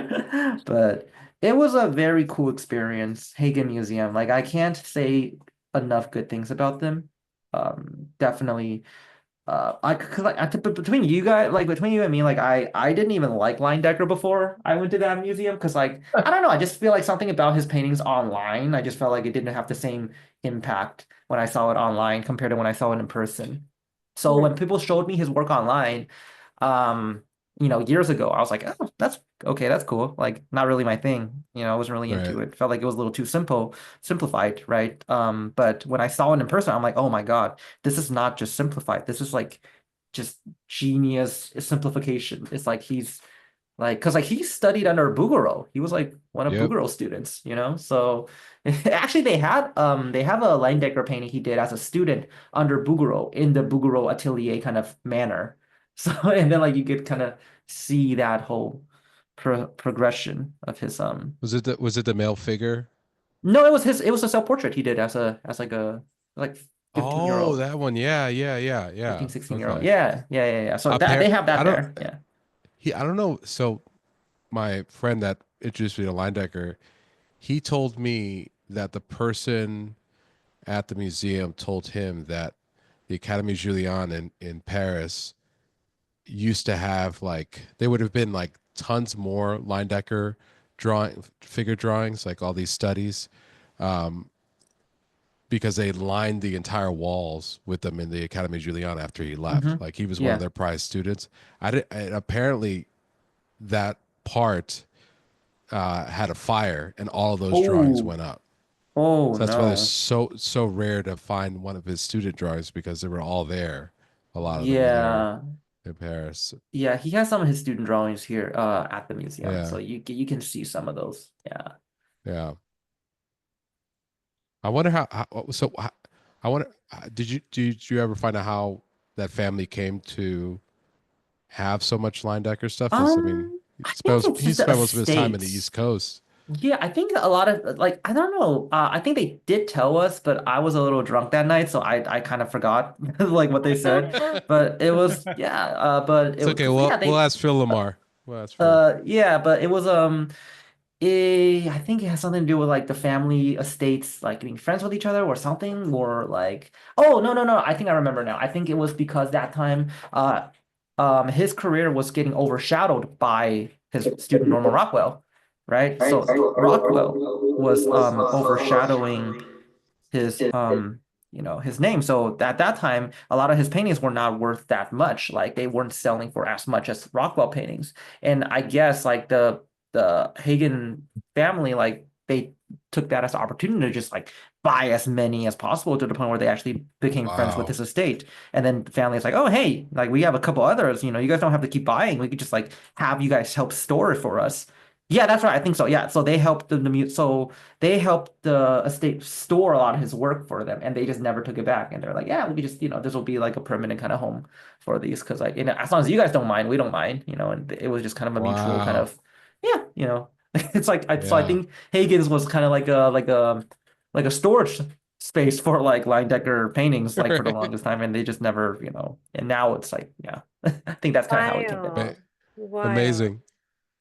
But it was a very cool experience. Hagen Museum. Like I can't say enough good things about them. Definitely cause like between you guys, like between you and me, like I didn't even like Leindecker before I went to that museum because like I don't know, I just feel like something about his paintings online. I just felt like it didn't have the same impact when I saw it online compared to when I saw it in person. So when people showed me his work online, um, years ago, I was like, oh, that's okay, that's cool. Like not really my thing. I wasn't really Right. into it. Felt like it was a little too simplified, right? But when I saw it in person, I'm like, oh my God, this is not just simplified. This is like just genius simplification. It's like he's like, because like he studied under Bouguereau. He was like one of Yep. Bouguereau's students, So actually they have a Leindecker painting he did as a student under Bouguereau in the Bouguereau atelier kind of manner. So and then like you could kind of see that whole progression of his Was it the male figure? no, it was a self-portrait he did as like a like 15-year Oh, old, that one. Yeah, yeah, yeah, 15, yeah. 16-year-old. Okay. Yeah. So that they have that there. Yeah. I don't know. So my friend that introduced me to Leindecker, he told me that the person at the museum told him that the Académie Julian in Paris used to have like they would have been like tons more Leindecker figure drawings, like all these studies, because they lined the entire walls with them in the Académie Julian after he left. Like he was one of Yeah. their prized students. And apparently that part had a fire and all of those drawings went up. Oh So that's why they're no. so rare to find one of his student drawings because they were all there. A lot of them there Yeah. in Paris. Yeah, he has some of his student drawings here at the museum. So Yeah, you can see some of those. Yeah. yeah. I wonder I wonder did you ever find out how that family came to have so much Leindecker stuff? Because I mean, I think it's he just the spent most of his time in the estates. East Coast. Yeah, I think a lot of like I don't know. I think they did tell us, but I was a little drunk that night, so I kind of forgot like what they said. But it was yeah. But It's it okay. because yeah We'll they ask Phil Lamar. We'll ask Phil. yeah. But it was I think it has something to do with like the family estates like being friends with each other or something or like oh no I think I remember now. I think it was because that time his career was getting overshadowed by his student Norman Rockwell, right? So Rockwell was overshadowing his his name. So at that time, a lot of his paintings were not worth that much. Like they weren't selling for as much as Rockwell paintings. And I guess like the Hagen family, like they took that as an opportunity to just like buy as many as possible to the point where they actually became friends with Wow. his estate. And then the family's like, oh hey, like we have a couple others, you guys don't have to keep buying. We could just like have you guys help store it for us. Yeah, that's right. I think so. Yeah. So they helped so they helped the estate store a lot of his work for them, and they just never took it back. And they're like, yeah, we could just, this will be like a permanent kind of home for these because like, as long as you guys don't mind, we don't mind, and it was just kind of a mutual kind Wow. of, yeah, it's like so I Yeah. think Hagen's was kind of like a storage space for like Leindecker paintings like for the Right. longest time, and they just never, and now it's like, yeah, I think that's kind of how it came to be. wild. Wild. Amazing.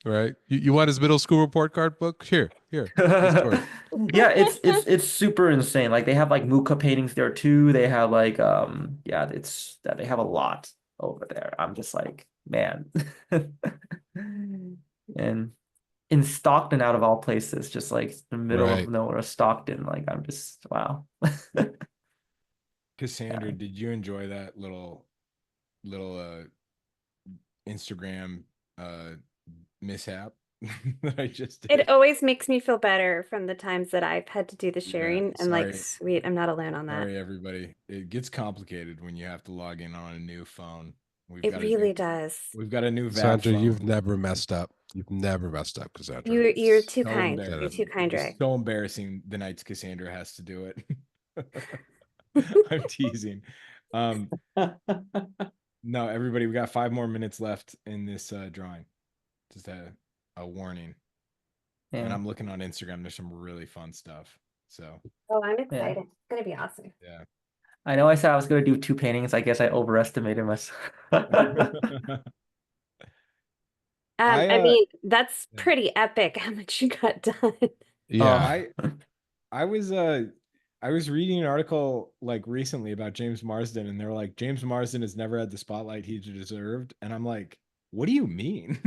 Right. You want his middle school report card book? Here. Let's do it. Yeah, it's super insane. Like they have like Muka paintings there too. They have like yeah, it's that they have a lot over there. I'm just like, man. And in Stockton out of all places, just like the middle of Right. nowhere, Stockton, like I'm just wow. Cassandra, did you enjoy that little Instagram mishap that I just did? It always makes me feel better from the times that I've had to do the Yeah, sharing and like, sorry. sweet, I'm not alone on that. Sorry, everybody. It gets complicated when you have to log in on a new phone. It really does. We've got a new VAP Cassandra, phone. you've never messed up. You've never messed up, Cassandra. You're too So kind. embarrassing. You're too kind, It's Ray. so embarrassing the nights Cassandra has to do it. I'm teasing. No, everybody, we got 5 more minutes left in this drawing. Just a warning. And Yeah. I'm looking on Instagram. There's some really fun stuff. So Oh, I'm Yeah. excited. It's gonna be awesome. yeah. I know I said I was gonna do 2 paintings. I guess I overestimated myself. I I mean, that's yeah. pretty epic how much you got done. Yeah. Oh. I was reading an article like recently about James Marsden, and they were like, James Marsden has never had the spotlight he deserved. And I'm like, what do you mean?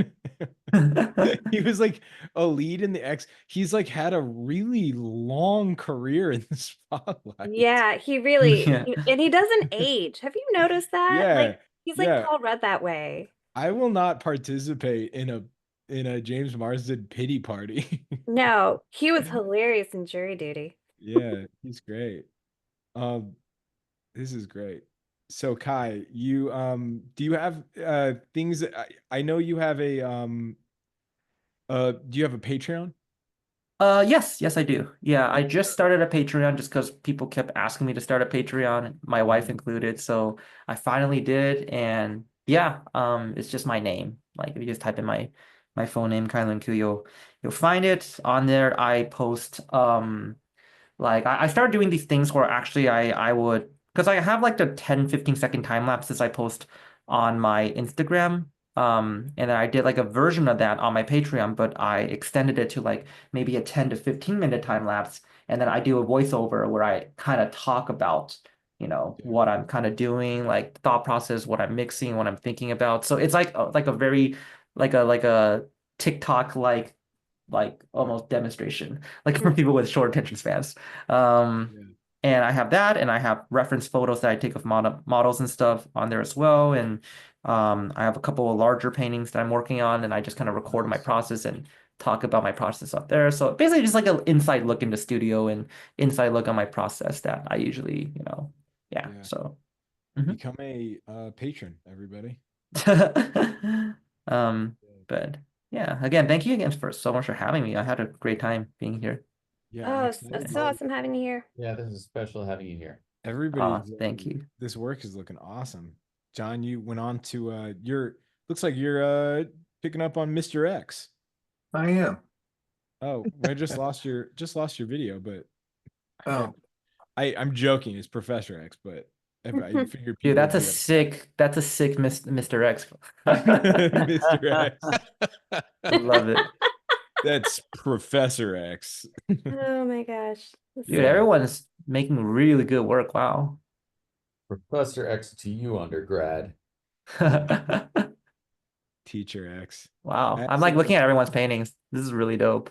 He was like a lead in the X. He's like had a really long career in the spotlight. Yeah, he really, Yeah. and he doesn't age. Have you noticed that? Yeah, Like he's like yeah. Paul Rudd that way. I will not participate in a James Marsden pity party. No, he was hilarious in Jury Duty. Yeah, he's great. Um, this is great. So Kai, you do you have things that I know you have a do you have a Patreon? Yes, I do. Yeah, I just started a Patreon just because people kept asking me to start a Patreon, my wife included. So I finally did, and yeah, it's just my name. Like if you just type in my phone name, Kai Lun Qu, you'll find it on there. I post like I started doing these things where actually I would because I have like the 10-15 second time lapses I post on my Instagram. And then I did like a version of that on my Patreon, but I extended it to like maybe a 10 to 15 minute time lapse. And then I do a voiceover where I kind of talk about, what I'm kind of doing, like thought process, what I'm mixing, what I'm thinking about. So it's like a very like a TikTok like almost demonstration, like for people with short attention spans. Yeah. And I have that, and I have reference photos that I take of models and stuff on there as well. And I have a couple of larger paintings that I'm working on, and I just kind of record my Nice. process and talk about my process up there. So basically just like an inside look in the studio and inside look on my process that I usually, yeah. Yeah. So Become a patron, everybody. um, but yeah, again, thank you again for so much for having me. I had a great time being here. Yeah, Oh, I'm it's excited. so awesome having you here. Yeah, this is special having you here. Everybody, Thank you. this work is looking awesome. John, you went on to looks like you're picking up on Mr. X. I am. Oh, I just lost your video, but Oh, I'm joking. It's Professor X, but I figured people Dude, would be upset. that's a sick Mr. X. Mr. X. Love it. That's Professor X. Oh my gosh. That's Dude, so everyone's making really good work. Wow. Professor X to you, undergrad. Teacher X. Wow. I'm like looking at everyone's paintings. This is really dope.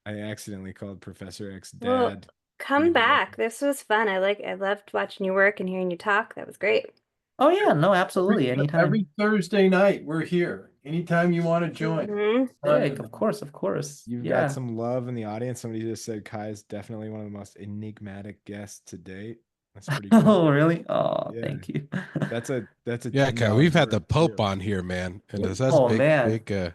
I accidentally called Professor X Well, dad. come Maybe back. This was fun. I loved watching you work and hearing you talk. That was great. Oh yeah, no, absolutely. Anytime. every Thursday night, we're here. Anytime you want to join. Mhm. Sick, of course. You've Yeah. got some love in the audience. Somebody just said Kai is definitely one of the most enigmatic guests to date. That's pretty good. Oh, really? Oh, Yeah. thank you. That's a Yeah, Kai, $10 we've had the worth Pope deal. on here, man. And that's Oh, big, man. big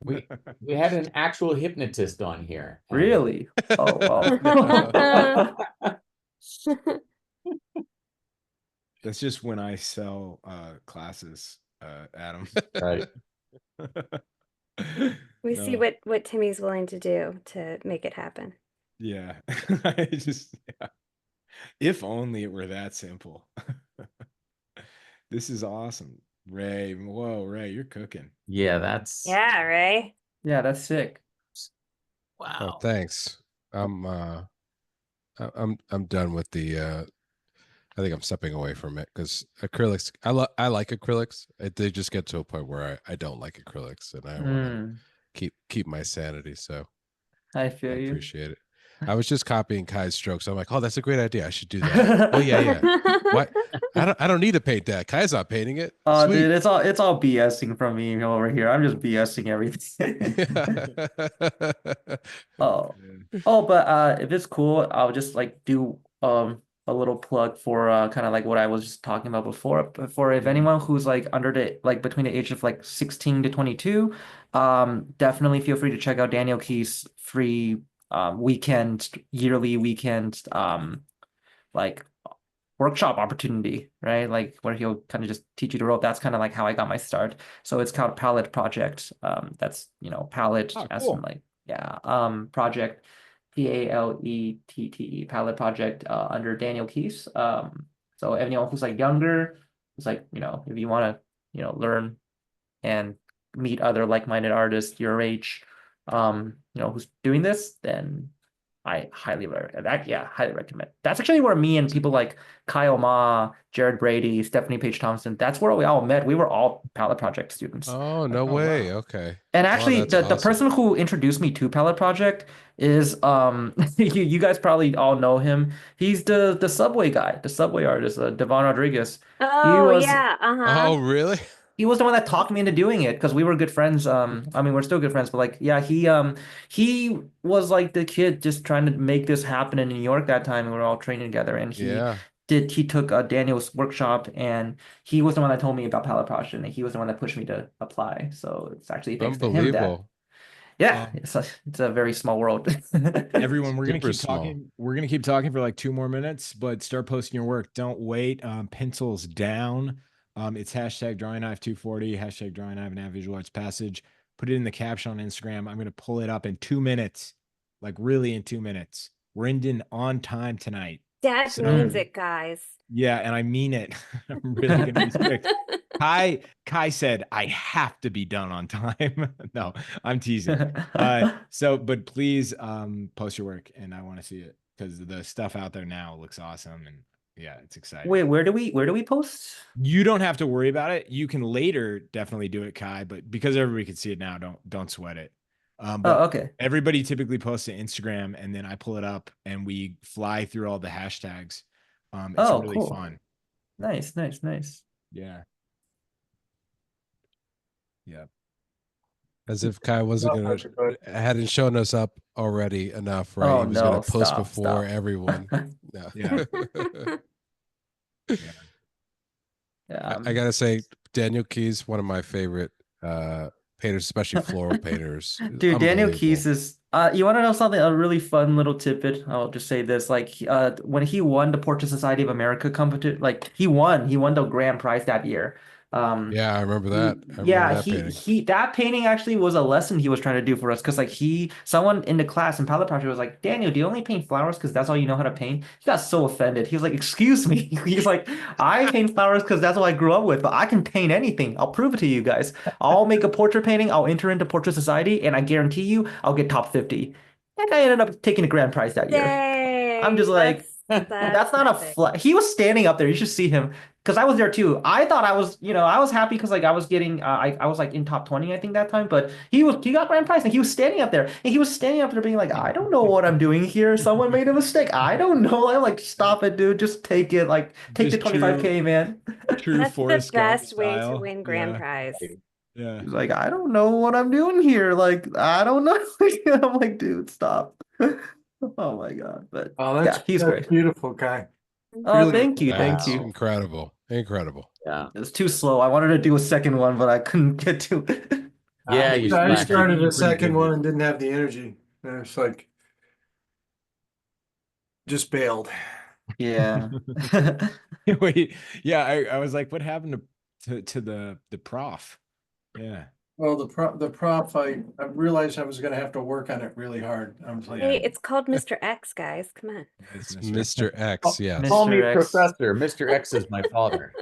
We had an actual hypnotist on here. and- Really? Oh, wow. That's just when I sell classes, Adam. Right. We see No. what Timmy's willing to do to make it happen. Yeah. I just if only it were that simple. This is awesome. Ray, whoa, Ray, you're cooking. Yeah, that's Yeah, Ray. Yeah, that's sick. Oh, wow. thanks. I'm done with the I think I'm stepping away from it because acrylics, I like acrylics. They just get to a point where I don't like acrylics and I want to keep my sanity. So I I feel you. appreciate it. I was just copying Kai's strokes. I'm like, oh, that's a great idea. I should do that. Oh yeah. What? I don't need to paint that. Kai's not painting it. Oh, Sweet. dude, it's all BSing from me over here. I'm just BSing everything. Oh. Yeah. Oh, but if it's cool, I'll just like do a little plug for kind of like what I was just talking about before. For if anyone who's like under the like between the age of like 16 to 22, definitely feel free to check out Daniel Key's free yearly weekend like workshop opportunity, right? Like where he'll kind of just teach you the rope. That's kind of like how I got my start. So it's called Palette Project. That's palette Oh, as cool. in like project, PALETTE, Palette Project under Daniel Keys. So anyone who's like younger, who's like if you want to learn and meet other like-minded artists your age, who's doing this, then I highly highly recommend. That's actually where me and people like Kyle Ma, Jared Brady, Stephanie Page Thompson, that's where we all met. We were all Palette Project students. Oh, no Oh, way. wow. Okay. And Wow, actually, that's the awesome. person who introduced me to Palette Project is you guys probably all know him. He's the Subway guy, the Subway artist, Devon Rodriguez. He Oh was yeah, Oh, really? he was the one that talked me into doing it because we were good friends. I mean, we're still good friends, but like, yeah, he was like the kid just trying to make this happen in New York that time, and we were all training together. And Yeah. he took a Daniel's workshop, and he was the one that told me about Palette Project, and he was the one that pushed me to apply. So it's actually thanks to him that Unbelievable. it's a very small world. Everyone, we're gonna Super keep small. talking. We're gonna keep talking for like 2 more minutes, but start posting your work. Don't wait. Pencils down. It's hashtag Drawing Hive 240, hashtag Drawing Hive and Visual Arts Passage. Put it in the caption on Instagram. I'm gonna pull it up in 2 minutes, like really in 2 minutes. We're ending on time tonight. Dad So- means it, guys. Yeah, and I mean it. I'm really gonna be strict. Kai said I have to be done on time. No, I'm teasing. But please post your work, and I want to see it because the stuff out there now looks awesome, and yeah, it's exciting. Wait, where do we post? You don't have to worry about it. You can later definitely do it, Kai, but because everybody can see it now, don't sweat it. But Okay. everybody typically posts to Instagram, and then I pull it up and we fly through all the hashtags. It's really Cool. fun. Nice. Yeah. Yeah. As if Kai wasn't hadn't shown us up already enough, right? Oh, He was gonna no, post stop, before stop. everyone. No. Yeah. Yeah. I gotta say, Daniel Keys, one of my favorite painters, especially floral painters. Dude, Daniel Unbelievable. Keys is you want to know something, a really fun little tidbit? I'll just say this, like when he won the Portrait Society of America competition, like he won the grand prize that year. Yeah, I remember that. I Yeah, remember that painting. that painting actually was a lesson he was trying to do for us, because like someone in the class in Palette Project was like, Daniel, do you only paint flowers because that's all you know how to paint? He got so offended. He was like, excuse me. He's like, I paint flowers because that's what I grew up with, but I can paint anything. I'll prove it to you guys. I'll make a portrait painting, I'll enter into Portrait Society, and I guarantee you I'll get top 50. That guy ended up taking the grand prize that year. I'm just like, that's not epic. a flat. He was standing up there. You should see him, because I was there too. I thought I was happy because like I was getting I was like in top 20 I think that time, but he got grand prize and he was standing up there and he was standing up there being like, I don't know what I'm doing here. Someone made a mistake. I don't know. I'm like, stop it, dude. Just take it. Like take Just the 25K, man. True That's the Forrest Gump best way to style. win grand Yeah. prize. Yeah. He's like, I don't know what I'm doing here. Like, I don't know. I'm like, dude, stop. Oh my God. But Oh, yeah, he's great. beautiful, Kai. Oh, Really thank you. That's Thank you. incredible. Incredible. Yeah. It was too slow. I wanted to do a second one, but I couldn't get to it. Yeah, you I smashed it. started Pretty a second good. one and didn't have the energy. And it's like just bailed. Yeah. Wait, yeah, I was like, what happened to the prof? Yeah. Well, the prof, I realized I was going to have to work on it really hard. I was like, Hey, it's called Mr. X, guys. Come on. It's Mr. X, yes. Mr. Call me X. Professor. Mr. X is my father.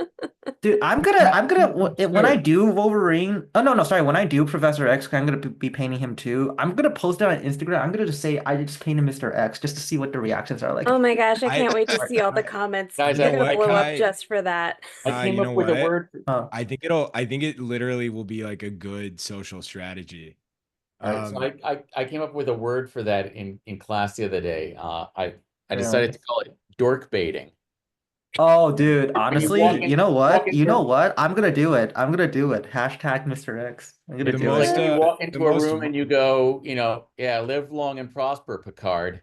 Dude, I'm gonna when I do Wolverine. Oh no, sorry. When I do Professor X, I'm gonna be painting him too. I'm gonna post it on Instagram. I'm gonna just say I just painted Mr. X just to see what the reactions are like. Oh my gosh, I I- can't wait to see all the comments. Guys, They're I gonna like blow Kai- up just for that. I came you up know with a what? word. Oh. I think it literally will be like a good social strategy. All right, so I came up with a word for that in class the other day. I decided to call it dork baiting. Oh, dude, honestly, walk in- you know walk what? into You know a- what? I'm gonna do it. Hashtag Mr. X. I'm gonna The do most, it. You walk into the a most- room and you go, yeah, live long and prosper, Picard.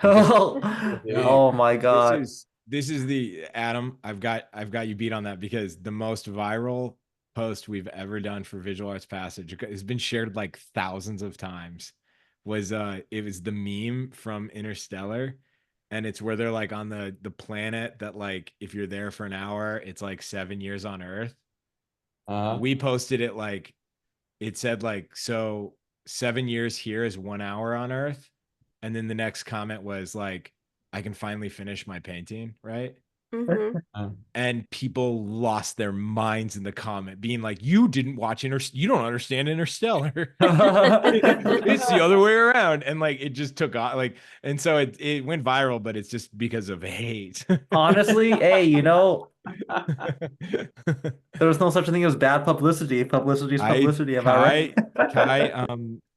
Oh, Yeah. oh my God. This is the Adam. I've got you beat on that because the most viral post we've ever done for Visual Arts Passage has been shared like thousands of times. It was the meme from Interstellar and it's where they're like on the planet that like if you're there for an hour, it's like 7 years on Earth. We posted it like it said like so 7 years here is 1 hour on Earth, and then the next comment was like I can finally finish my painting, right? Mm-hmm. And people lost their minds in the comment, being like, "You didn't watch you don't understand Interstellar. It's the other way around." And like it just took off, like, and so it went viral, but it's just because of hate. Honestly, hey, you know, there's no such thing as bad publicity. Publicity is publicity. Am I right? Kai,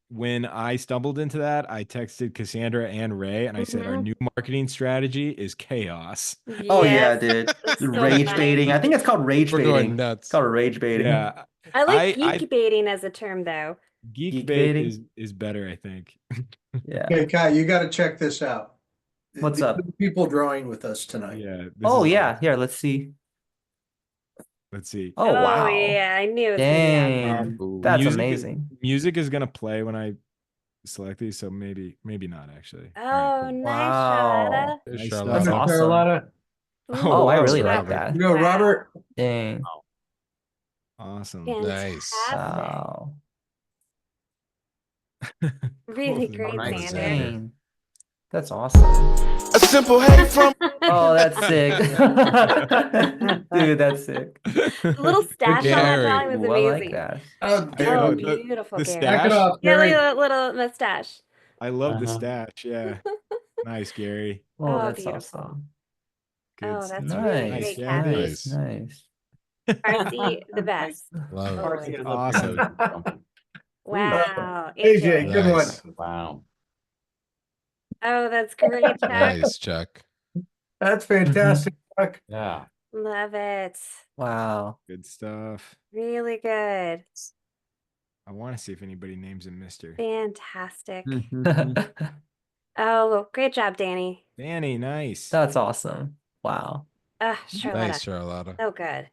when I stumbled into that, I texted Cassandra and Ray, and I said, "Our new marketing strategy is chaos." Oh yeah, Yes, dude. that's so Rage funny. baiting. I think it's called rage We're baiting. going nuts. It's called rage baiting. Yeah, I like I geek baiting as a term, though. geek Geek bait baiting? is better, I think. Yeah. Okay, Kai, you got to check this out. What's These up? are the people drawing with us tonight. Yeah. Oh yeah. Here, let's see. Let's see. Oh wow. Yeah, I knew it was gonna be awesome. Dang. That's Music amazing. Music is gonna play when I select these, so maybe not actually. All right, Oh, cool. nice, Wow. Charlotta. There's Nice Charlotte. stuff. That's awesome. Carlotta. Oh, I wow, really Robert. like that. You go, Robert. Dang. Awesome. Nice. Fantastic. Wow. Really Cool. great, Nice. Xander. Dang. That's awesome. A simple hey from Oh, that's sick. Dude, that's sick. The little stash on that Gary. drawing was Ooh, I like amazing. that. Oh, Oh, dude. beautiful, the Gary. Back it stash. off, Yeah, look Gary. at that little mustache. I love the Uh-huh. stash. Yeah. Nice, Gary. Oh, Oh, that's beautiful. awesome. Good Oh, stuff. that's really Nice. great, Gabby. Gabby. Nice. Nice. RC, the best. Love it. Always. Awesome. Wow. AJ, good one. Nice. Wow. Oh, that's great, Chuck. Nice, Chuck. That's fantastic, Chuck. Yeah. Love it. Wow. Good stuff. Really good. I want to see if anybody names him Mister. Fantastic. Mm-hmm. Oh, great job, Danny. Danny, nice. That's awesome. Wow. Charlotta. Nice, Charlotta. So good.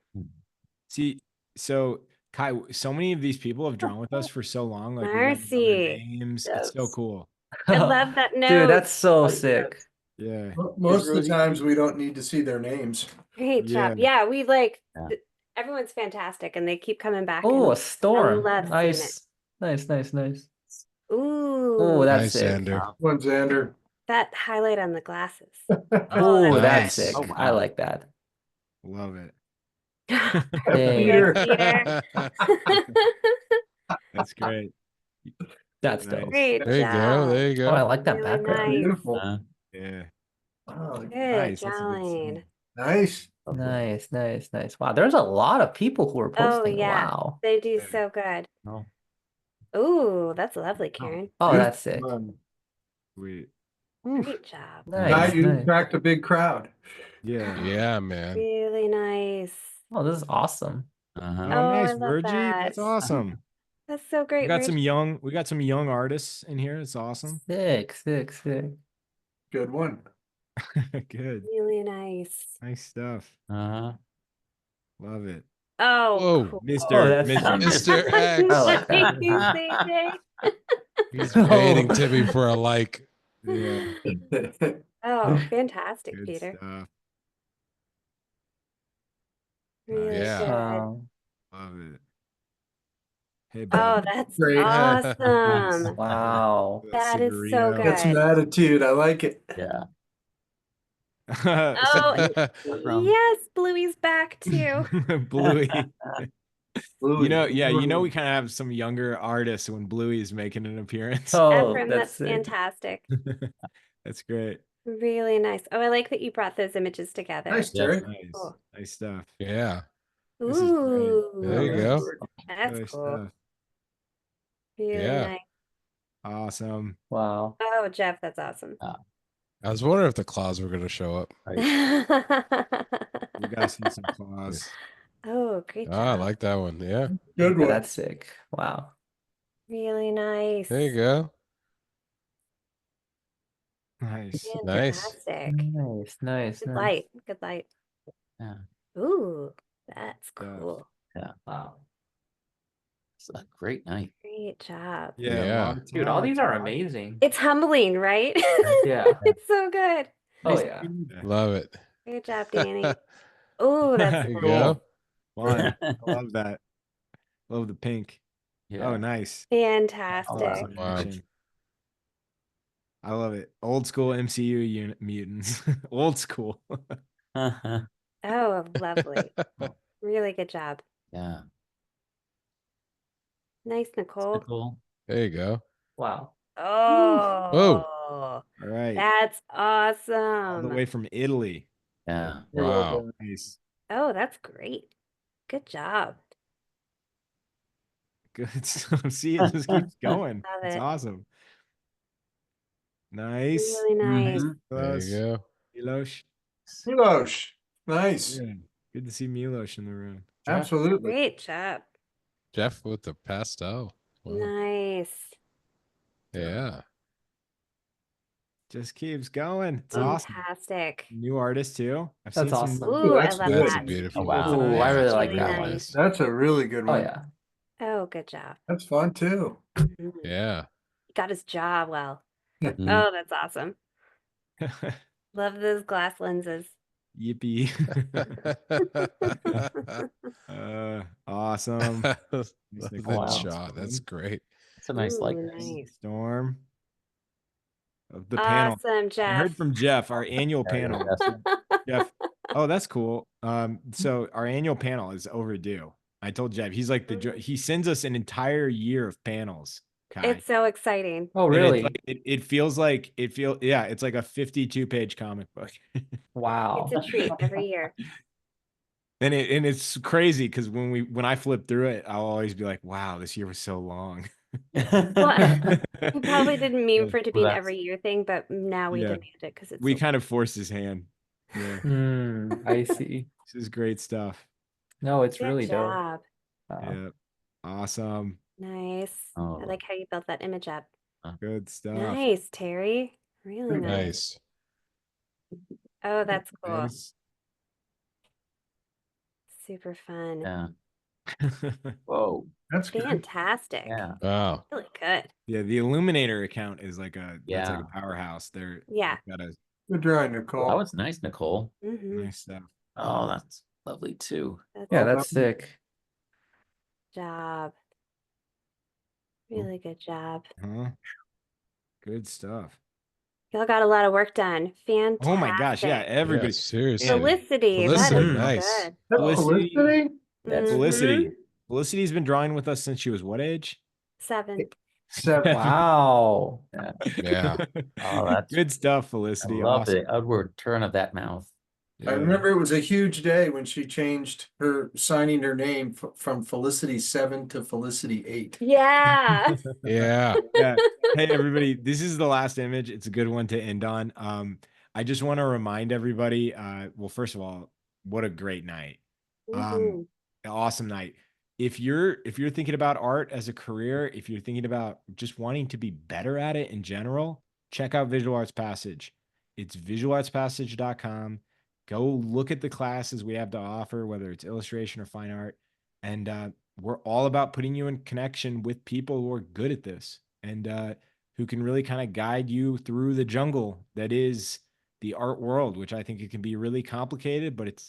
See, so Kai, so many of these people have drawn with us for so long. Like we don't know their Mercy. names. It's so cool. I love that note. Dude, that's so sick. Yeah. Most of the times we don't need to see their names. Great job. Yeah, we like everyone's fantastic and they keep coming back. Oh, and a storm. love seeing Nice. Nice, nice, nice. Ooh, Oh, that's Nice, sick. Xander. One, Xander. that highlight on the glasses. Oh, that's that's nice. sick. Oh, I wow. like that. Love it. Peter. Peter. That's great. That's Nice. dope. Great There you job. go. There you Oh, I go. like that Really background. nice. Beautiful. Yeah. Oh, Good Nice. That's a good drawing. scene. nice. Nice, nice, nice. Wow, there's a lot of people who are Oh, posting. yeah. Wow. They do Yeah. so good. Oh. Ooh, that's lovely, Karen. Oh, that's sick. Sweet. Great job. Guy, Nice, you nice. attract a big crowd. Yeah. Yeah, man. Really nice. Oh, this is awesome. Uh-huh. Oh, Oh, nice, I love Virgie. that. That's awesome. That's so We great. got some Virg. young artists in here. It's awesome. Sick, sick, sick. Good one. Good. Really nice. Nice stuff. Uh-huh. Love it. Oh, Whoa, cool. Mr. that's- Mr. X. I like that. Nice, AJ. He's baiting Timmy for a like. Yeah. Oh, fantastic, Good Peter. stuff. Really Yeah. good. Wow. Love it. Hey, Oh, bud. that's Great. awesome. Wow. That is so Cigarillo. Got some good. attitude. I like it. Yeah. Oh, yes, Bluey's back too. Bluey. Louis. You know, we kind of have some younger artists when Bluey is making an appearance. Oh, Ephraim, that's that's sick. fantastic. That's great. Really nice. Oh, I like that you brought those images together. Nice, Yes. Terry. Nice. Cool. Nice stuff. Yeah. This is great. Ooh, There you go. that's Nice cool. stuff. Really Yeah. nice. Awesome. Wow. Oh, Jeff, that's awesome. I was wondering if the claws were going to show up. You guys see some claws. Oh, great Ah, I job. like that one. Yeah. Good Yeah, one. that's sick. Wow. Really nice. There you go. Nice. Nice. Fantastic. Nice, nice, Good nice. light. Good light. Yeah. Ooh, that's Stuff. cool. Wow. It's a great night. Great job. Yeah. Yeah. a lot of Dude, all these are talent. amazing. It's humbling, right? Yeah. It's so good. Oh Nice yeah. to meet you. Love it. Good job, Danny. Oh, that's There you cool. go. Fun. I love that. Love the pink. Oh, Yeah. nice. Fantastic. Wow. Action. I love it. Old school MCU unit mutants. Old school. Oh, lovely. Really good job. Yeah. Nice, Nicole. Cool. There you go. Wow. Oh, All right. that's All the awesome. way from Italy. Yeah. Wow. Nice. Oh, that's great. Good job. Good stuff. See, it just keeps going. Love It's it. awesome. Nice. Really nice. Mhm. There you go. Milos. Milos, nice. Good. Good to see Milos in the room. Absolutely. Great job. Jeff with the pastel. Wow. Nice. Yeah. Just keeps going. It's awesome. Fantastic. New artist too. I've That's seen some awesome. Ooh, I that's love good. That's a that. beautiful Oh, wow. one. Ooh, I really like Really that one. nice. That's a really good Oh one. yeah. Oh, good job. That's fun too. Mhm. Yeah. Got his jaw well. Mm. Oh, that's awesome. Love those glass lenses. Yippee. Awesome. Love Nice, that Nicole. shot. That's great. It's a nice Ooh, likeness. nice. Storm. Of the panel. Awesome, I Jeff. heard from Jeff, our annual There you go, panel. Justin. Jeff. Oh, that's cool. So our annual panel is overdue. I told Jeff, he's like he sends us an entire year of panels. Kai. It's so exciting. Oh And it's really? like, it feels like yeah, it's like a 52-page comic book. Wow. It's a treat every year. And it's crazy because when I flip through it, I'll always be like, wow, this year was so long. Well, he probably didn't mean for it to be an Well, every year thing, but now we Yeah. demand it because it's We so kind of forced his hand. Yeah. I see. This is great stuff. No, it's good really dope. job. Yeah. Awesome. Nice. I Oh. like how you built that image up. Good stuff. Nice, Terry. Really nice. Nice. Oh, that's cool. Nice. Super fun. Yeah. Whoa. That's good. Fantastic. Yeah. Wow. Really good. Yeah, the Illuminator account is like that's like Yeah. a powerhouse. They've Yeah. got a Good drawing, That Nicole. was nice, Nicole. Mm-hmm. nice stuff. Oh, that's lovely too. That's Yeah, a that's sick. good job. Really good job. Huh? Good stuff. Y'all got a lot of work done. Fantastic. Oh my gosh, yeah, everybody. Yeah, seriously. Felicity. That Felicity, is nice. good. That's Felicity. Felicity? That's Felicity. Mhm. Felicity's been drawing with us since she was what age? 7. 7. Wow. Yeah. Oh, that's Good stuff, I Felicity. love Awesome. the upward turn of that mouth. I remember it was a huge day when she changed her signing her name from Felicity 7 to Felicity 8. Yeah. Yeah. Yeah. Hey everybody, this is the last image. It's a good one to end on. I just want to remind everybody, well, first of all, what a great night. Mhm. Awesome night. If you're thinking about art as a career, if you're thinking about just wanting to be better at it in general, check out Visual Arts Passage. It's visualartspassage.com. Go look at the classes we have to offer, whether it's illustration or fine art. And we're all about putting you in connection with people who are good at this and who can really kind of guide you through the jungle that is the art world, which I think it can be really complicated, but it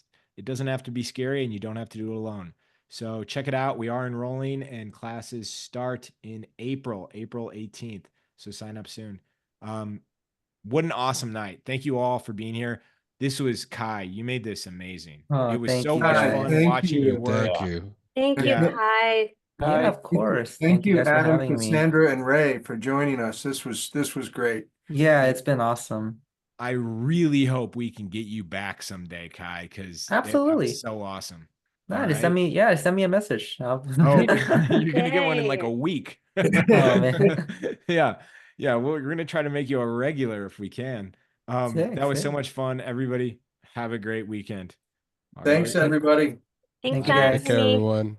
doesn't have to be scary and you don't have to do it alone. So check it out. We are enrolling and classes start in April 18th. So sign up soon. What an awesome night. Thank you all for being here. This was Kai. You made this amazing. Oh, It was thank so you, much guys. fun Thank watching you. you work. Thank you. Thank you, Yeah. Kai. Yeah, of course. Thank you, guys for Adam, having me. Cassandra, and Ray for joining us. This was great. Yeah, it's been awesome. I really hope we can get you back someday, Kai, because that Absolutely. was so awesome. Nah, All just right. send me a message. Oh, you're gonna get one in like a Yay. week. Oh, man. Yeah. Well, we're gonna try to make you a regular if we can. Sick, That was so sick. much fun. Everybody, have a great weekend. All Thanks, right. Thanks, Thank you, guys. Take care, Anthony. everyone.